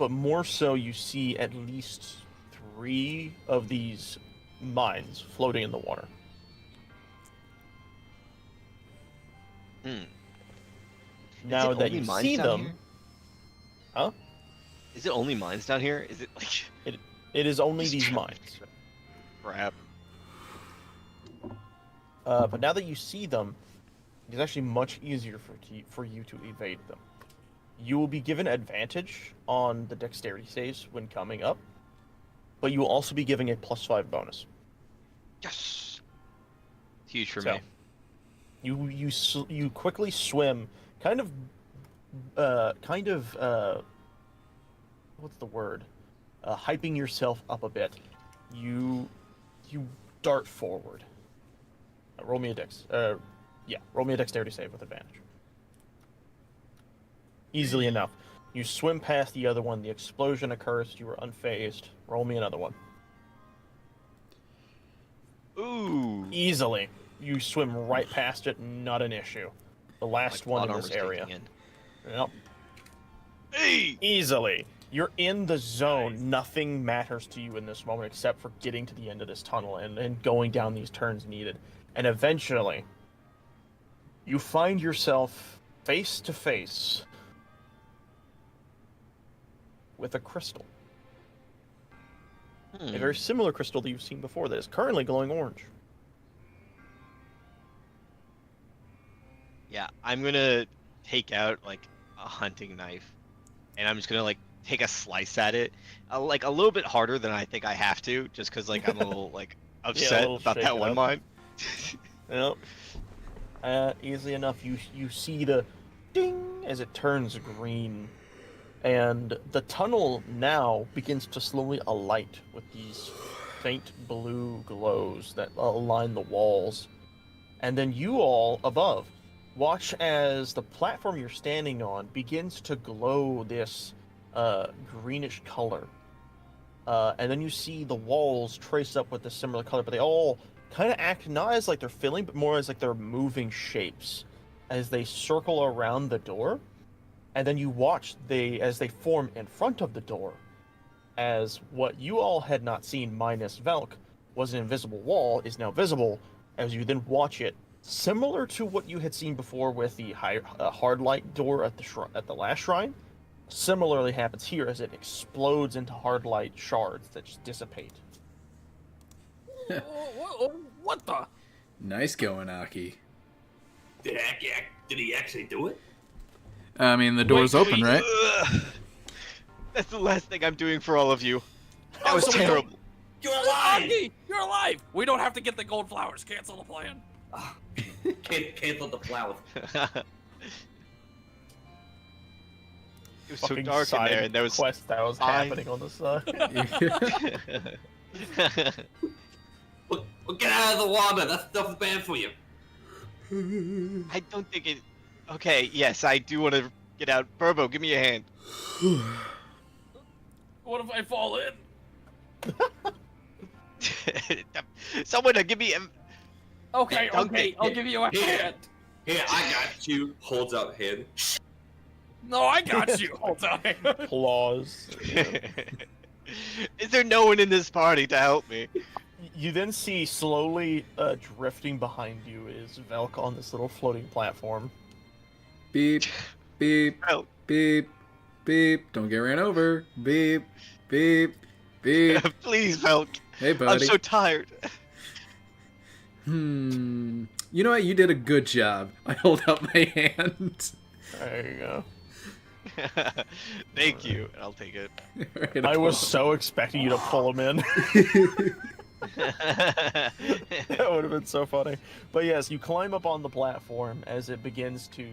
more so, you see at least 3 of these mines floating in the water. Hmm. Now Is it that only you mines see down them, here? huh? Is it only mines down here? Is it like It is only Just these try- mines. crap? But now that you see them, it's actually much easier for you to evade them. You will be given advantage on the dexterity saves when coming up, but you will also be giving a +5 bonus. Yes. Huge for So, me. You quickly swim, kind of, what's the word? Hyping yourself up a bit. You dart forward. Roll me a dexterity save with advantage. Easily enough. You swim past the other one, the explosion occurs, you are unfazed. Roll me another one. Ooh. Easily. You swim right past it, not an issue. The last My one plot in this armor's area. kicking in. Yep. Hey! Easily. You're in the zone. Nothing matters to you in this moment except for getting to the end of this tunnel and going down these turns needed. And eventually, you find yourself face to face with a crystal. Hmm. A very similar crystal that you've seen before that is currently glowing orange. Yeah, I'm gonna take out like a hunting knife, and I'm just gonna like take a slice at it, like a little bit harder than I think I have to, just because like I'm a little like upset little about shake that it one up. mine. Yep. Easily enough, you see the ding as it turns green, and the tunnel now begins to slowly alight with these faint blue glows that align the walls. And then you all above watch as the platform you're standing on begins to glow this greenish color. and then you see the walls traced up with a similar color, but they all kind of act not as like they're filling, but more as like they're moving shapes as they circle around the door. And then you watch as they form in front of the door, as what you all had not seen minus Velk was an invisible wall is now visible as you then watch it, similar to what you had seen before with the hard light door at the last shrine. Similarly happens here as it explodes into hard light shards that just dissipate. What the? Nice going, Aki. Did he actually do it? I mean, the door's open, right? That's the last thing I'm doing for all of you. That was so we don't- terrible. You're alive! Aki, you're alive! We don't have to get the gold flowers. Cancel the plan. Cancel the flowers. It was so Fucking dark in side there, and there was. quest that was happening on the side. Well, get out of the water. That stuff's bad for you. I don't think it. Okay, yes, I do want to get out. Burbo, give me a hand. What if I fall in? Someone to give me a. Okay, Don't okay, get- I'll give you a Here. hand. Here, I got you. Holds out hand. No, I got you. Hold on. Claws. Is there no one in this party to help me? You then see slowly drifting behind you is Velk on this little floating platform. Beep, beep, Help. beep, beep. Don't get ran over. Beep, beep, beep. Please, Velk. Hey, I'm buddy. so tired. You know what? You did a good job. I hold out my hand. There you go. Thank you. I'll take it. Right, I was pull so expecting you to pull him in. him. That would have been so funny. But yes, you climb up on the platform as it begins to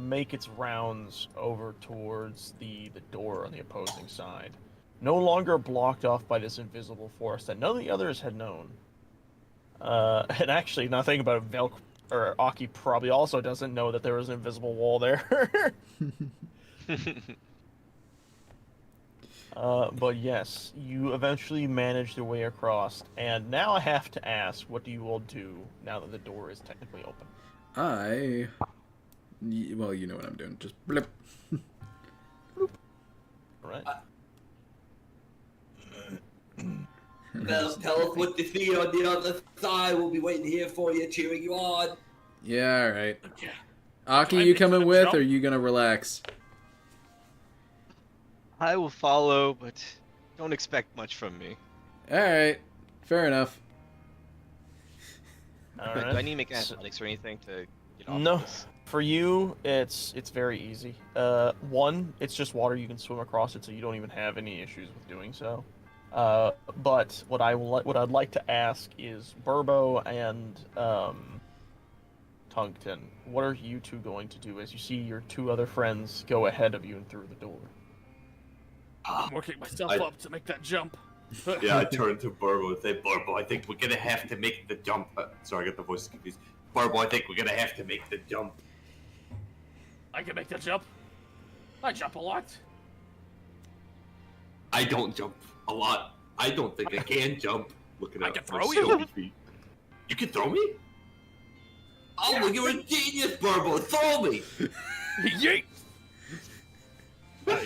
make its rounds over towards the door on the opposing side. No longer blocked off by this invisible force that none of the others had known. And actually, now thinking about it, Velk or Aki probably also doesn't know that there was an invisible wall there. But yes, you eventually managed your way across, and now I have to ask, what do you all do now that the door is technically open? Well, you know what I'm doing. Just blip. Right? Tell us what you see on the other side. We'll be waiting here for you, cheering you on. Yeah, all right. Okay. Aki, Can I you make coming the with, jump? or are you gonna relax? I will follow, but don't expect much from me. All right. Fair enough. All Do I right. need to make athletics or anything to get off No. of this? For you, it's very easy. One, it's just water. You can swim across it, so you don't even have any issues with doing so. But what I'd like to ask is Burbo and Tungton, what are you two going to do as you see your two other friends go ahead of you and through the door? I'm working myself I- up to make that jump. Yeah, I turn to Burbo and say, Burbo, I think we're gonna have to make the jump. Sorry, I got the voice confused. Burbo, I think we're gonna have to make the jump. I can make that jump. I jump a lot. I don't jump a lot. I don't think I can jump. Looking I at can my throw you. stone feet. You can throw me? Oh, well, you're a genius, Burbo. Throw me. Yeet!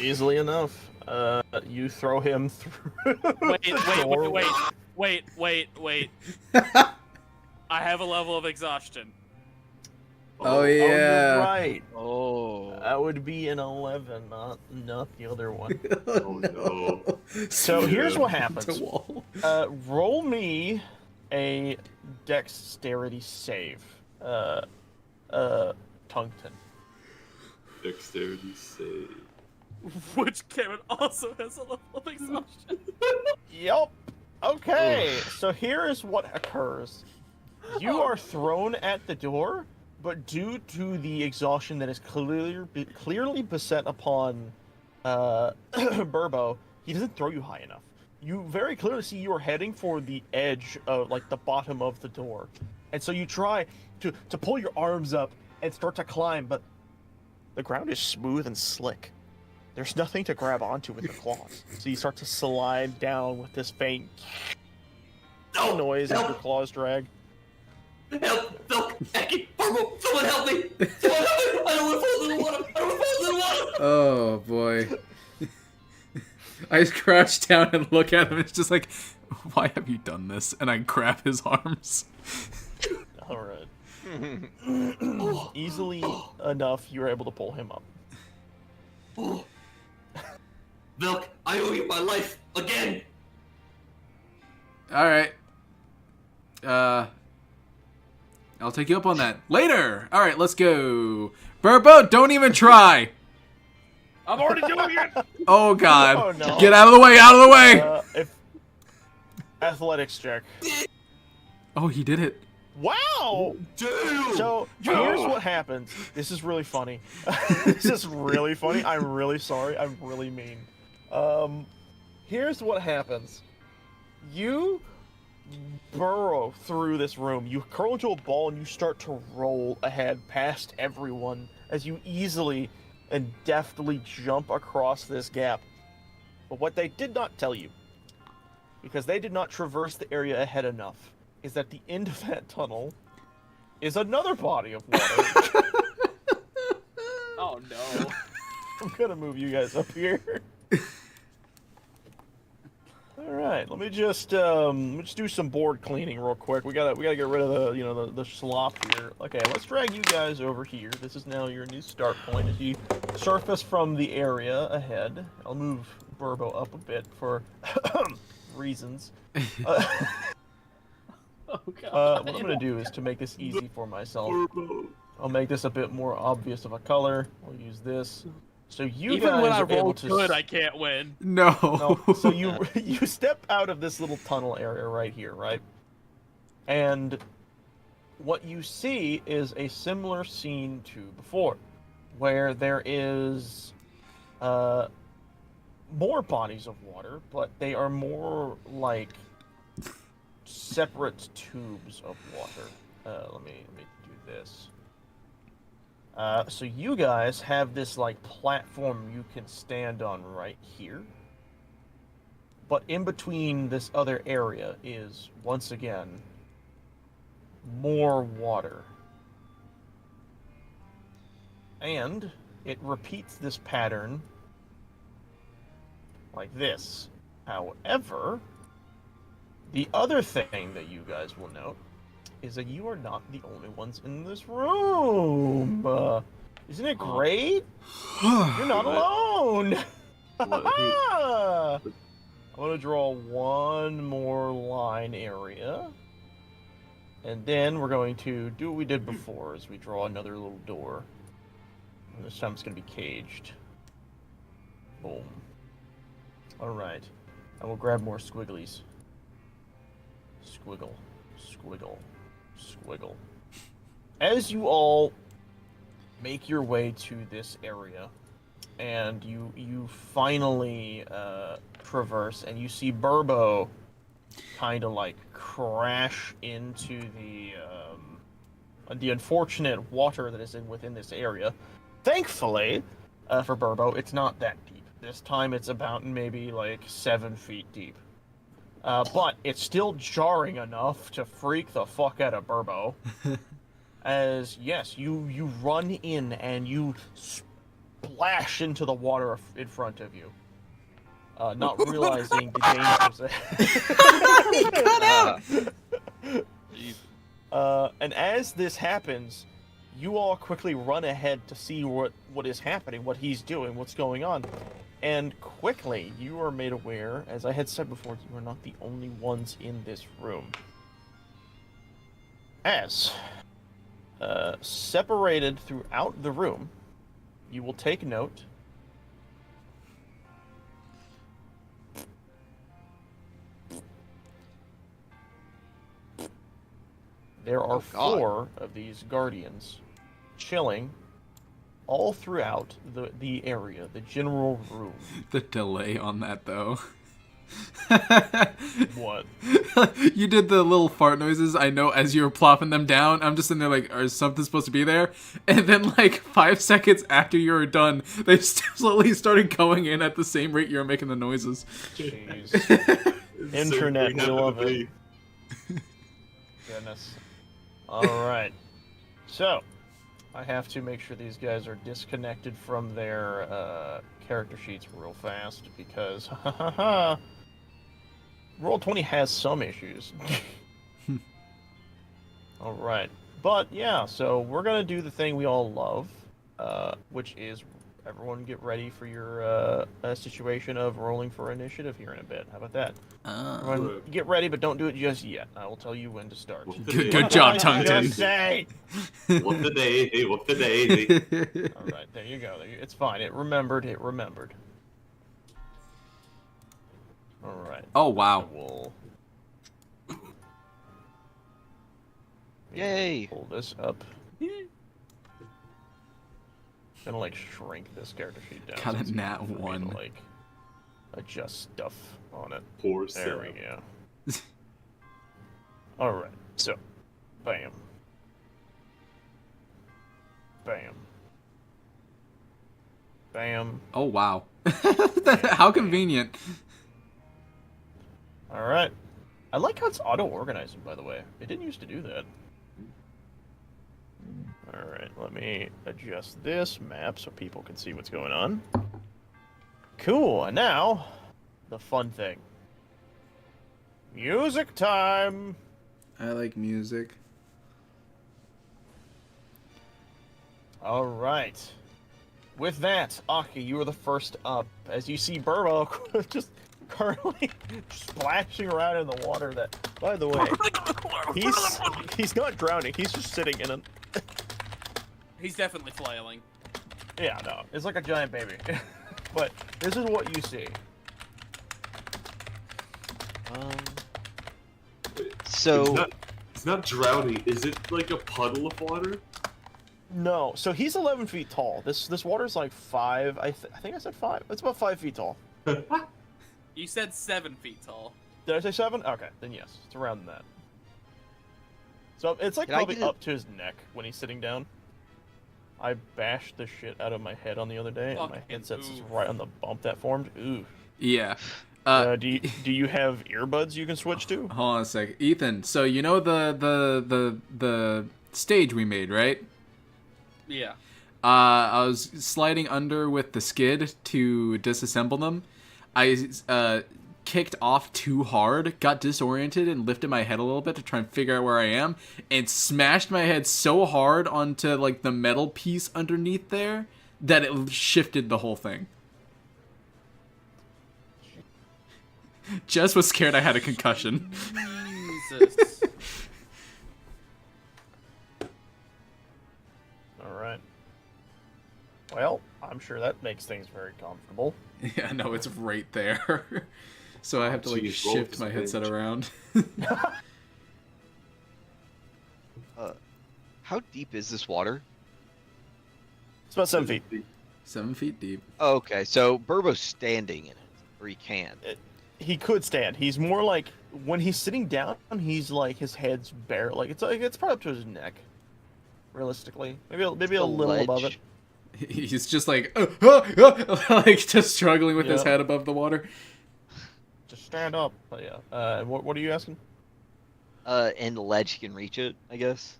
Easily enough. You throw him through. Wait. I have a level of exhaustion. Oh, You're yeah. right. Oh. That would be an 11, not the other one. Oh no. So here's what The happens. wall. Roll me a dexterity save. Tungton. Dexterity save. Which Karen also has a level of exhaustion. Yep. Okay, so here is what occurs. You are thrown at the door, but due to the exhaustion that is clearly beset upon Burbo, he doesn't throw you high enough. You very clearly see you are heading for the edge of, like, the bottom of the door. And so you try to pull your arms up and start to climb, but the ground is smooth and slick. there's nothing to grab onto with your claws. So you start to slide down with this faint noise as your claws drag. Help! Milk! Eki! Harbo! Someone help me! Someone help me! I don't want to fall in the water! I don't want to fall in the water! Oh boy. I just crouch down and look at him. It's just like, why have you done this? And I grab his arms. All right. Easily enough, you're able to pull him up. Milk, I owe you my life again! All right. I'll take you up on that later. All right, let's go. Burbo, don't even try. I'm already doing it! Oh God! Oh, no. Get out of the way! Out of the way! If athletics check. Oh, he did it. Wow! Dude! So here's what happens. This is really funny. This is really funny. I'm really sorry. I'm really mean. Here's what happens. You burrow through this room. You curl into a ball and you start to roll ahead past everyone as you easily and deftly jump across this gap. But what they did not tell you, because they did not traverse the area ahead enough, is that the end of that tunnel is another body of water. Oh no. I'm gonna move you guys up here. All right, let me just do some board cleaning real quick. We gotta get rid of the slop here. Okay, let's drag you guys over here. This is now your new start point as you surface from the area ahead. I'll move Burbo up a bit for reasons. Oh god. What I'm gonna do is to make this easy for myself. I'll make this a bit more obvious of a color. I'll use this. So you Even guys when I are able roll to good, I can't win. No. No, so you step out of this little tunnel area right here, right? And what you see is a similar scene to before, where there is more bodies of water, but they are more like separate tubes of water. Let me do this. So you guys have this like platform you can stand on right here. But in between this other area is, once again, more water. And it repeats this pattern like this. However, the other thing that you guys will note is that you are not the only ones in this room. Isn't it great? You're not alone. I'm gonna draw one more line area, and then we're going to do what we did before, is we draw another little door. And this time it's gonna be caged. Boom. All right. I will grab more squigglies. Squiggle, squiggle, squiggle. As you all make your way to this area, and you finally traverse, and you see Burbo kind of like crash into the unfortunate water that is within this area. Thankfully, for Burbo, it's not that deep. This time it's about maybe like 7 feet deep. But it's still jarring enough to freak the fuck out of Burbo. As, yes, you run in and you splash into the water in front of you. Not realizing the dangers. Jeez. And as this happens, you all quickly run ahead to see what is happening, what he's doing, what's going on. And quickly, you are made aware, as I had said before, you are not the only ones in this room. As separated throughout the room, you will take note there are 4 of these guardians chilling all throughout the area, the general room. The delay on that, though. What? You did the little fart noises, I know, as you were plopping them down. I'm just in there like, is something supposed to be there? And then like 5 seconds after you were done, they slowly started going in at the same rate you were making the noises. Jeez. Internet, we love it. Goodness. Alright. So, I have to make sure these guys are disconnected from their character sheets real fast, because Roll20 has some issues. Alright. But, yeah, so we're gonna do the thing we all love, which is everyone get ready for your situation of rolling for initiative here in a bit. How about that? Everyone get ready, but don't do it just yet. I will tell you when to start. Good job, Tungton. Just say. Whoop the daisy, whoop the daisy. Alright, there you go. It's fine. It remembered. Alright. Oh, wow. We'll Yay! pull this up. Gonna like shrink this character sheet down. Got so a it's nat easy for me to, 1. like adjust stuff on it. Poor There Sam. we go. Alright, so bam. Bam. Bam. Oh, wow. How convenient. Alright. I like how it's auto-organizing, by the way. It didn't used to do that. Alright, let me adjust this map so people can see what's going on. Cool, and now, the fun thing. Music time! I like music. Alright. With that, Aki, you are the first up. As you see Burbo just currently splashing around in the water that, by the way, he's not drowning, he's just sitting in it. He's definitely flailing. Yeah, no, it's like a giant baby. But this is what you see. So It's not drowning. Is it like a puddle of water? No, so he's 11 feet tall. This water's like 5. I think I said 5. It's about 5 feet tall. You said 7 feet tall. Did I say 7? Okay, then yes, it's around that. So it's like Can I probably get it? up to his neck when he's sitting down. I bashed the shit out of my head on the other day, and my Fucking headset's oof. right on the bump that formed. Ooh. Yeah. Do you have earbuds you can switch to? Hold on a sec. Ethan, so you know the stage we made, right? Yeah. I was sliding under with the skid to disassemble them. I kicked off too hard, got disoriented, and lifted my head a little bit to try and figure out where I am, and smashed my head so hard onto like the metal piece underneath there that it shifted the whole thing. Jess was scared I had a concussion. Jesus. Alright. Well, I'm sure that makes things very comfortable. Yeah, no, it's right there. So I have to like Jeez, roll shift this my headset page. around. how deep is this water? It's about 7 feet. 7 feet deep. Oh, okay, so Burbo's standing in it, or he can. He could stand. He's more like when he's sitting down, he's like his head's bare. Like it's probably up to his neck. Realistically, maybe a The little above it. ledge. He's just like, like just struggling with his Yeah. head above the water. Just stand up. But yeah. What are you asking? And the ledge, he can reach it, I guess.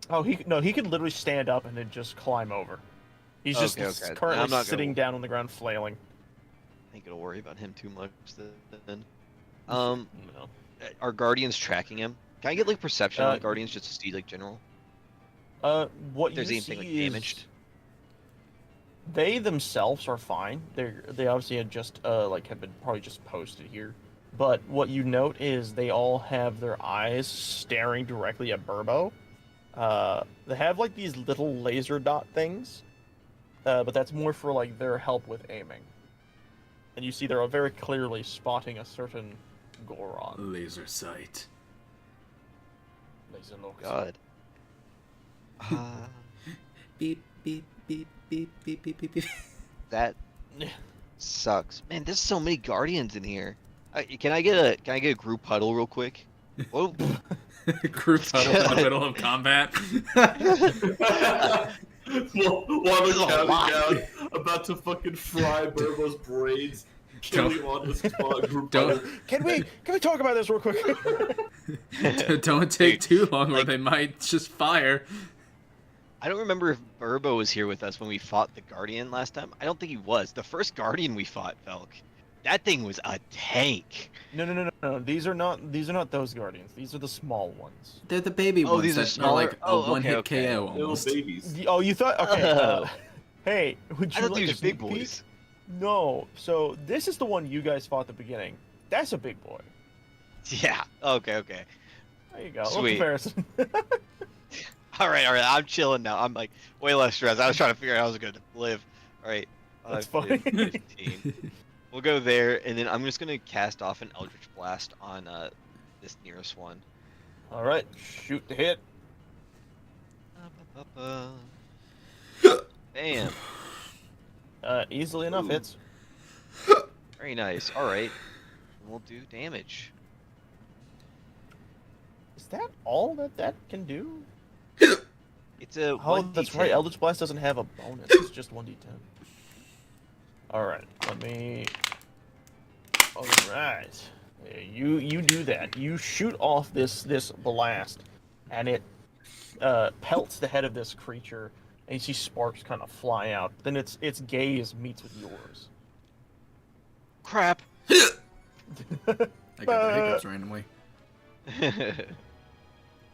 Oh, he could literally stand up and then just climb over. He's just Okay, okay. I'm currently not gonna- sitting down on the ground flailing. I think it'll worry about him too much then. No. Are Guardians tracking him? Can I get like perception on Guardians just to see like general? What If there's you anything like see is damaged? they themselves are fine. They obviously had just have been probably just posted here. But what you note is they all have their eyes staring directly at Burbo. They have like these little laser dot things, but that's more for like their help with aiming. And you see they're very clearly spotting a certain Goron. Laser sight. Laser locus. God. Beep, beep, beep, beep, beep, beep, beep, beep. That sucks. Man, there's so many Guardians in here. Can I get a group huddle real quick? Oh, Group huddle in the middle of combat. While This is they're a counting lot. down, about to fucking fry Burbo's braids, kill him on the spot. Group Don't- huddle. Can we talk about this real quick? Don't take Dude, too long, or like- they might just fire. I don't remember if Burbo was here with us when we fought the Guardian last time. I don't think he was. The first Guardian we fought, Velk, that thing was a tank. No. These are not those guardians. These are the small ones. They're the baby Oh, ones these are that are smaller? like a Oh, okay, one-hit okay. KO Little almost. babies. Oh, you thought? Okay. Oh. Hey, would I you thought like these a were sneak big peek? boys. No. So this is the one you guys fought at the beginning. That's a big boy. Yeah. Okay. There you go. A little Sweet. comparison. All right. I'm chilling now. I'm like way less stressed. I was trying to figure out how I was gonna live. All right. That's 5, fine. 15. We'll go there, and then I'm just gonna cast off an Eldritch Blast on this nearest one. All right. Shoot the hit. Bam. Easily enough Ooh. hits. Very nice. All right. We'll do damage. Is that all that can do? It's a Oh, 1d10. that's right. Eldritch Blast doesn't have a bonus. It's just 1d10. All right. Let me. All right. Yeah, you do that. You shoot off this blast, and it pelts the head of this creature, and you see sparks kind of fly out. Then its gaze meets with yours. Crap. I got the hiccups randomly.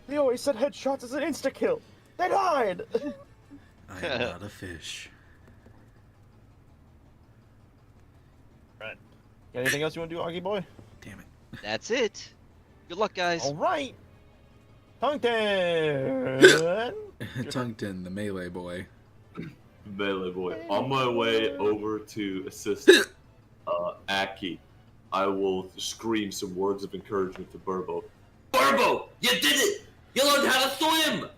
They always said headshots is an insta kill. They died. I am not a fish. Right. Got anything else you want to do, Augie boy? Damn it. That's it. Good luck, guys. All right. Tongue-tan. Tungton, the melee boy. Melee boy. On my way over to assist Aki, I will scream some words of encouragement to Burbo. Burbo, you did it! You learned how to swim!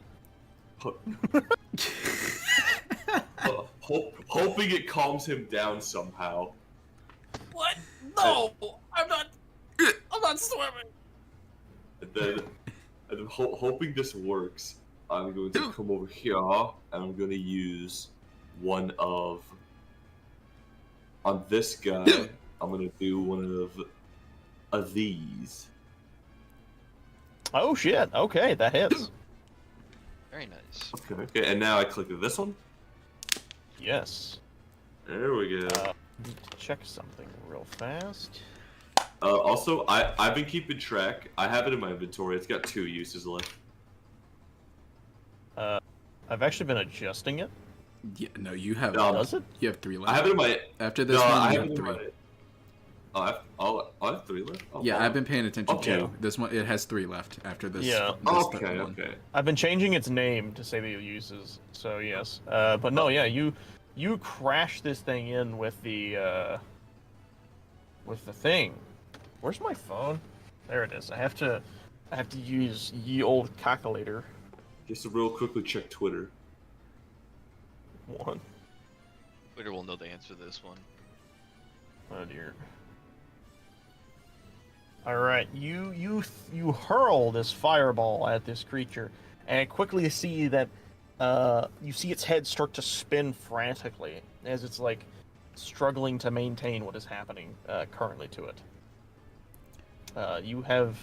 Hoping it calms him down somehow. What? No, I'm not swimming. And then hoping this works, I'm going to come over here and I'm going to use one of. On this guy, I'm going to do one of these. Oh shit. Okay, that hits. Very nice. Okay, and now I click this one. Yes. There we go. Need to check something real fast. Also, I've been keeping track. I have it in my inventory. It's got 2 uses left. I've actually been adjusting it. Yeah, no, you have. Does it? You have 3 left. I have it in my. After this No, one, I you have have it in 3. my. I have 3 left. Oh, Yeah, wow. I've been paying attention Okay. too. This one, it has 3 left after this. Yeah. this Okay, one. okay. I've been changing its name to say the uses. So yes. But no, yeah, you crash this thing in with the thing. Where's my phone? There it is. I have to use ye old calculator. Just to real quickly check Twitter. One. Twitter will know the answer to this one. Oh dear. All right, you hurl this fireball at this creature, and quickly see that you see its head start to spin frantically as it's like struggling to maintain what is happening currently to it. You have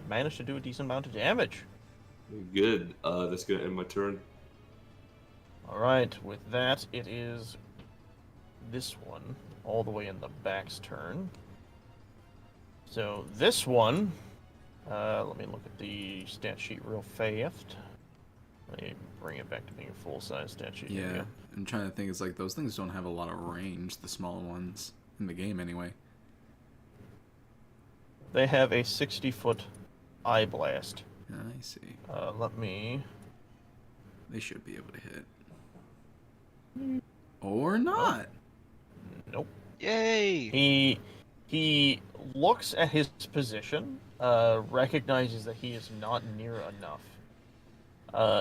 managed to do a decent amount of damage. Good. That's gonna end my turn. All right, with that, it is this one all the way in the back's turn. So this one, let me look at the stat sheet real fast. Let me bring it back to being a full-size stat sheet. Here we Yeah, go. I'm trying to think. It's like those things don't have a lot of range. The small ones in the game, anyway. They have a 60-foot eye blast. I see. Let me. They should be able to hit. Or not. Nope. Yay! He looks at his position, recognizes that he is not near enough.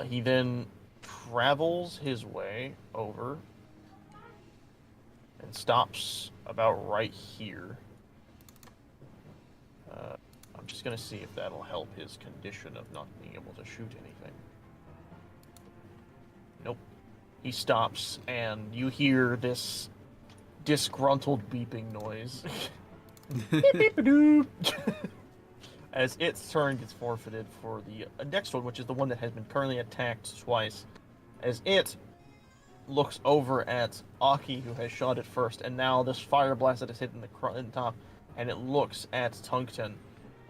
He then travels his way over and stops about right here. I'm just gonna see if that'll help his condition of not being able to shoot anything. Nope. He stops, and you hear this disgruntled beeping noise. Beep, beep, doop. As its turn gets forfeited for the next one, which is the one that has been currently attacked twice. As it looks over at Aki, who has shot it first, and now this fire blast that is hit in the top, and it looks at Tungsten,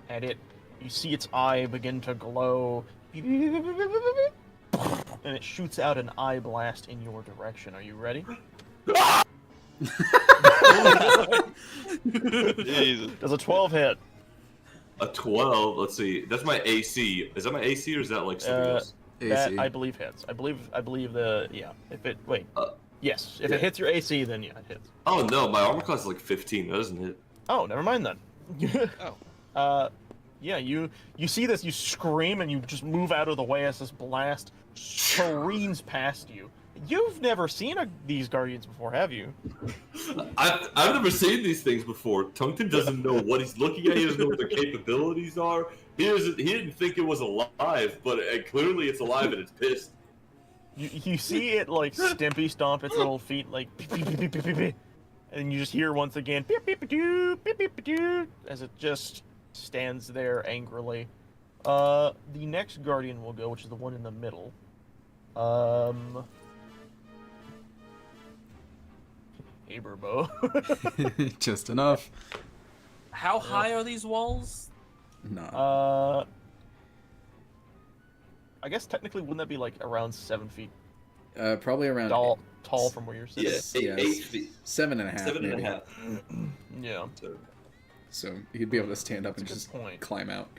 and you see its eye begin to glow, and it shoots out an eye blast in your direction. Are you ready? Jesus. Does a 12 hit? A 12. Let's see. That's my AC. Is that my AC or is that like something else? That AC. I believe hits. I believe the If it yes, if yeah. it hits your AC, then yeah, it hits. Oh no, my armor class is like 15. That doesn't hit. Oh, never mind then. Oh. Yeah, you see this, you scream, and you just move out of the way as this blast careens past you. You've never seen these guardians before, have you? I've never seen these things before. Tungsten doesn't know what he's looking at. He doesn't know what their capabilities are. He didn't think it was alive, but clearly it's alive and it's pissed. You see it like Stimpy stomp its little feet like beep, beep, beep, beep, beep, beep, beep. And you just hear once again beep beep doo beep beep doo as it just stands there angrily. The next guardian will go, which is the one in the middle. Hey, Burbo. Just enough. How high are these walls? No. I guess technically wouldn't that be like around 7 feet Probably around tall from where you're sitting? Yeah, Yes. 8 feet. 7.5. 7.5. maybe. Yeah. So he'd be able to stand up That's and a good just point. climb out.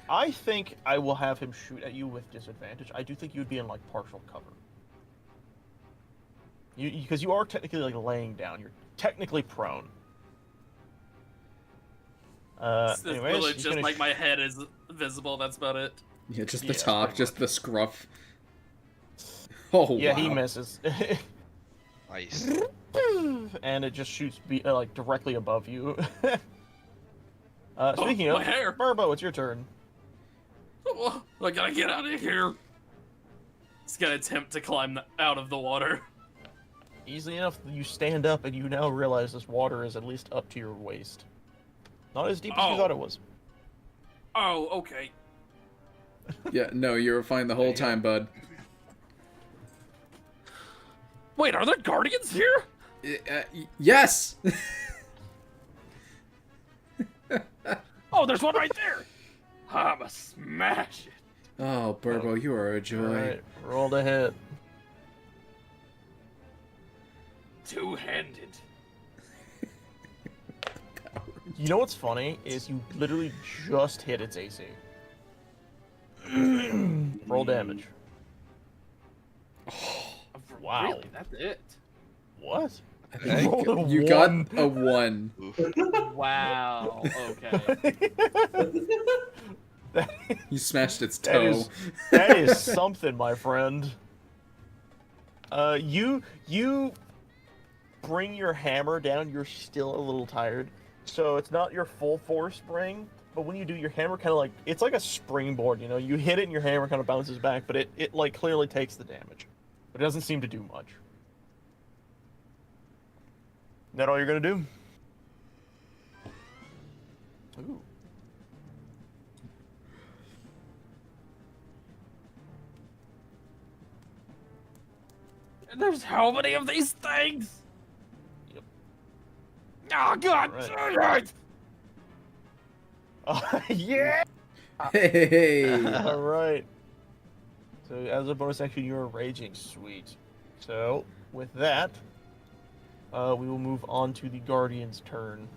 I think I will have him shoot at you with disadvantage. I do think you would be in like partial cover. Because you are technically like laying down. You're technically prone. It's Anyways, literally he's just gonna like my head is visible. That's about it. Yeah, just the Yeah, top, pretty just the scruff. Oh, yeah, wow. he misses. Nice. And it just shoots like directly above you. Speaking my of, hair. Burbo, it's your turn. Oh, I gotta get out of here. He's gonna attempt to climb out of the water. Easily enough, you stand up and you now realize this water is at least up to your waist. Not as deep as you Oh. thought it was. Oh, okay. Yeah, no, you were fine the whole time, bud. Wait, are there guardians here? Yes! Oh, there's one right there. I'ma smash it. Oh, Burbo, you are a joy. Alright, roll to hit. Two-handed. You know what's funny is you literally just hit its AC. Roll damage. Wow. Really? That's it? What? I think rolled a you 1. got a 1. Wow. Okay. You smashed its That toe. that is something, my friend. You bring your hammer down. You're still a little tired, so it's not your full force bring. But when you do, your hammer kind of like it's like a springboard. You know, you hit it and your hammer kind of bounces back, but it like clearly takes the damage, but it doesn't seem to do much. Is that all you're gonna do? Ooh. There's how many of these things? Yep. Oh, God. Right. Yeah. Hey! All right. So as a bonus action, you're raging. Sweet. So with that, we will move on to the Guardian's turn.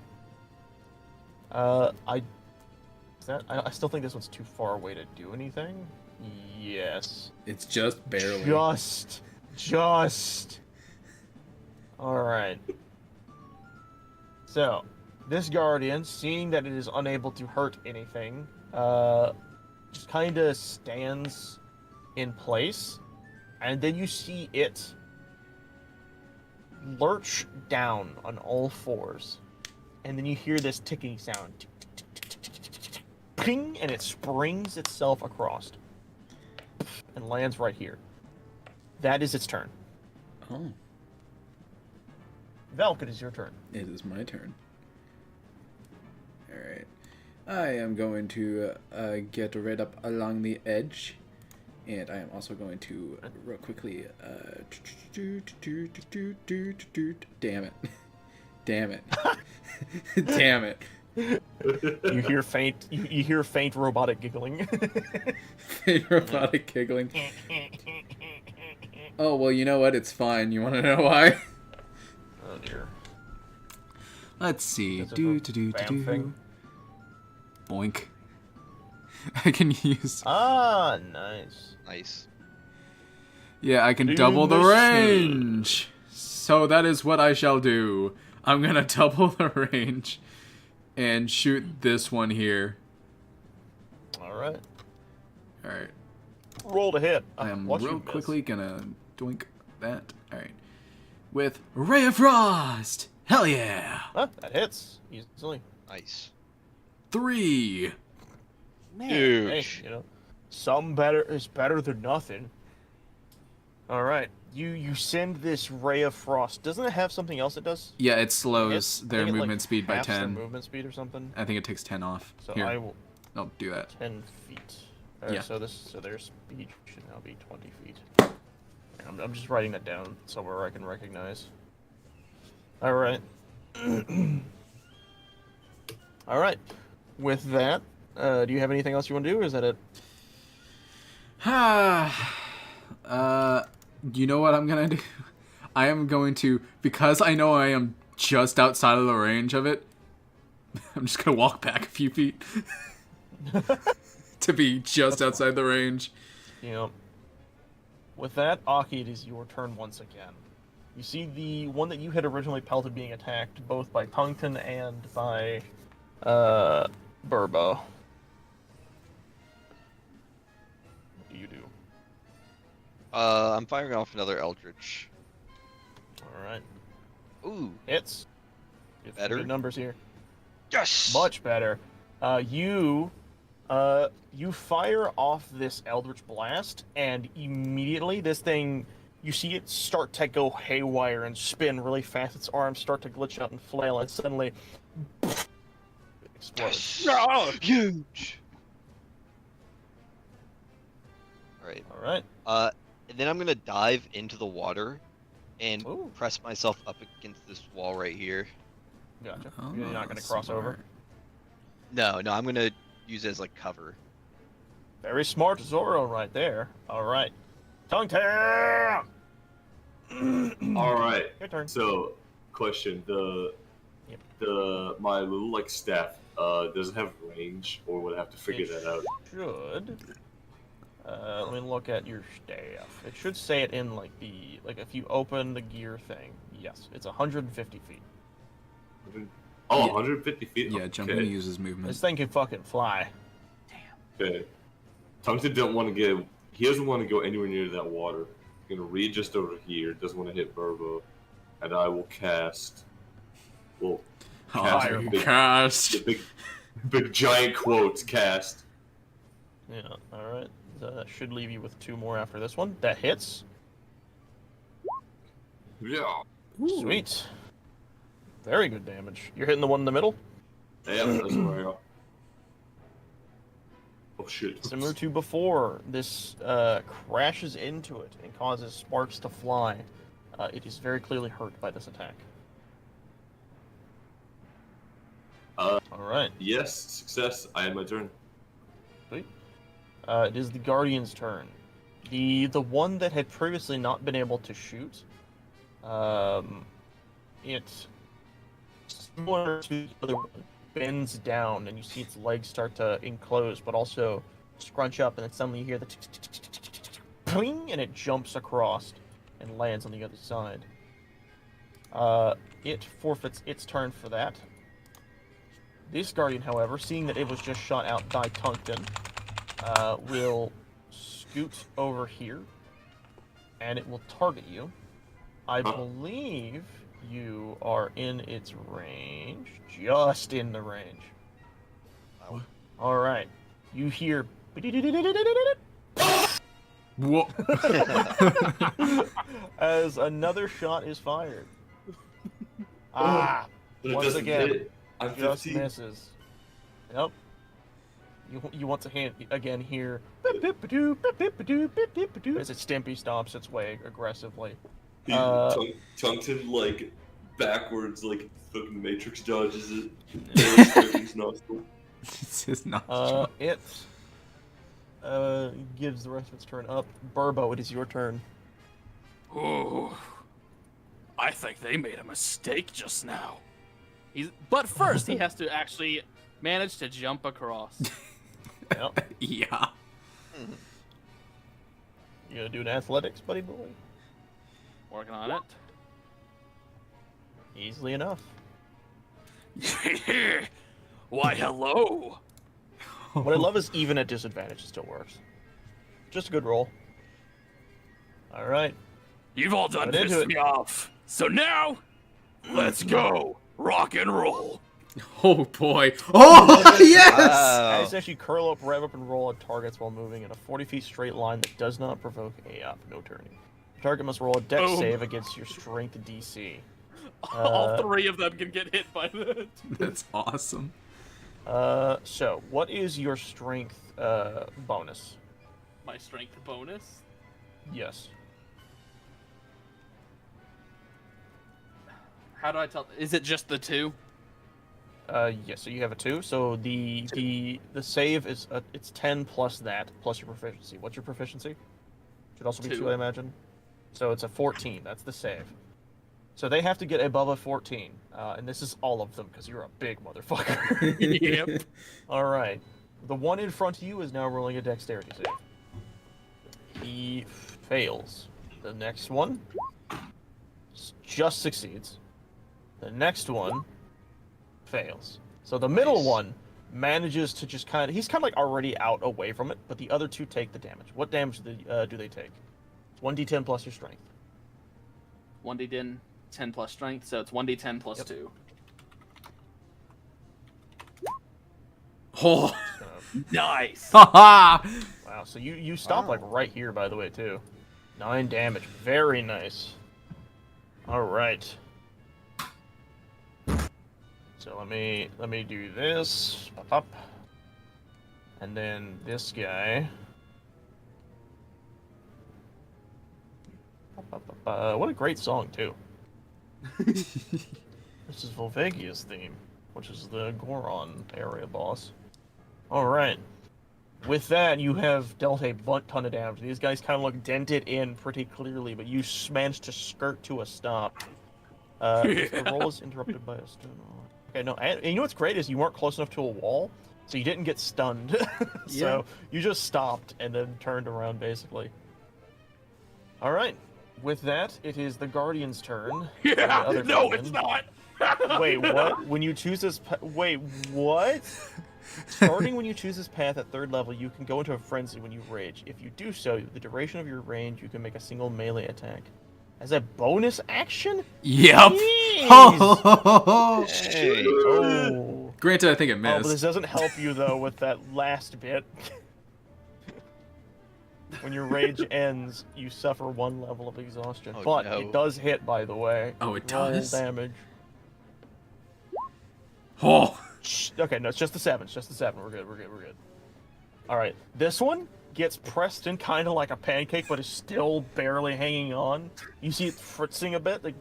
I still think this one's too far away to do anything. Yes. It's just barely. Just. All right. So, this Guardian, seeing that it is unable to hurt anything, just kind of stands in place, and then you see it lurch down on all fours, and then you hear this ticking sound. Ping, and it springs itself across and lands right here. That is its turn. Oh, Valk, it is your turn. it is my turn. All right. I am going to get right up along the edge, and I am also going to real quickly. Damn it! Damn it! Damn it! You hear faint. You hear faint robotic giggling. Faint robotic giggling. Oh well, you know what? It's fine. You want to know why? Oh dear. Let's see. Is it Do a do do bam do. thing? Boink. I can use. Ah, nice. Nice. Yeah, I can Do double the the range. So that is what I shall do. I'm gonna double the range and shoot this one here. All right. All right. Roll to hit. I am Watch you real miss. quickly gonna doink that. All right. With Ray of Frost. Hell yeah. Huh, that hits easily. Nice. 3. Hey, Huge. you know, some better is better than nothing. All right, you send this ray of frost. Doesn't it have something else it does? Yeah, it slows I their think it, movement speed by halves their 10. movement speed or something. I think it takes 10 off. So Here, I will I'll do that. 10 feet. All right, Yeah. so their speed should now be 20 feet. I'm just writing that down somewhere I can recognize. All right. All right. With that, do you have anything else you want to do, or is that it? You know what I'm gonna do? I am going to, because I know I am just outside of the range of it, I'm just gonna walk back a few feet to be just outside the range. Yep. With that, Aki, it is your turn once again. You see the one that you had originally pelted being attacked both by Tungton and by Burbo. What do you do? I'm firing off another Eldritch. Alright. Ooh. Hits. Get Better? good numbers here. Yes! Much better. You fire off this Eldritch Blast, and immediately this thing, you see it start to go haywire and spin really fast. Its arms start to glitch out and flail, and suddenly it explodes. Yes! Huge! Alright. Alright. And then I'm gonna dive into the water and Ooh. press myself up against this wall right here. Gotcha. Oh, You're not going to cross over. smart. No, I'm gonna use it as like cover. Very smart Zoro right there. Alright. Tongue Tang! All right. Your turn. So, question: my little like staff, does it have range, or would I have to figure that out? Should. Let me look at your staff. It should say it in like if you open the gear thing. Yes, it's 150 feet. Oh, Yeah. 150 feet. Yeah, Okay. jumping uses movement. This thing can fucking fly. Okay. Tungsten don't want to get. He doesn't want to go anywhere near that water. He's gonna read just over here. Doesn't want to hit Burbo, and I will cast. Well, cast Oh, the big, cast. the big giant quotes cast. Yeah, alright. That should leave you with 2 more after this one. That hits. Yeah. Sweet. Very good damage. You're hitting the one in the middle? Yeah, that's where I go. Oh shit. Similar to before, this crashes into it and causes sparks to fly. It is very clearly hurt by this attack. Alright. Yes, success. I had my turn. Sweet. It is the Guardian's turn. The one that had previously not been able to shoot, it, similar to the other one, bends down, and you see its legs start to enclose, but also scrunch up, and then suddenly you hear the pling, and it jumps across and lands on the other side. It forfeits its turn for that. This Guardian, however, seeing that it was just shot out by Tungton, will scoot over here, and it will target you. I believe you are in its range, just in the range. All right. You hear. Whoa. As another shot is fired. Ah! But it Once doesn't again, hit. I'm just 15. misses. Yep. You want to hand again here. As it Stimpy stomps its way aggressively. He Tungsten, like, backwards, like, fucking Matrix dodges it. His nostril. It's his nostril. It gives the rest of its turn up. Burbo, it is your turn. Ooh. I think they made a mistake just now. But first, he has to actually manage to jump across. Yep. Yeah. You gonna do an athletics, buddy boy? Working on it. Easily enough. Why, hello. What I love is even at disadvantage, it still works. Just a good roll. All right. You've all done Get into pissed it. me off. So now, let's go. Rock and roll. Oh boy. Oh yes. As actually curl up, rev up, and roll at targets while moving in a 40 feet straight line that does not provoke AOP, no turning. The target must roll a dex Boom. save against your strength DC. All three of them can get hit by that. That's awesome. So what is your strength bonus? My strength bonus. Yes. How do I tell? Is it just the 2? Yes. So you have a 2. So the save is it's 10 plus that plus your proficiency. What's your proficiency? Should also be 2, 2. I imagine. So it's a 14. That's the save. So they have to get above a 14, and this is all of them because you're a big motherfucker. Yep. All right. The one in front of you is now rolling a dexterity save. He fails. The next one just succeeds. The next one fails. So the middle one manages to just he's kind of like already out away from it, but the other 2 take the damage. What damage do they take? It's 1d10 plus your strength. 1d10 10 plus strength, so it's 1d10 plus Yep. 2. Oh. Nice. Haha. Wow, so you stop like right here, by the way, too. 9 damage. Very nice. All right. So let me do this. Up. And then this guy. What a great song, too. This is Volvagia's theme, which is the Goron area boss. Alright. With that, you have dealt a ton of damage. These guys kind of look dented in pretty clearly, but you managed to skirt to a stop. The roll is interrupted by a stone wall. Okay, no, and you know what's great is you weren't close enough to a wall, so you didn't get stunned. So you just stopped and then turned around, basically. Alright. With that, it is the Guardian's turn. Yeah. The other No, Guardian. it's not. Wait, what? When you choose this... Wait, what? Starting when you choose this path at 3rd level, you can go into a frenzy when you rage. If you do so, the duration of your range, you can make a single melee attack. As a bonus action? Yep. Jeez! Oh. Hey. Oh. Granted, I think it Oh, but this missed. doesn't help you, though, with that last bit. When your rage ends, you suffer 1 level of exhaustion. Oh, But no. it does hit, by the way. Oh, it Roll does? damage. Oh. Okay, no, it's just the 7. It's just the 7. We're good. Alright, this one gets pressed in kind of like a pancake, but is still barely hanging on. You see it fritzing a bit. Like,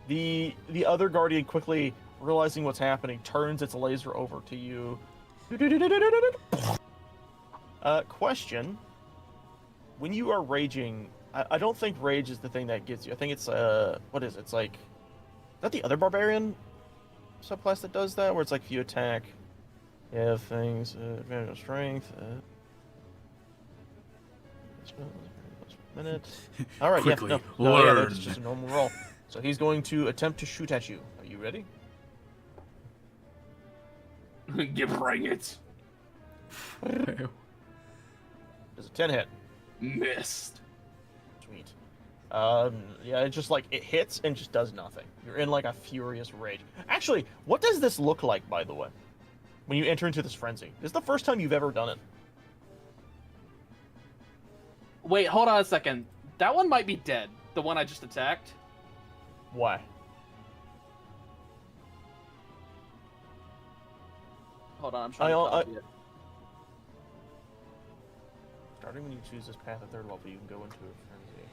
the other Guardian, quickly realizing what's happening, turns its laser over to you. Question. When you are raging, I don't think rage is the thing that gets you. I think it's, what is it? It's like... Is that the other Barbarian subclass that does that? Where it's like if you attack... Yeah, things, advantage of strength, minute. Alright, yeah, Quickly, no, learn. that's just a normal roll. So he's going to attempt to shoot at you. Are you ready? You bring it. Does a 10 hit? Missed. Sweet. Yeah, it just like it hits and just does nothing. You're in like a furious rage. Actually, what does this look like, by the way? When you enter into this frenzy, this is the first time you've ever done it. Wait, hold on a second. That one might be dead. The one I just attacked. Why? Hold on, I'm trying to copy it. Starting when you choose this path at third level, you can go into a frenzy.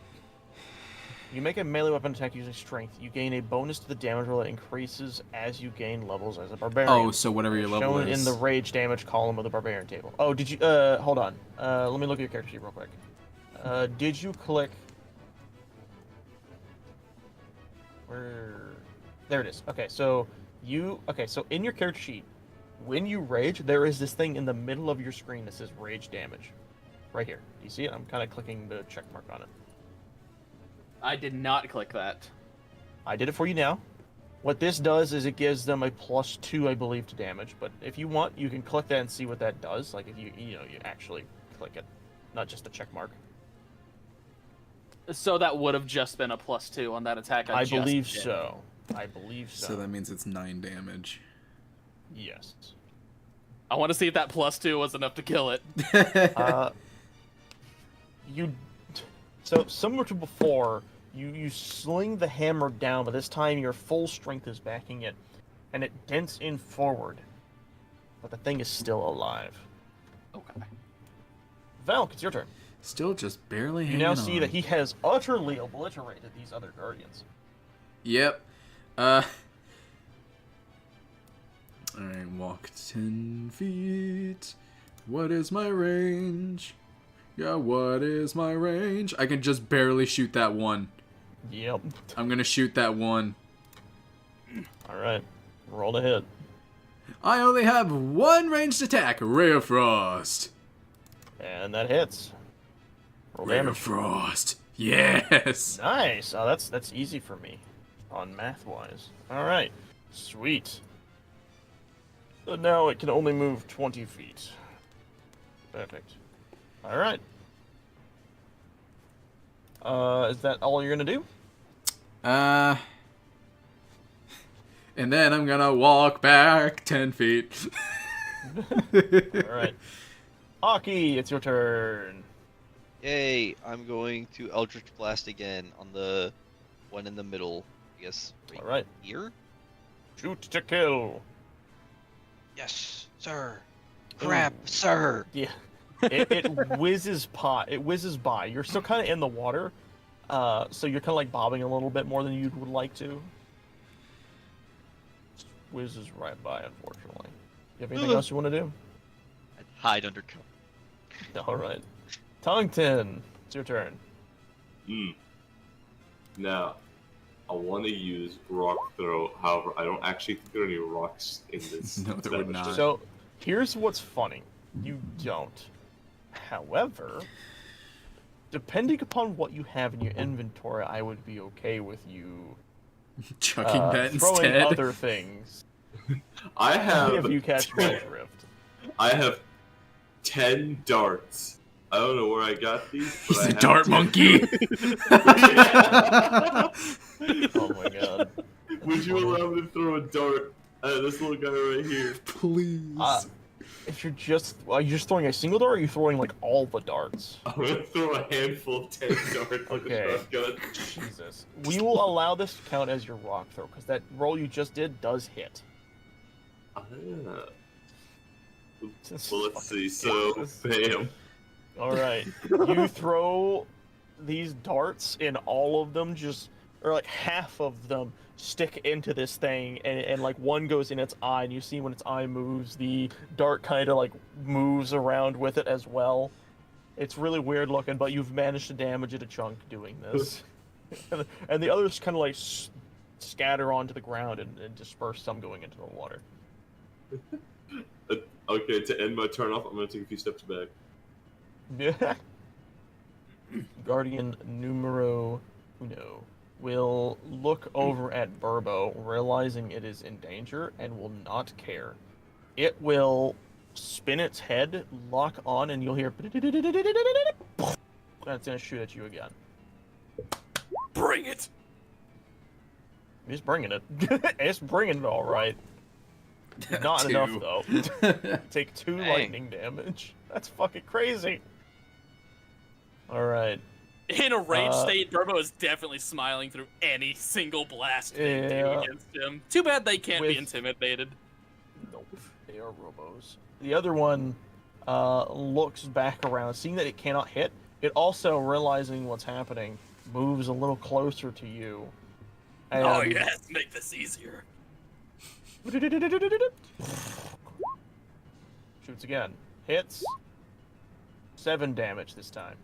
You make a melee weapon attack using strength. You gain a bonus to the damage roll that increases as you gain levels as a barbarian. Oh, so whatever your level shown is. in the rage damage column of the barbarian table. Oh, did you? Hold on. Let me look at your character sheet real quick. Did you click? Where? There it is. Okay, so so in your character sheet, when you rage, there is this thing in the middle of your screen that says rage damage. Right here. Do you see it? I'm kind of clicking the check mark on it. I did not click that. I did it for you now. What this does is it gives them a +2, I believe, to damage. But if you want, you can click that and see what that does. Like if you actually click it, not just the check mark. So that would have just been a +2 on that attack. I just believe did. so. I believe so. So that means it's 9 damage. Yes. I want to see if that +2 was enough to kill it. So similar to before, you sling the hammer down, but this time your full strength is backing it, and it dents in forward. But the thing is still alive. Okay. Valk, it's your turn. Still just barely You hanging now on. see that he has utterly obliterated these other guardians. Yep. Alright, walk 10 feet. What is my range? Yeah, what is my range? I can just barely shoot that one. Yep. I'm gonna shoot that one. Alright. Roll to hit. I only have one ranged attack. Ray of Frost. And that hits. Roll Ray of damage. Frost. Yes. Nice. Oh, that's easy for me on math-wise. Alright. Sweet. So now it can only move 20 feet. Perfect. Alright. Is that all you're gonna do? And then I'm gonna walk back 10 feet. Alright. Aki, it's your turn. Yay! I'm going to Eldritch Blast again on the one in the middle. I guess. Right Alright. here. Shoot to kill. Yes, sir. Crap, sir. Yeah. It whizzes by. You're still kind of in the water, so you're kind of like bobbing a little bit more than you would like to. Just whizzes right by, unfortunately. You have anything else you want to do? I'd hide under cover. All right. Tongueton, it's your turn. Now, I want to use rock throw. However, I don't actually think there are any rocks in this. No, there would not. So, here's what's funny. You don't. However, depending upon what you have in your inventory, I would be okay with you Chucking that throwing instead. other things. I have. If you catch my drift. I have 10 darts. I don't know where I got these. But He's I a have dart 10. monkey. Oh my god. Would you allow me to throw a dart at this little guy right here? Please. If you're just, are you just throwing a single dart, or are you throwing like all the darts? I'm gonna throw a handful of 10 darts with Okay. a shotgun. Jesus. We will allow this to count as your rock throw, because that roll you just did does hit. Ah. Well, let's see. So, bam. Alright. You throw these darts, and all of them or like half of them stick into this thing, and like one goes in its eye, and you see when its eye moves, the dart kind of like moves around with it as well. It's really weird looking, but you've managed to damage it a chunk doing this. And the others kind of like scatter onto the ground and disperse, some going into the water. Okay, to end my turn off, I'm gonna take a few steps back. Guardian numero uno will look over at Burbo, realizing it is in danger, and will not care. It will spin its head, lock on, and you'll hear... And it's going to shoot at you again. Bring it. He's bringing it. It's bringing it all right. Not Two. enough though. Take 2 Dang. lightning damage. That's fucking crazy. All right. In a rage Uh, state, Burbo is definitely smiling through any single blast they do Yeah. against him. Too bad they can't be With- intimidated. Nope. They are robos. The other one looks back around, seeing that it cannot hit. It also, realizing what's happening, moves a little closer to you. And Oh yes, make this easier. Shoots again. Hits. 7 damage this time.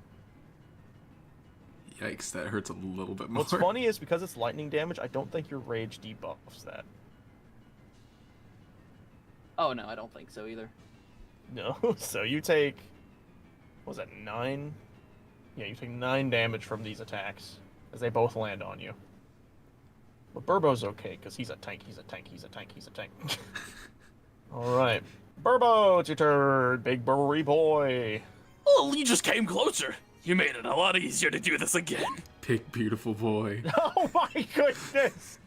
Yikes, that hurts a little bit more. What's funny is because it's lightning damage, I don't think your rage debuffs that. Oh no, I don't think so either. No. So you take, what was that, 9? Yeah, you take 9 damage from these attacks as they both land on you. But Burbo's okay because he's a tank. He's a tank. He's a tank. He's a tank. All right, Burbo, it's your turn, big burry boy. Well, you just came closer. You made it a lot easier to do this again. Big beautiful boy. Oh my goodness!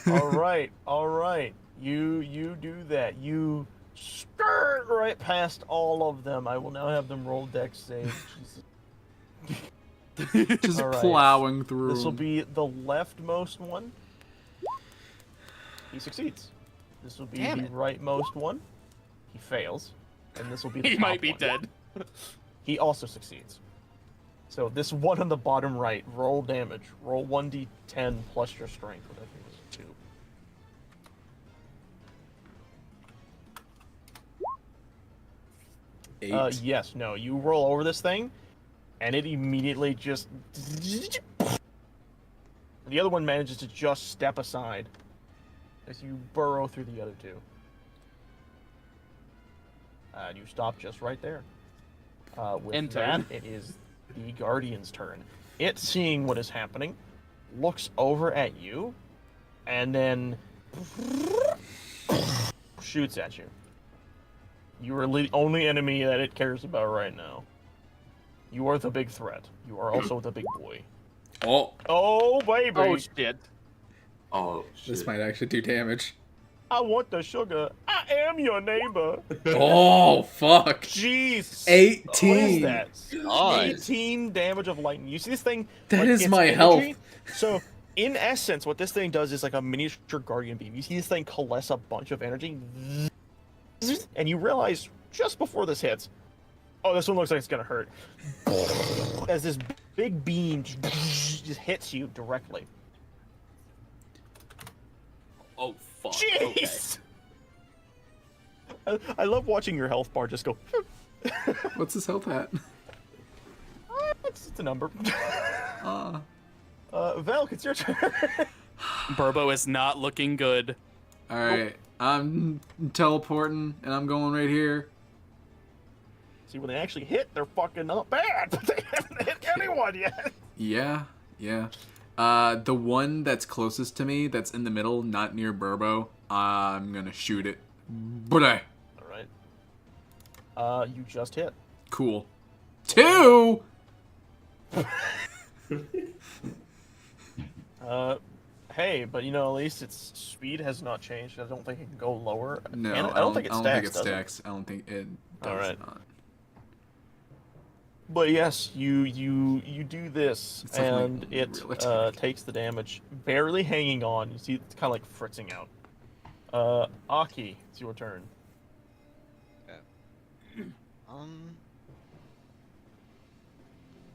All right, all right. You do that. You skirt right past all of them. I will now have them roll dex save. Jesus. Just All right. plowing through. This will be the leftmost one. He succeeds. This will be Damn the it. rightmost one. He fails. And this will be the He top might be one. dead. He also succeeds. So this one on the bottom right, roll damage. Roll 1d10 plus your strength, which I think is 2. Eight. Yes, no. You roll over this thing, and it immediately just... The other one manages to just step aside as you burrow through the other two. And you stop just right there. With End that, turn. it is the Guardian's turn. It, seeing what is happening, looks over at you, and then shoots at you. You are the only enemy that it cares about right now. You are the big threat. You are also the big boy. Oh, Oh, baby! Oh shit. Oh, shit. this might actually do damage. I want the sugar. I am your neighbor. Oh, fuck. Jeez. 18. What is that? Nice. 18 damage of lightning. You see this thing? That like, is its my energy? health. So, in essence, what this thing does is like a miniature guardian beam. You see this thing coalesce a bunch of energy, and you realize just before this hits, oh, this one looks like it's gonna hurt. As this big beam just hits you directly. Oh fuck. Okay. Jeez! I love watching your health bar just go. What's his health at? It's a number. Uh, Velk, it's your turn. Burbo is not looking good. Alright, I'm teleporting, and I'm going right here. See, when they actually hit, they're fucking not bad, but they haven't hit anyone yet. Yeah. The one that's closest to me, that's in the middle, not near Burbo, I'm gonna shoot it. Blah. Alright. You just hit. Cool. 2! Hey, but you know, at least its speed has not changed. I don't think it can go lower. No, And I don't think it stacks, does it? stacks. I don't think it does Alright. not. But yes, you do this, It's definitely and it real attack. takes the damage, barely hanging on. You see, it's kind of like fritzing out. Aki, it's your turn.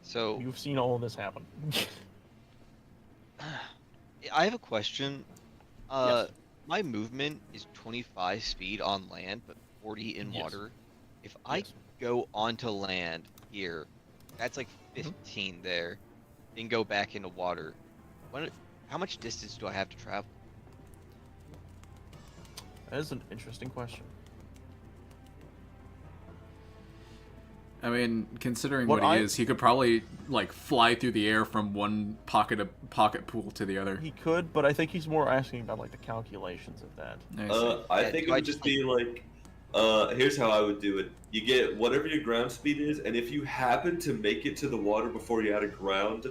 So You've seen all of this happen. I have a question. Yes. My movement is 25 speed on land, but 40 in Yes. water. If I Yes. go onto land here, that's like 15 there, then go back into water. How much distance do I have to travel? That is an interesting question. I mean, considering What what he I- is, he could probably, like, fly through the air from one pocket pool to the other. He could, but I think he's more asking about like the calculations of that. I see. I Yeah, think it do I would just, just be like, here's how I would do it. You get whatever your ground speed is, and if you happen to make it to the water before you're out of ground,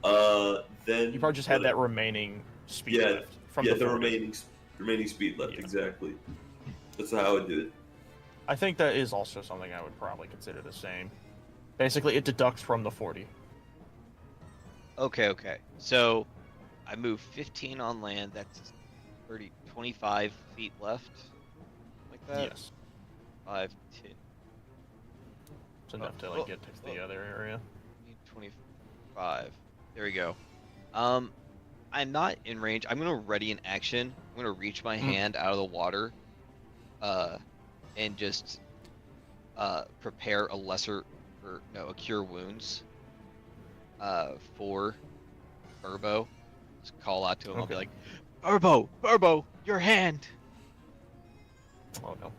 Then You probably just had that remaining speed Yeah, left from yeah, the the 40. remaining speed left, Yeah. exactly. That's how I would do it. I think that is also something I would probably consider the same. Basically, it deducts from the 40. Okay. So I move 15 on land. That's 25 feet left. Like that? Yes. 5, 10, It's enough to get to the other area. 25. There we go. I'm not in range. I'm gonna ready an action. I'm gonna reach my hand out of the water, and just prepare a cure wounds, for Burbo. Just call out to him. I'll be like, Burbo, your hand. Oh no.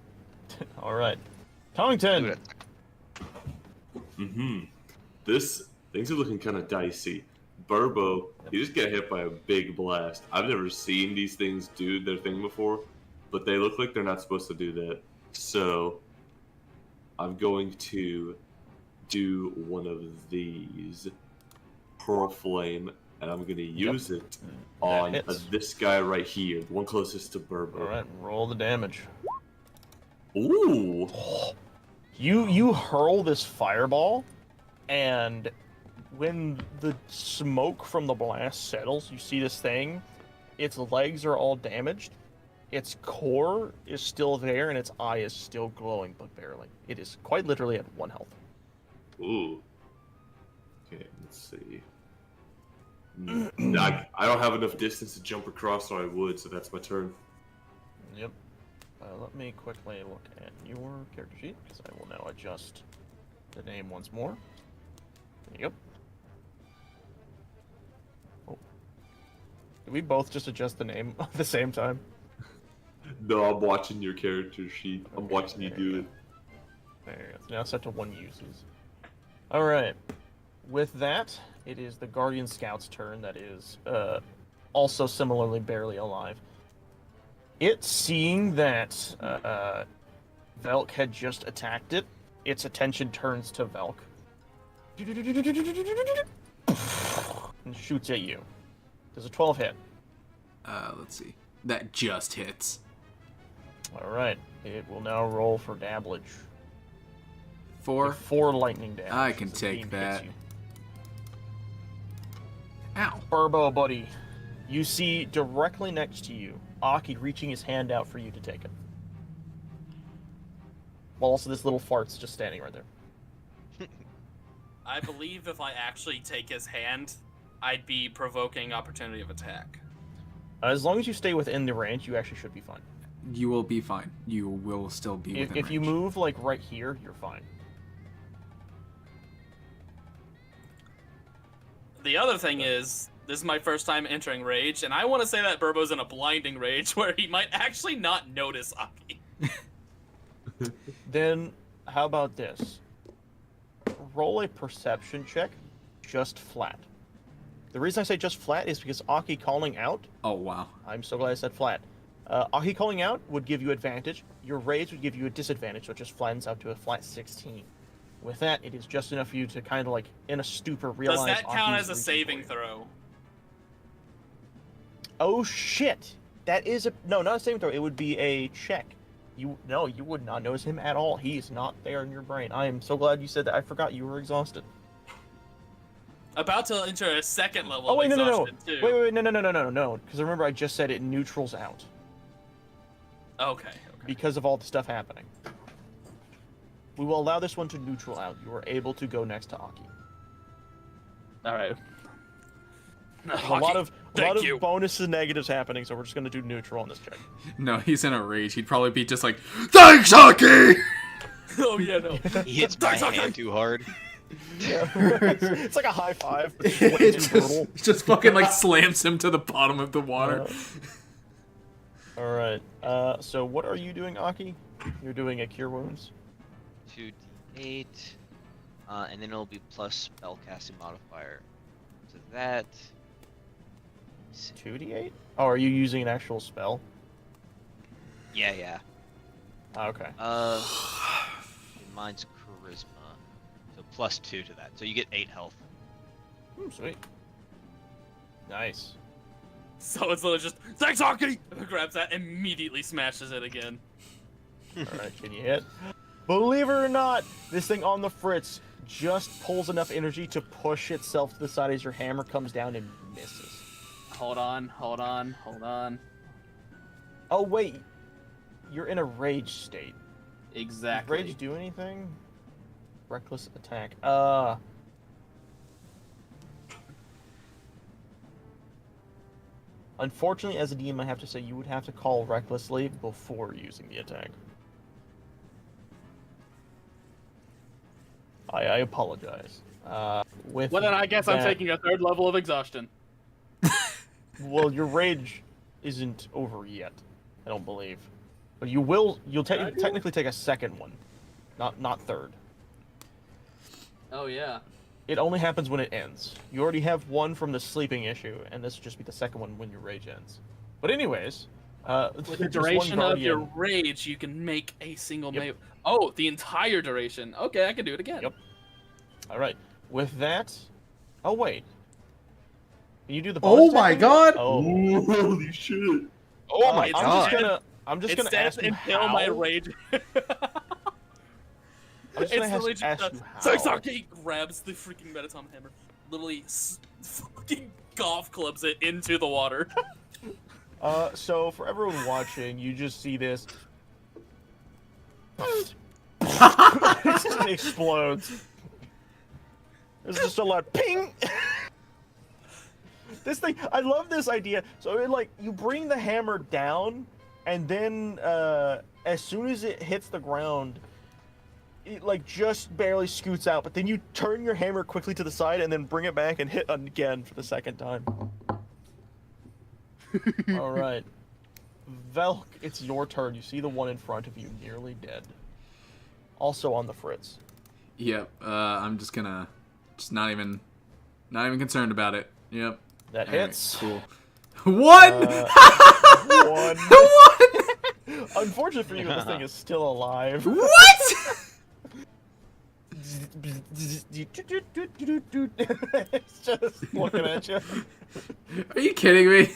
All right. Tongton. Things are looking kind of dicey. Burbo, he just got hit by a big blast. I've never seen these things do their thing before, but they look like they're not supposed to do that. So I'm going to do one of these, Pearl Flame, and I'm going to use it on this guy right here, the one closest to Burbo. All right, roll the damage. Ooh! You hurl this fireball, and when the smoke from the blast settles, you see this thing. Its legs are all damaged. Its core is still there, and its eye is still glowing, but barely. It is quite literally at 1 health. Ooh. Okay, let's see. I don't have enough distance to jump across, or I would, so that's my turn. Yep. Let me quickly look at your character sheet, because I will now adjust the name once more. Yep. Oh. Did we both just adjust the name at the same time? No, I'm watching your character sheet. I'm watching you do it. There you go. It's now set to 1 uses. Alright. With that, it is the Guardian Scout's turn that is also similarly barely alive. It, seeing that Velk had just attacked it, its attention turns to Velk. And shoots at you. Does a 12 hit? Let's see. That just hits. Alright. It will now roll for damage. 4? 4 lightning damage. I can as the take beam that. hits you. Ow. Burbo, buddy. You see directly next to you, Aki reaching his hand out for you to take it. While also this little fart's just standing right there. I believe if I actually take his hand, I'd be provoking opportunity of attack. As long as you stay within the range, you actually should be fine. You will be fine. You will still be within If you range. move like right here, you're fine. The other thing is, this is my first time entering rage, and I want to say that Burbo's in a blinding rage where he might actually not notice Aki. Then, how about this? Roll a perception check, just flat. The reason I say just flat is because Aki calling out... Oh, wow. I'm so glad I said flat. Aki calling out would give you advantage. Your rage would give you a disadvantage, so it just flattens out to a flat 16. With that, it is just enough for you to kind of like, in a stupor, realize... Does that count Aki's as a reaching saving for you. throw? Oh shit! That is a... No, not a saving throw. It would be a check. You would not notice him at all. He is not there in your brain. I am so glad you said that. I forgot you were exhausted. About to enter a second level Oh wait, of no. exhaustion, too. Wait, no. Because remember, I just said it neutrals out Okay. because of all the stuff happening. We will allow this one to neutral out. You are able to go next to Aki. Alright. There's a lot of bonuses and negatives happening, so we're just gonna do neutral on this check. No, he's in a rage. He'd probably be just like, "Thanks, Aki!" Oh yeah, no. He hits my hand too hard. Yeah, it's like a high five. it just fucking like slams him to the bottom of the water. All right. So what are you doing, Aki? You're doing a cure wounds. 2d8, and then it'll be plus spellcasting modifier. So that. 2d8? Oh, are you using an actual spell? Yeah. Okay. Mine's charisma, so plus 2 to that. So you get 8 health. Sweet. Nice. So it's literally just thanks, Aki. Grabs that, immediately smashes it again. All right, can you hit? Believe it or not, this thing on the fritz just pulls enough energy to push itself to the side as your hammer comes down and misses. Hold on. Oh wait, you're in a rage state. Exactly. Does rage do anything? Reckless attack. Unfortunately, as a DM, I have to say you would have to call recklessly before using the attack. I apologize. With Well, then I guess I'm that- taking a 3rd level of exhaustion. Well, your rage isn't over yet. I don't believe, but you will. You'll technically take a 2nd one, not 3rd. Oh yeah. It only happens when it ends. You already have one from the sleeping issue, and this will just be the 2nd one when your rage ends. But anyways, With the just one duration of your guardian- rage, you can make a single Yep. Oh, the entire duration. Okay, I can do it again. Yep. All right. With that, oh wait, can you do the? Oh bonus my attack? god! Oh, Holy shit! Oh my it's- I'm just It gonna says ask you until how. my rage. I'm just gonna literally ask just you how. Saksaki grabs the freaking Metatom hammer, literally fucking golf clubs it into the water. So for everyone watching, you just see this. It just explodes. There's just a loud ping. This thing, I love this idea. So you bring the hammer down, and then as soon as it hits the ground, it just barely scoots out. But then you turn your hammer quickly to the side, and then bring it back and hit again for the 2nd time. All right, Velk, it's your turn. You see the one in front of you, nearly dead. Also on the fritz. Yep. I'm just gonna, not even concerned about it. Yep. That All right, hits. cool. One. One. One. Unfortunately for you, this thing is still alive. What? It's just looking at you. Are you kidding me?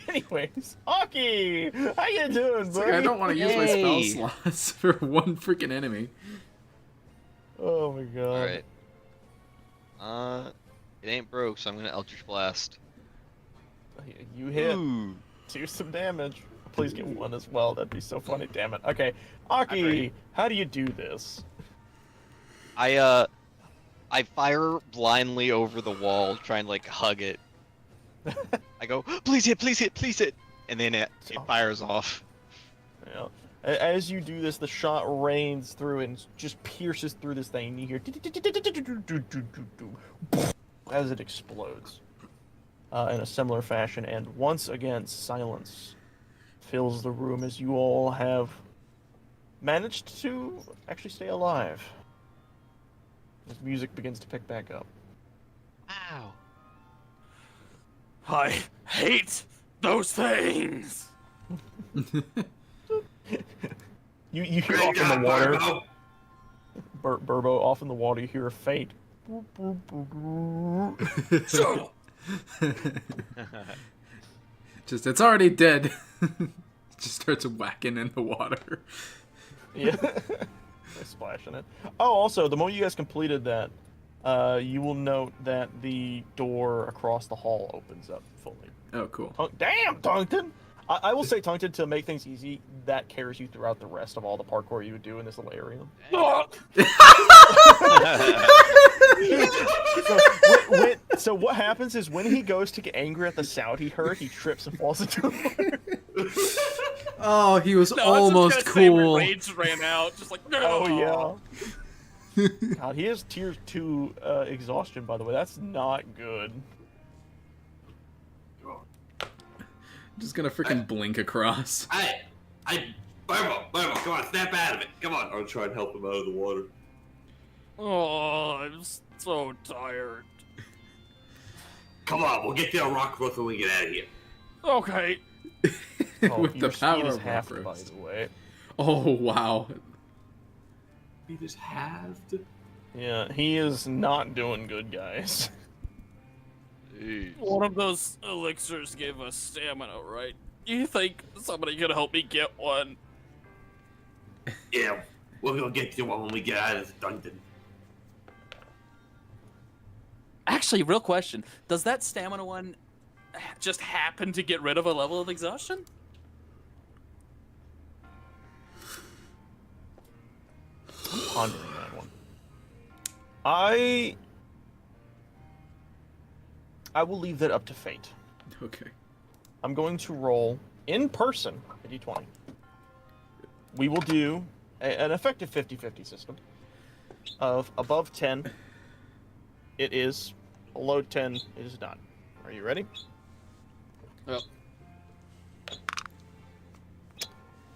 Anyways, Aki, how you doing, It's buddy? like I don't want to use my spell Hey. slots for one freaking enemy. Oh my god. Alright. It ain't broke, so I'm gonna Eldritch Blast. You hit. Ooh. Do some damage. Please get one as well. That'd be so funny. Damn it. Okay, Aki, ready. how do you do this? I fire blindly over the wall, trying to hug it. I go, please hit, please hit, please hit, and then it fires off. Yeah. As you do this, the shot rains through and just pierces through this thing. And you hear as it explodes in a similar fashion, and once again, silence fills the room as you all have managed to actually stay alive. As music begins to pick back up. Ow. I hate those things. You hear off in the water, Burbo, off in the water, you hear a faint. Just, it's already dead. Just starts whacking in the water. Yeah. Splashing it. Oh, also, the moment you guys completed that, you will note that the door across the hall opens up fully. Oh, cool. Damn, Tungton! I will say, Tungton, to make things easy, that carries you throughout the rest of all the parkour you would do in this little area. So what happens is when he goes to get angry at the sound he heard, he trips and falls into the water. Oh, he was No, I was almost just gonna say cool. when rage ran out, just like no. Oh yeah. God, he has tier 2 exhaustion, by the way. That's not good. I'm just gonna freaking blink across. Burbo, come on, snap out of it. Come on. I'll try and help him out of the water. Oh, I'm so tired. Come on, we'll get to a rock roast when we get out of here. Okay. Oh, With your the power speed is of half, rock by roast. the way. Oh, wow. He just halved. Yeah, he is not doing good, guys. Jeez. One of those elixirs gave us stamina, right? You think somebody could help me get one? Yeah, we're gonna get you one when we get out of this dungeon. Actually, real question. Does that stamina one just happen to get rid of a level of exhaustion? I'm pondering that one. I will leave that up to fate. Okay. I'm going to roll in person a d20. We will do an effective 50-50 system of above 10. It is. Below 10, it is not. Are you ready? Yep.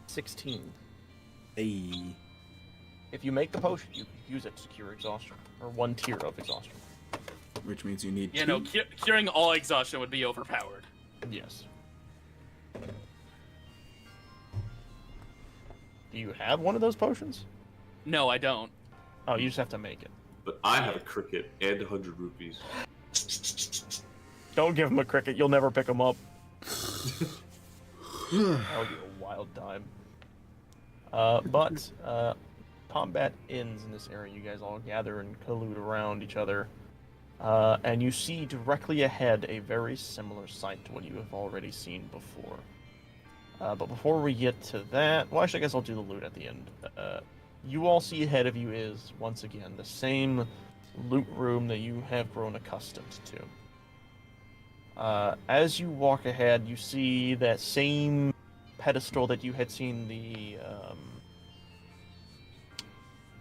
16. Hey. If you make the potion, you can use it to cure exhaustion, or one tier of exhaustion. Which means you need Yeah, two. no, curing all exhaustion would be overpowered. Yes. Do you have one of those potions? No, I don't. Oh, you just have to make it. But I have a cricket and 100 rupees. Don't give him a cricket. You'll never pick him up. That would be a wild time. But combat ends in this area. You guys all gather and collude around each other. And you see directly ahead a very similar sight to what you have already seen before. But before we get to that, well, actually, I guess I'll do the loot at the end. You all see ahead of you is, once again, the same loot room that you have grown accustomed to. As you walk ahead, you see that same pedestal that you had seen the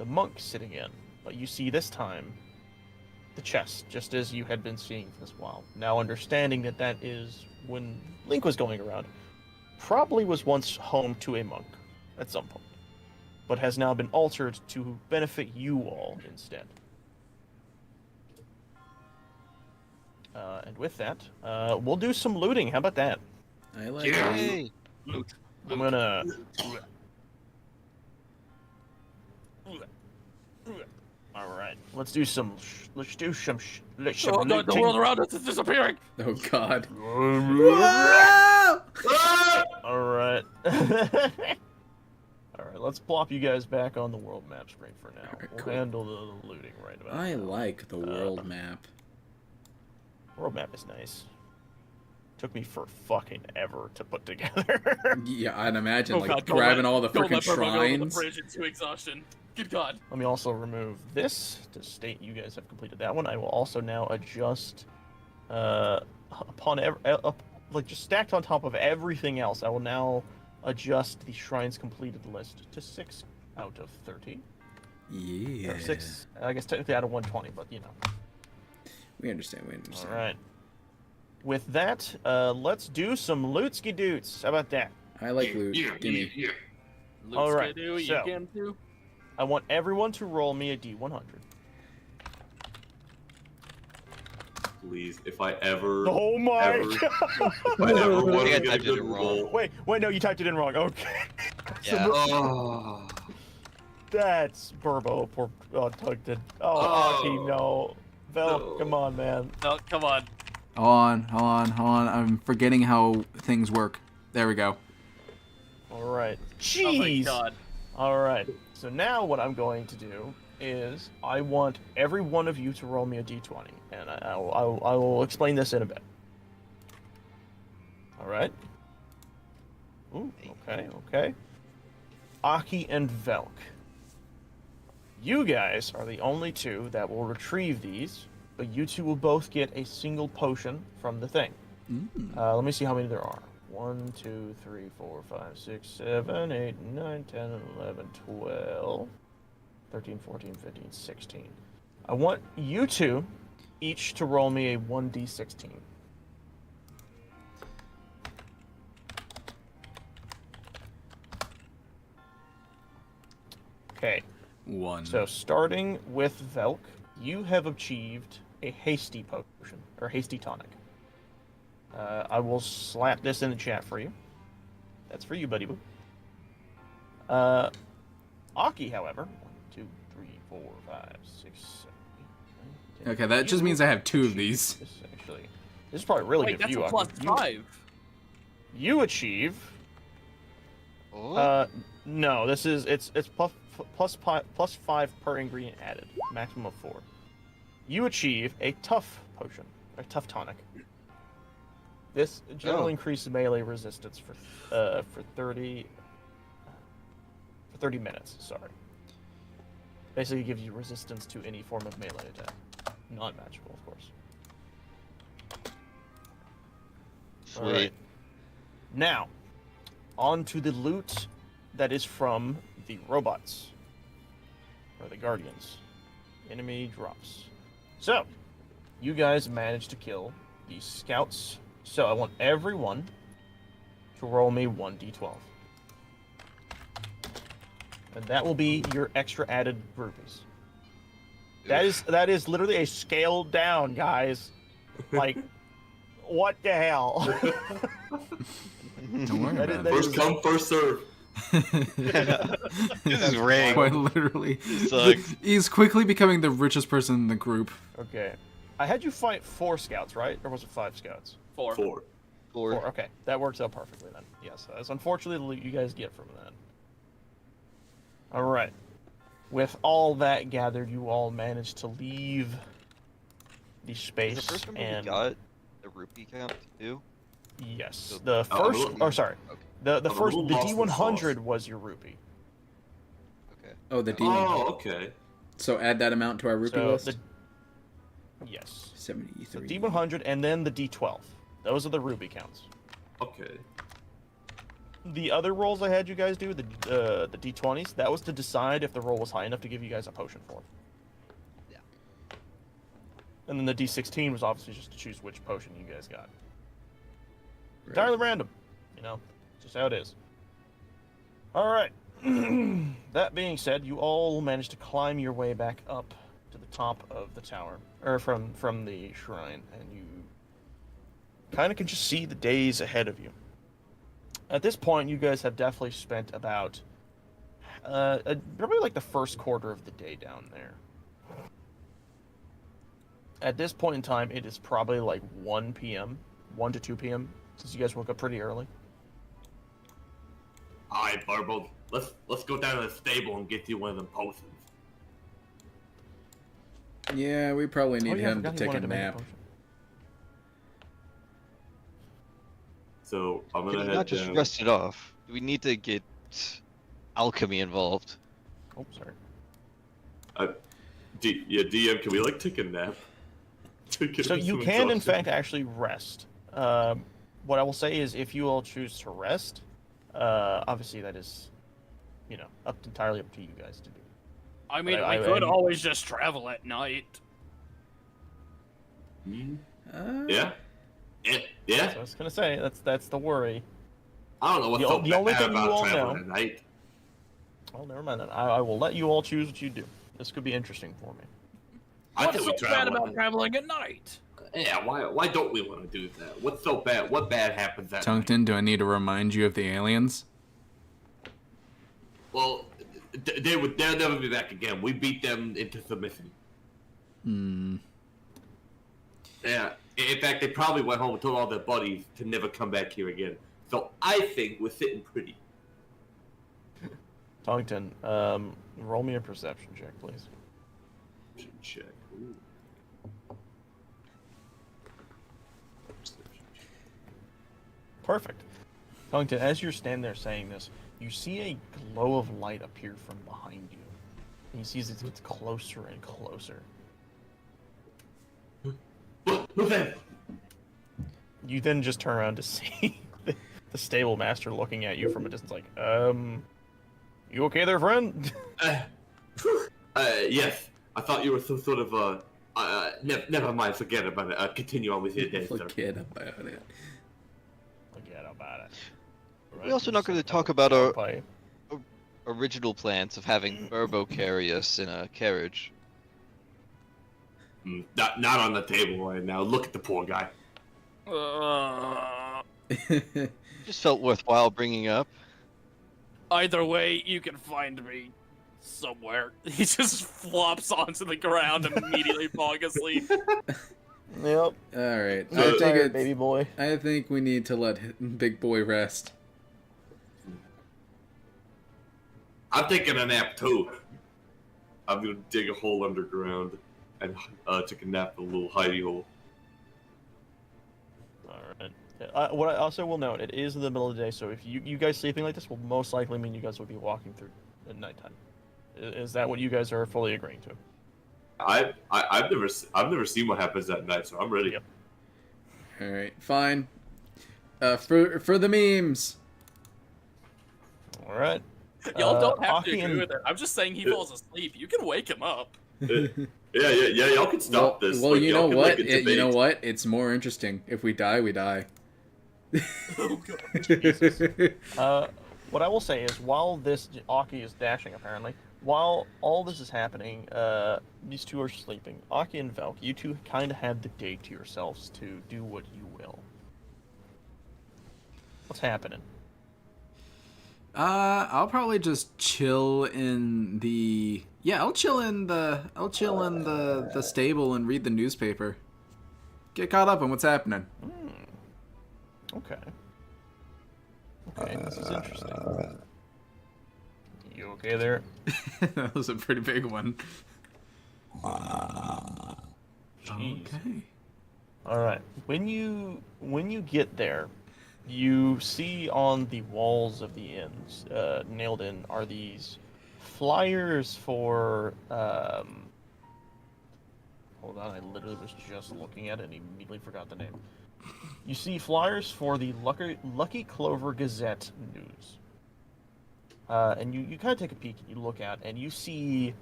monk sitting in, but you see this time the chest, just as you had been seeing for this while. Now, understanding that that is, when Link was going around, probably was once home to a monk at some point, but has now been altered to benefit you all instead. And with that, we'll do some looting. How about that? I like Yay! I'm gonna. All right, let's do some. Let's do some. Oh god, the world around us is disappearing! Oh god. All right. All right, let's plop you guys back on the world map screen for now. Alright, We'll cool. handle the looting right about I now. like the world map. World map is nice. Took me for fucking ever to put together. Yeah, I'd imagine, Oh like, god, don't grabbing let- all the don't freaking let Burbo go over the shrines. bridge into exhaustion. Good god. Let me also remove this to state you guys have completed that one. I will also now adjust like just stacked on top of everything else. I will now adjust the shrines completed list to 6 out of 13. Yeah. Or 6, I guess technically out of 120, but you know. We understand, we understand. All right. With that, let's do some lootski doots. How about that? I like loot. Gimme. All right, Luke-skidoo, so- you can too. I want everyone to roll me a d100. Please, if I ever. Oh my ever, god! If I ever want I to think I get a typed it good in wrong. roll. Wait, no, you typed it in wrong. Okay. Yeah. Oh. That's Burbo. Poor Tug did. Oh, Oh. Aki, no. Vel, No. come on, man. Oh, come on. Hold on. I'm forgetting how things work. There we go. All right. Oh my Jeez. god. All right. So now what I'm going to do is I want every one of you to roll me a d20, and I will explain this in a bit. All right. Ooh, okay. Aki and Velk. You guys are the only two that will retrieve these, but you two will both get a single potion from the thing. Let me see how many there are. 1, 2, 3, 4, 5, 6, 7, 8, 9, 10, 11, 12, 13, 14, 15, 16. I want you two each to roll me a 1d16. Okay, 1. so starting with Velk, you have achieved a hasty potion, or hasty tonic. I will slap this in the chat for you. That's for you, buddy boo. Aki, however, 1, 2, 3, 4, 5, 6, 7, 8, 9, 10. Okay, that just means I have 2 of these. This actually. This is probably really Wait, good that's for you. a plus Aku. 5. You achieve. Oh, No, this is it's plus 5 per ingredient added, maximum of 4. You achieve a tough potion, a tough tonic. This generally increases melee resistance for 30 minutes. Sorry. Basically gives you resistance to any form of melee attack, non-magical, of course. sweet. All right. Now, on to the loot that is from the robots. Or the guardians. Enemy drops. So, you guys managed to kill the scouts. So, I want everyone to roll me 1d12. And that will be your extra added rupees. That is literally a scaled down, guys. Like, what the hell? Don't worry about it. First come, first serve. This is rigged. Quite literally. Sucks. He's quickly becoming the richest person in the group. Okay. I had you fight 4 scouts, right? Or was it 5 scouts? 4. 4. 4. Okay, that works out perfectly then. Yes, that's unfortunately the loot you guys get from that. Alright. With all that gathered, you all managed to leave the space Is the first time we and... got the rupee count too? Yes. The Oh, first... I'm Or sorry. Okay. The I'm a first... little The lost in D100 sauce. was your rupee. Okay. Oh, the D. Oh, okay. So add that amount to our rupee So list. the... Yes. 73. The D100 and then the D12. Those are the rupee counts. Okay. The other rolls I had you guys do, the D20s, that was to decide if the roll was high enough to give you guys a potion for. Yeah. And then the D16 was obviously just to choose which potion you guys got. Right. Entirely random, you know, just how it is. All right. That being said, you all managed to climb your way back up to the top of the tower, or from the shrine, and you kind of can just see the days ahead of you. At this point, you guys have definitely spent about probably like the first quarter of the day down there. At this point in time, it is probably like 1 p.m., 1 to 2 p.m., since you guys woke up pretty early. Alright, Barbo. Let's go down to the stable and get you one of them potions. Yeah, we probably need Oh, yeah, I him to forgot he take a wanted to make nap. potion. So I'm Could gonna we head not just down. rest it off? Do we need to get alchemy involved? Oh, sorry. DM, can we like take a nap? To get So us you some can, in exhaustion? fact, actually rest. What I will say is, if you all choose to rest, obviously that is, you know, entirely up to you guys to do. I mean, I- we I- could I- always just travel at night. Yeah. Yeah. So I was gonna say that's the worry. I don't know what's The so o- the only bad thing you about all traveling know- at night. Oh, never mind then. I will let you all choose what you do. This could be interesting for me. I What's think we so bad travel. about traveling at night? Yeah. Why don't we want to do that? What's so bad? What bad happens at night? Tungsten, do I need to remind you of the aliens? Well, they'll never be back again. We beat them into submission. Yeah. In fact, they probably went home and told all their buddies to never come back here again. So I think we're sitting pretty. Tongton, roll me a perception check, please. Check. Ooh. Perfect. Tongton, as you're standing there saying this, you see a glow of light appear from behind you. And you see as it gets closer and closer. Who's that? You then just turn around to see the stable master looking at you from a distance, like, you okay there, friend? Yes. I thought you were some sort of never mind. Forget about it. Continue on with your day, sir. Forget about it. Forget about it. We're also not going to talk about our Bye. original plans of having Burbo carry us in a carriage. Not on the table right now. Look at the poor guy. Just felt worthwhile bringing up. Either way, you can find me somewhere. He just flops onto the ground and immediately falling asleep. Yep. All right. So- I think Tired, it's, baby boy. I think we need to let Big Boy rest. I'm taking a nap too. I'm gonna dig a hole underground and take a nap in a little hidey hole. All right. What I also will note, it is in the middle of the day, so if you guys sleeping like this will most likely mean you guys will be walking through at nighttime. Is that what you guys are fully agreeing to? I've never seen what happens at night, so I'm ready. Yep. All right, fine. For the memes. All right. Y'all don't have Aki to agree and- with it. I'm just saying he falls asleep. You can wake him up. Yeah, y'all can stop this. Well, Like, you y'all know can what? make a You know debate. what? It's more interesting. If we die, we die. Oh god. What I will say is, while this Aki is dashing, apparently, while all this is happening, these two are sleeping. Aki and Velk, you two kind of had the day to yourselves to do what you will. What's happening? I'll probably just chill in the. Yeah, I'll chill in the stable and read the newspaper. Get caught up on what's happening. Okay. Okay, this is interesting. You okay there? That was a pretty big one. Jeez. Okay. All right. When you get there, you see on the walls of the inns, nailed in, are these flyers for. Hold on, I literally was just looking at it and immediately forgot the name. You see flyers for the Lucky Clover Gazette News. And you kind of take a peek and you look at, and you see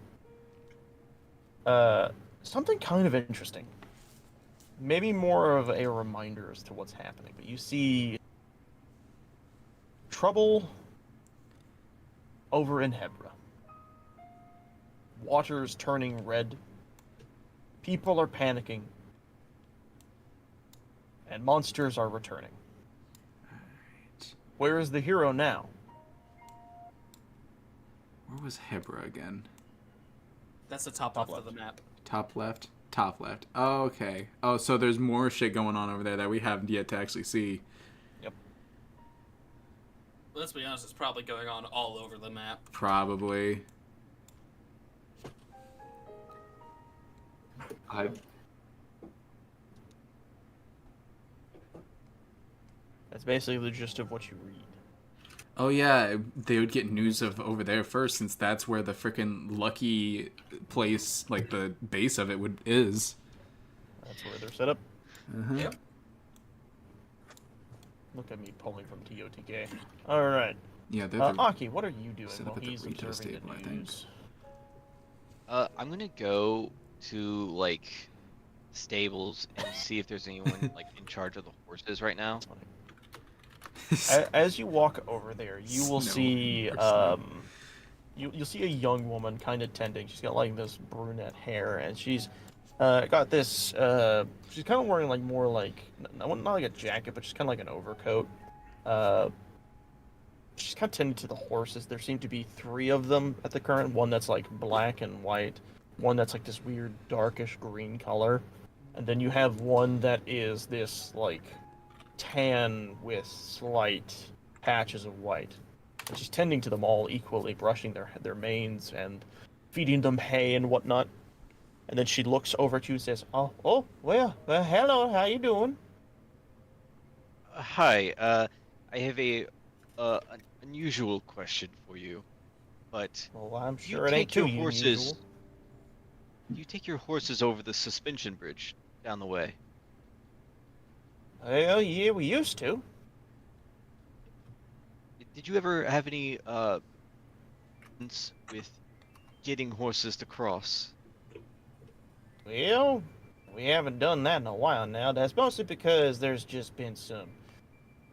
something kind of interesting. Maybe more of a reminder as to what's happening, but you see trouble over in Hebra. Water's turning red. People are panicking. And monsters are returning. Where is the hero now? Where was Hebra again? That's the top left of the map. Top left? Top left. Oh, okay. Oh, so there's more shit going on over there that we haven't yet to actually see. Yep. Let's be honest, it's probably going on all over the map. Probably. That's basically the gist of what you read. Oh yeah, they would get news of over there first, since that's where the frickin' lucky place, like the base of it, is. That's where they're set up. Uh-huh. Yep. Look at me pulling from TOTK. Alright. Yeah, they're the, Aki, what are you doing set while up at the he's retail observing stable, I the think. news? I'm gonna go to like stables and see if there's anyone like in charge of the horses right now. As you walk over there, you will Snow. see Or snow. you'll see a young woman kind of tending. She's got like this brunette hair, and she's got this. She's kind of wearing like more like not like a jacket, but just kind of like an overcoat. She's kind of tending to the horses. There seem to be 3 of them at the current. One that's like black and white. One that's like this weird darkish green color, and then you have one that is this like tan with slight patches of white. And she's tending to them all equally, brushing their manes and feeding them hay and whatnot. And then she looks over at you and says, "Oh, well, hello, how you doing?" Hi, I have an unusual question for you, but Well, I'm you sure it ain't take your too horses. unusual. You take your horses over the suspension bridge down the way. Well, yeah, we used to. Did you ever have any with getting horses to cross? Well, we haven't done that in a while now. That's mostly because there's just been some.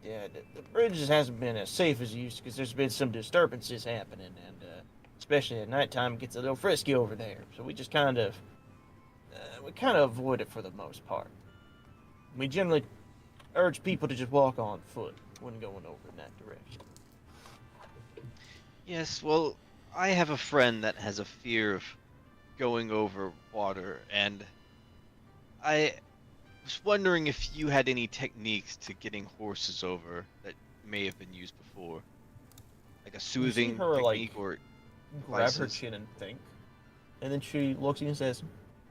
Yeah, the bridge just hasn't been as safe as it used to because there's been some disturbances happening, and especially at nighttime, it gets a little frisky over there. So we just kind of avoid it for the most part. We generally urge people to just walk on foot when going over in that direction. Yes, well, I have a friend that has a fear of going over water, and I was wondering if you had any techniques to getting horses over that may have been used before, like a soothing her, like, technique or grab her devices. chin and think. And then she looks at you and says,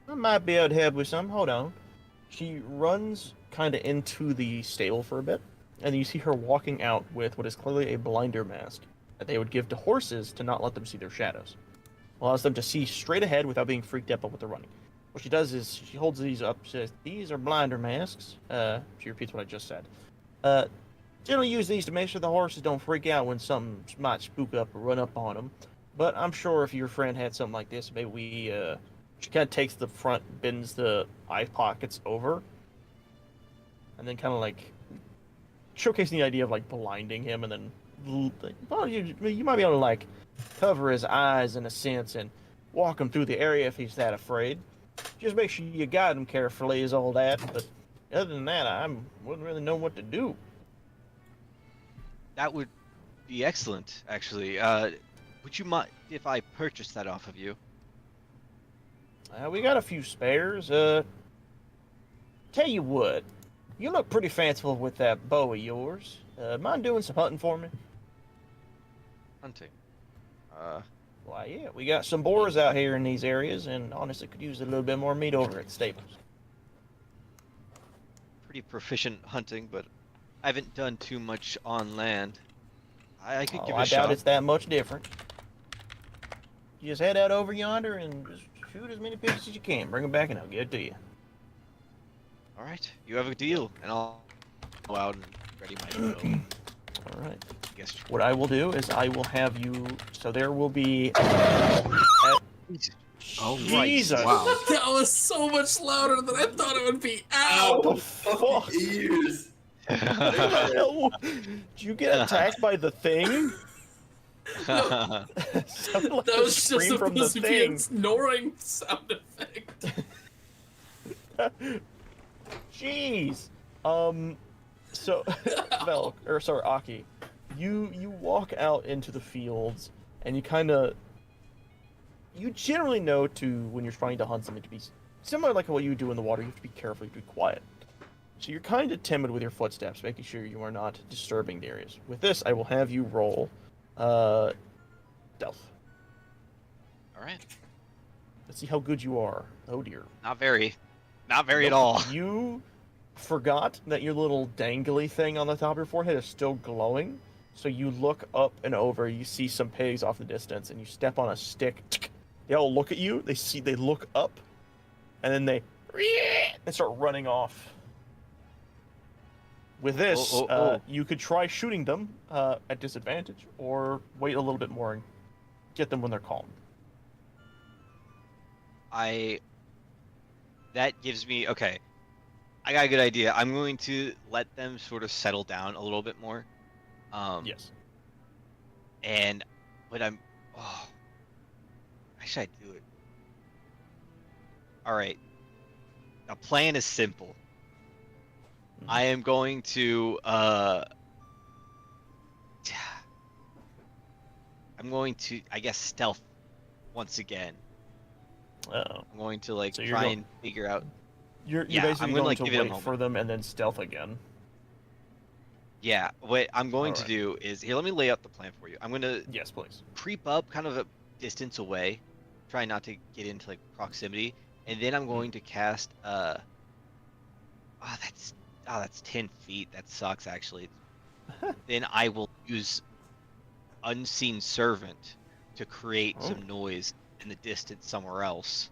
I might be able to help with some. Hold on. She runs kind of into the stable for a bit, and you see her walking out with what is clearly a blinder mask that they would give to horses to not let them see their shadows. Allows them to see straight ahead without being freaked out by what they're running. What she does is she holds these up, says, these are blinder masks. She repeats what I just said. Generally use these to make sure the horses don't freak out when something might spook up or run up on them. But I'm sure if your friend had something like this, maybe she kind of takes the front, bends the eye pockets over, and then kind of like showcasing the idea of like blinding him, and then, well, you might be able to like cover his eyes in a sense and walk him through the area if he's that afraid. Just make sure you guide him carefully is all that, but other than that, I wouldn't really know what to do. That would be excellent, actually. Would you mind if I purchased that off of you? We got a few spares. Tell you what, you look pretty fanciful with that bow of yours. Mind doing some hunting for me? Hunting. Why, yeah, we got some boars out here in these areas, and honestly could use a little bit more meat over at the stables. Pretty proficient hunting, but I haven't done too much on land. I could give it I a shot. doubt it's that much different. You just head out over yonder and just shoot as many pigs as you can. Bring them back, and I'll get it to you. All right, you have a deal, and I'll go out and ready my bow. All right. I guess. What I will do is I will have you. So there will be. Oh, Jesus! Wow. That was so much louder than I thought it would be. Ow! What the fuck? Ears! Hell? Did you get attacked by the thing? Sounded like That a was just scream from the supposed to be a thing. snoring sound effect. Jeez. So, Aki, you walk out into the fields, and you generally know when you're trying to hunt something to be similar like what you do in the water. You have to be careful, you have to be quiet. So you're kind of timid with your footsteps, making sure you are not disturbing the areas. With this, I will have you roll, stealth. All right. Let's see how good you are. Oh dear. Not very at all. You forgot that your little dangly thing on the top of your forehead is still glowing. So you look up and over, you see some pigs off the distance, and you step on a stick. They all look at you, they look up, and then they start running off. With this, you could try shooting them at disadvantage, or wait a little bit more and get them when they're calm. That gives me, okay, I got a good idea. I'm going to let them sort of settle down a little bit more. Yes. How should I do it? All right. The plan is simple. I am going to, I guess, stealth once again. Uh-oh. I'm going to So try and figure out. You're Yeah, basically I'm gonna, going give to it a wait moment. for them and then stealth again. Yeah, what I'm going to Alright. do is here. Let me lay out the plan for you. I'm going to Yes, please. creep up kind of a distance away, try not to get into proximity, and then I'm going to cast. That's 10 feet. That sucks actually. Then I will use Unseen Servant to create some noise in the distance somewhere else,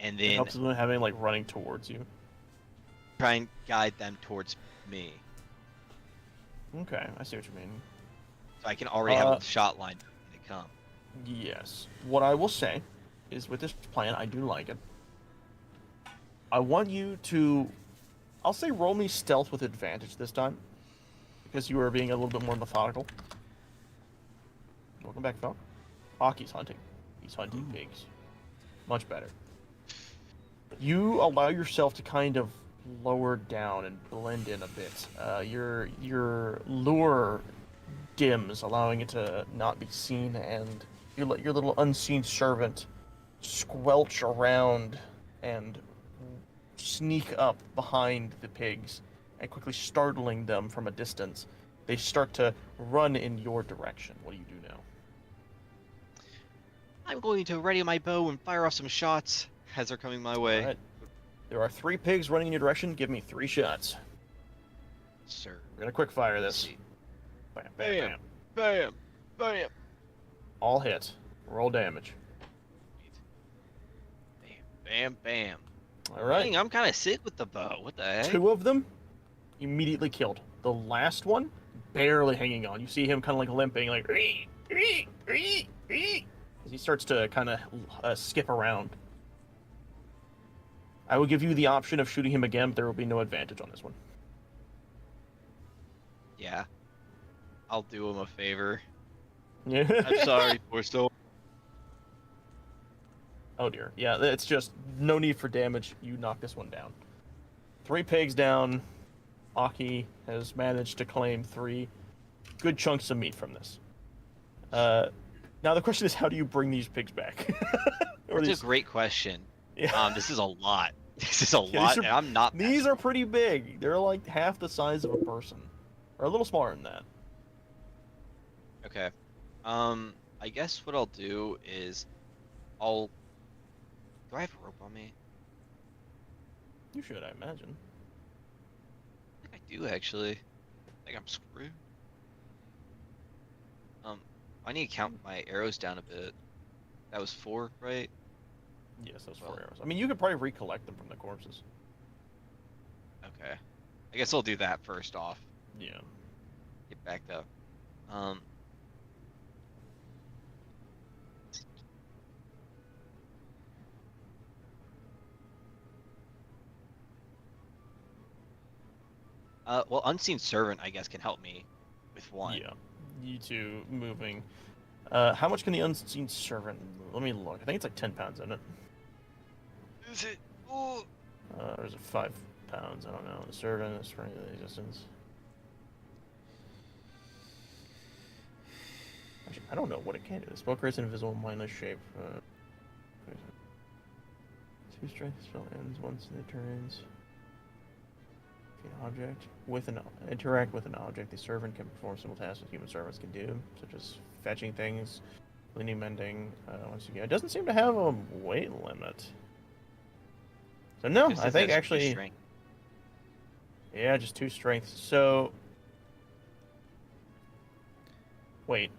and It then helps them having running towards you. try and guide them towards me, Okay, I see what you mean. so I can already have a shot line when they come. Yes. What I will say is with this plan, I do like it. I want you to, I'll say roll me stealth with advantage this time, because you are being a little bit more methodical. Welcome back, Phil. Aki's hunting. He's hunting pigs. Much better. You allow yourself to kind of lower down and blend in a bit. Your lure dims, allowing it to not be seen, and you let your little unseen servant squelch around and sneak up behind the pigs and quickly startling them from a distance. They start to run in your direction. What do you do now? I'm going to ready my bow and fire off some shots as they're coming my way. Alright. There are 3 pigs running in your direction. Give me 3 shots. Sir. We're gonna quick fire Let's this. see. Bam, bam, Bam. bam. Bam. Bam. All hit. Roll damage. Bam. Bam. Alright. Dang, I'm kind of sick with the bow. What the heck? 2 of them immediately killed. The last one barely hanging on. You see him kind of like limping, like as he starts to kind of skip around. I will give you the option of shooting him again, but there will be no advantage on this one. Yeah. I'll do him a favor. Yeah. I'm sorry, poor soul. Oh dear. Yeah, it's just no need for damage. You knock this one down. 3 pigs down. Aki has managed to claim 3 good chunks of meat from this. Now the question is, how do you bring these pigs back? That's a great question. Yeah. This is a lot. This is a Yeah, lot, and I'm not. These are pretty big. They're like half the size of a person, or a little smaller than that. Okay. I guess what I'll do is, Do I have a rope on me? You should, I imagine. I think I do actually. I think I'm screwed. I need to count my arrows down a bit. That was 4, right? Yes, those 4 arrows. I mean, you could probably recollect them from the corpses. Okay. I guess I'll do that first off. Yeah. Get backed up. Well, Unseen Servant, I guess, can help me with 1. Yeah. You two moving. How much can the unseen servant move? Let me look. I think it's like 10 pounds, isn't it? Is it? Ooh. Or is it 5 pounds? I don't know. The servant is for existence. Actually, I don't know what it can do. The spell creates an invisible, mindless shape. 2 strength spell ends once it turns. An object interact with an object. The servant can perform simple tasks that human servants can do, such as fetching things, cleaning, mending. Once again, it doesn't seem to have a weight limit. So no, I think actually, yeah, just 2 strength. So wait,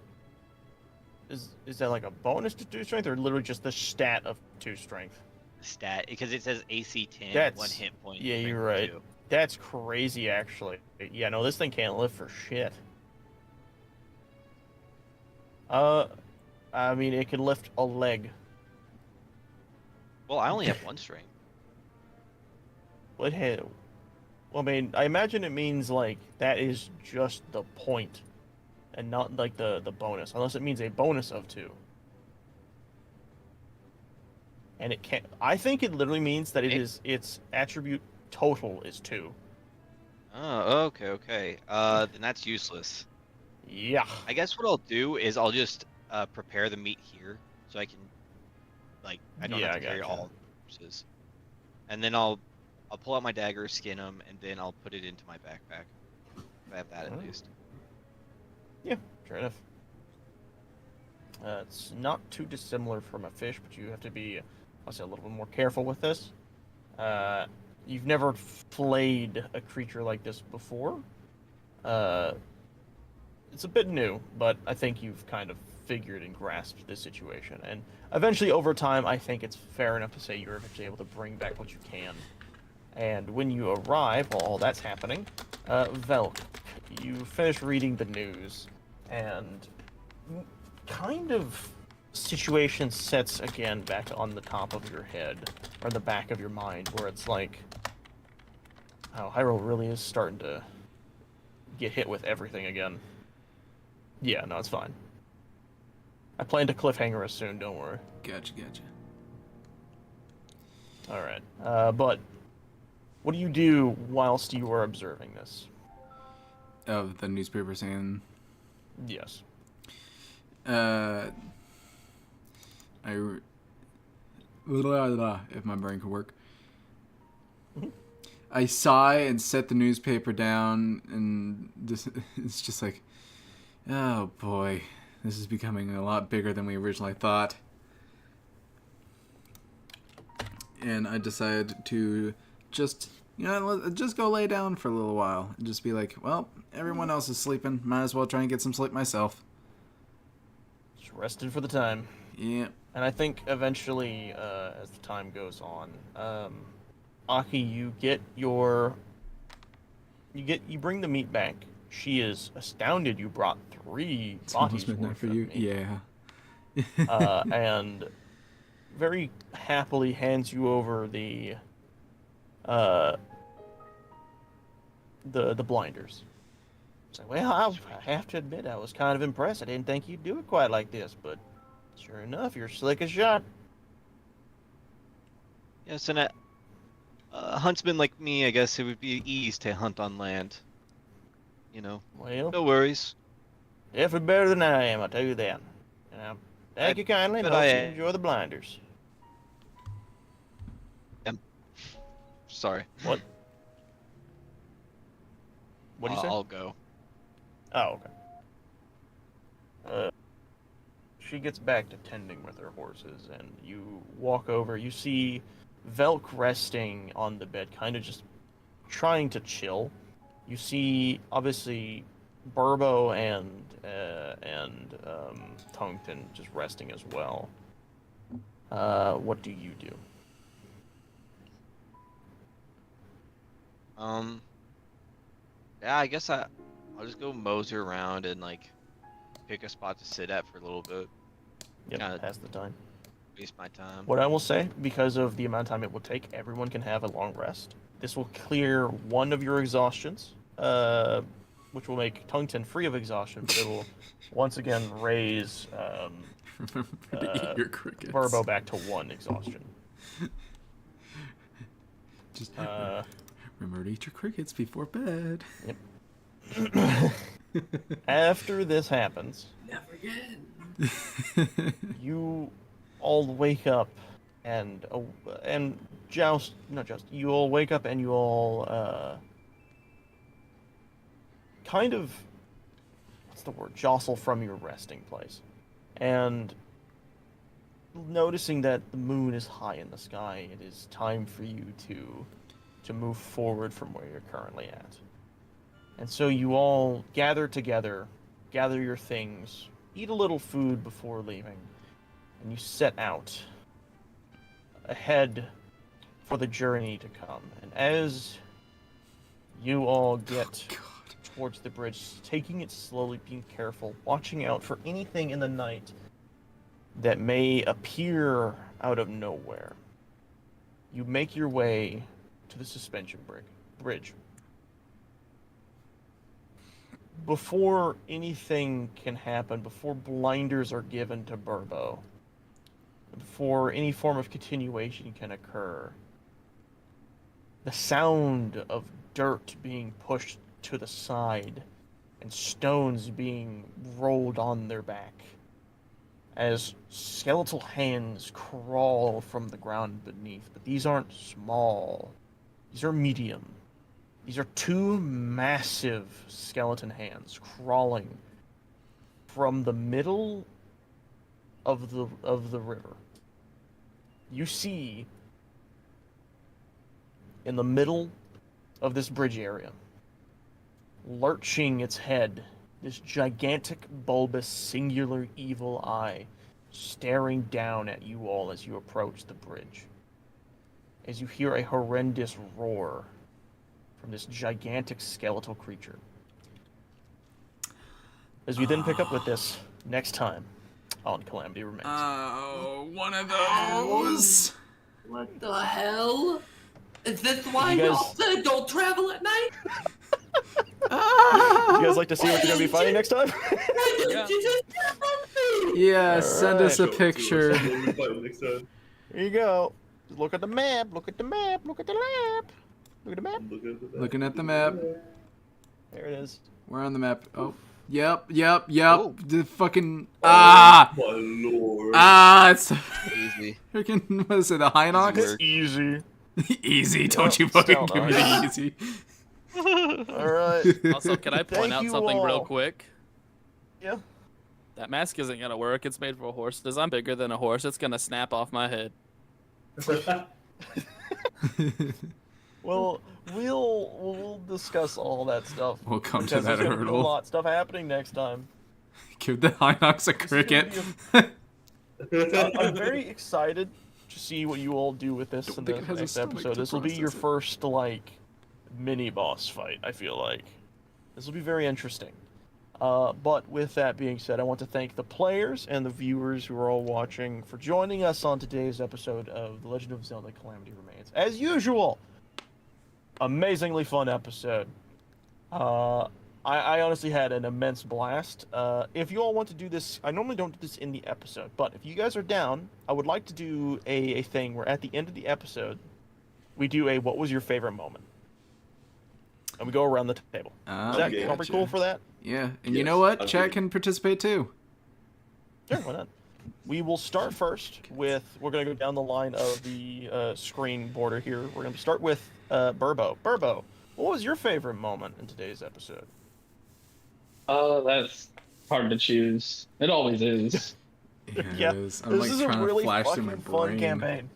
is that like a bonus to 2 strength, or literally just the stat of 2 strength? Stat, because it says AC 10, That's 1 hit point. Yeah, you're right. 2. That's crazy, actually. Yeah, no, this thing can't live for shit. I mean, it can lift a leg. Well, I only have 1 strength. Well, I mean, I imagine it means, like, that is just the point, and not, like, the bonus, unless it means a bonus of 2. And it can't... I think it literally means that its attribute total is 2. Oh, okay. Then that's useless. Yeah. I guess what I'll do is I'll just prepare the meat here, so I can, like, I don't have to carry all horses. And then I'll pull out my dagger, skin them, and then I'll put it into my backpack. If I have that at least. Yeah, fair enough. It's not too dissimilar from a fish, but you have to be, I'll say, a little bit more careful with this. You've never flayed a creature like this before. It's a bit new, but I think you've kind of figured and grasped this situation. And eventually, over time, I think it's fair enough to say you're eventually able to bring back what you can. And when you arrive, while all that's happening, Velk, you finish reading the news, and kind of situation sets again back on the top of your head, or the back of your mind, where it's like, oh, Hyrule really is starting to get hit with everything again. Yeah, no, it's fine. I plan to cliffhanger us soon, don't worry. Gotcha. Alright, but what do you do whilst you are observing this? Oh, the newspaper saying... Yes. If my brain could work. I sigh and set the newspaper down, and it's just like, oh boy, this is becoming a lot bigger than we originally thought. And I decided to just, just go lay down for a little while and just be like, well, everyone else is sleeping. Might as well try and get some sleep myself. Just rested for the time. Yeah. And I think eventually, as the time goes on, Aki, you bring the meat back. She is astounded you brought 3 It's almost bodies midnight worth for of you. meat. Yeah. And very happily hands you over the blinders. It's like, well, I have to admit, I was kind of impressed. I didn't think you'd do it quite like this, but sure enough, you're slick as shot. Yes, and a huntsman like me, I guess it would be ease to hunt on land. Well, No worries. definitely better than I am, I'll tell you that. Thank you kindly, and but hope you I- enjoy the blinders. Sorry. What? What'd you say? I'll go. Oh, okay. She gets back to tending with her horses, and you walk over. You see Velk resting on the bed, kind of just trying to chill. You see, obviously, Burbo and Tungton just resting as well. What do you do? Yeah, I guess I'll just go mosey around and pick a spot to sit at for a little bit. Yep, Kinda pass the time. Waste my time. What I will say, because of the amount of time it will take, everyone can have a long rest. This will clear one of your exhaustions, which will make Tungton free of exhaustion, but it'll once again raise Remember to eat your crickets. Burbo back to 1 exhaustion. Just remember to eat your crickets before bed. Yep. After this happens, Never again. you all wake up and Joust, not Joust, you all wake up and you all kind of, what's the word, jostle from your resting place. And noticing that the moon is high in the sky, it is time for you to move forward from where you're currently at. And so you all gather together, gather your things, eat a little food before leaving, and you set out ahead for the journey to come. And as you all get towards the bridge, taking it slowly, being careful, watching out for anything in the night that may appear out of nowhere, you make your way to the suspension bridge. Before anything can happen, before blinders are given to Burbo, before any form of continuation can occur, the sound of dirt being pushed to the side and stones being rolled on their back as skeletal hands crawl from the ground beneath. But these aren't small. These are medium. These are 2 massive skeleton hands crawling from the middle of the river. You see, in the middle of this bridge area, lurching its head, this gigantic, bulbous, singular evil eye staring down at you all as you approach the bridge. As you hear a horrendous roar from this gigantic skeletal creature. As we then pick up with this next time on Calamity Remains. Oh, one of those. What the hell? Is this why You you guys- all said don't travel at night? You guys like to see what you're going to be fighting next time? Why didn't you just tell me? Yeah, send us a Alright. picture. Next time. Here you go. Just look at the map, look at the map, look at the map. Look at the map. Looking at the map. There it is. We're on the map. Oh, yep. Oh. The fucking My lord. it's Easy. freaking what is it? The Hinox? Work. Easy. Easy, don't you still fucking give me not. the easy. All right. Also, can I point Thank out you something real all. quick? Yeah. That mask isn't gonna work. It's made for horses. I'm bigger than a horse. It's gonna snap off my head. Well, we'll discuss all that stuff. We'll come to because that there's gonna be a hurdle. lot of stuff happening next time. Give the Hinox a This is gonna cricket. I'm very excited to see what you all do with this Don't in think the it has a next stomach episode. to This will be your process it. first like mini boss fight. I feel like this will be very interesting. But with that being said, I want to thank the players and the viewers who are all watching for joining us on today's episode of The Legend of Zelda: Calamity Remains. As usual, amazingly fun episode. I honestly had an immense blast. If you all want to do this, I normally don't do this in the episode, but if you guys are down, I would like to do a thing where at the end of the episode, we do a what was your favorite moment? And we go around the table. Is that Okay, probably cool for that? Yeah, and you Yes, know what? agreed. Chat can participate too. Sure, why not? We will start first with, we're going to go down the line of the screen border here. We're going to start with Burbo. Burbo, what was your favorite moment in today's episode? That's hard to choose. It always is. Yeah, Yeah, it is. I'm this like is a trying really to flash through fucking my fun brain campaign.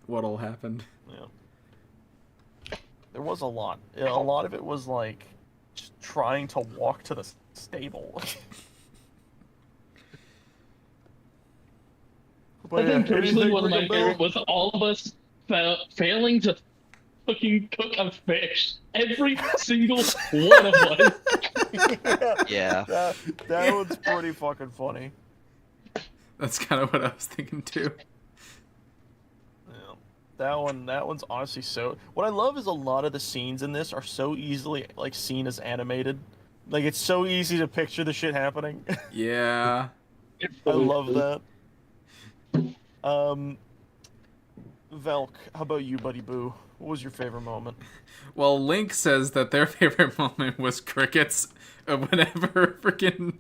what all happened. Yeah. There was a lot. A lot of it was like just trying to walk to the stable. I think personally anything one of my ring a bell? favorite was all of us failing to fucking cook a fish. Every single one of us. Yeah. That one's pretty fucking funny. That's kind of what I was thinking too. Yeah. That one's honestly so. What I love is a lot of the scenes in this are so easily like seen as animated. Like it's so easy to picture the shit happening. Yeah. I love that. Velk, how about you, buddy boo? What was your favorite moment? Well, Link says that their favorite moment was crickets. Whenever freaking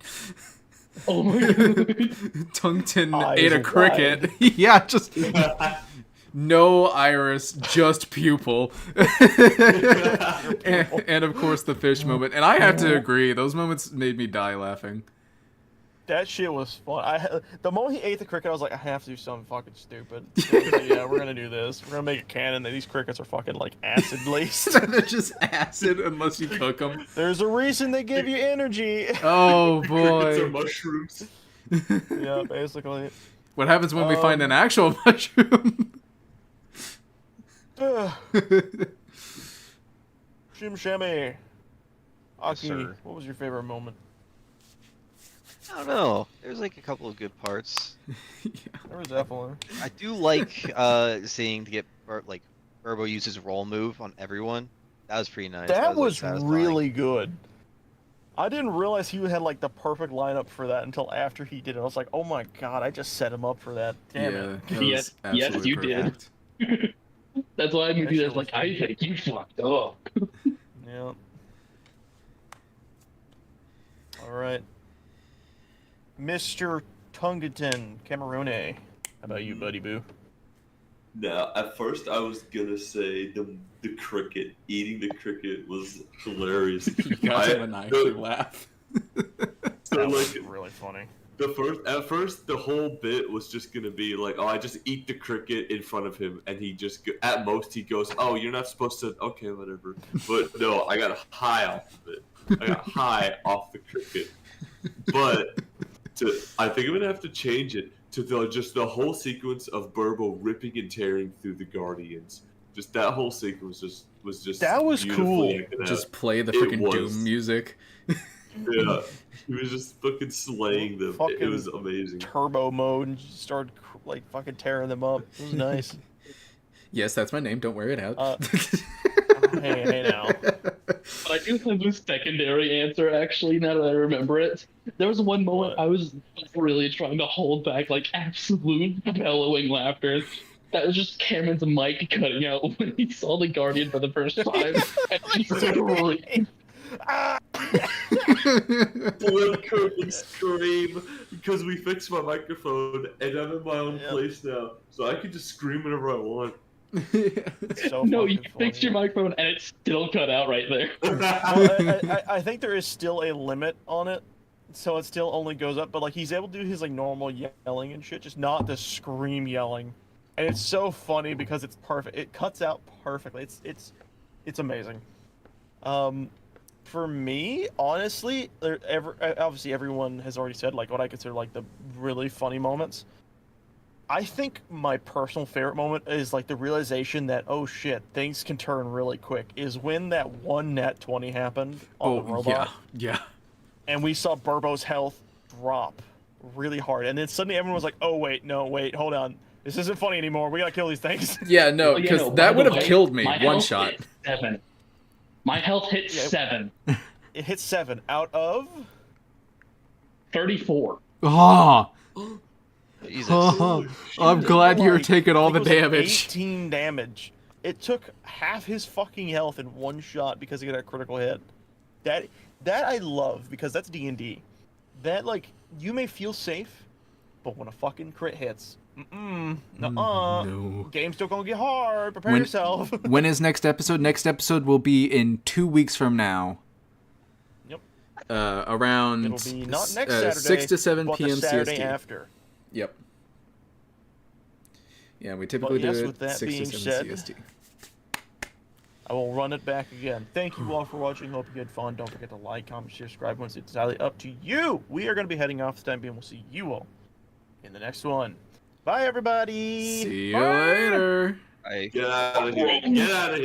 Oh my god. Tungsten Eyes ate a wide. cricket. Yeah, just no iris, just pupil. and of course the fish moment. And I have to agree, those moments made me die laughing. That shit was fun. The moment he ate the cricket, I was like, I have to do something fucking stupid. So, yeah, we're gonna do this. We're gonna make a canon that these crickets are fucking like acid laced. They're just acid unless you cook them. There's a reason they give you energy. Oh Crickets are boy. mushrooms. Yeah, basically. What happens when we find an actual mushroom? Shim Shammy. Aki, sir. what was your favorite moment? I don't know. There's like a couple of good parts. There was definitely. I do like seeing to get Burbo use his roll move on everyone. That was pretty nice. That was satisfying. really good. I didn't realize he had like the perfect lineup for that until after he did it. I was like, oh my god, I just set him up for that. Damn Yeah, it. that was Yes, absolutely you did. perfect. That's why I moved That you shit that's like, was I think you fucked up. Yeah. Alright. Mr. Tungaton Camerone. How about you, buddy boo? Now, at first, I was gonna say the cricket. Eating the cricket was hilarious. You got him and I actually laugh. So, That was like, really funny. at first, the whole bit was just gonna be like, oh, I just eat the cricket in front of him, and he just, at most, he goes, oh, you're not supposed to, okay, whatever. But no, I got high off of it. I got high off the cricket. But I think I'm gonna have to change it to the whole sequence of Burbo ripping and tearing through the Guardians. Just that whole sequence was just That was beautifully cool. acted out. Just play the It freaking was. Doom music. Yeah, he was just fucking slaying them. It Fucking was amazing. Turbo mode and just started like fucking tearing them up. It was nice. Yes, that's my name. Don't wear it out. Hey now. But I do have a secondary answer, actually, now that I remember it. There was one moment I was really trying to hold back, like, absolute bellowing laughter. That was just Cameron's mic cutting out when he saw the Guardian for the first time. And he screamed. Blood curtain scream because we fixed my microphone and I'm in my own Yep. place now, so I can just scream whenever I want. So No, you fucking fixed your funny. microphone and it's still cut out right there. Well, I think there is still a limit on it, so it still only goes up. But like he's able to do his like normal yelling and shit, just not the scream yelling. And it's so funny because it's perfect. It cuts out perfectly. It's amazing. For me, honestly, obviously everyone has already said like what I consider like the really funny moments. I think my personal favorite moment is like the realization that oh shit, things can turn really quick. Is when that one nat 20 happened on the robot, yeah. and we saw Burbo's health drop really hard, and then suddenly everyone was like, "Oh wait, no, wait, hold on, this isn't funny anymore. We gotta kill these things." Yeah, no, Oh, yeah, because no, by that the would have way, killed me my one health shot. hit 7. My health hit Yeah. 7. It hit 7 out of 34. Oh, Jesus. I'm glad you were like, taking all I the think it was, like, damage. 18 damage. It took half his fucking health in one shot because he got a critical hit. That I love because that's D&D. That like you may feel safe, but when a fucking crit hits, No. game's still gonna get hard. Prepare When- yourself. When is next episode? Next episode will be in 2 weeks from now. Yep. Around It'll be not next Saturday, 6 to 7 but p.m. the Saturday CST. after. Yep. Yeah, we typically yes, do it with that 6 being to 7 said, CST. I will run it back again. Thank you all for watching. Hope you had fun. Don't forget to like, comment, share, subscribe once it's entirely up to you. We are going to be heading off this time being. We'll see you all in the next one. Bye, everybody. See you Bye. later. I Get out of here. Get out of here.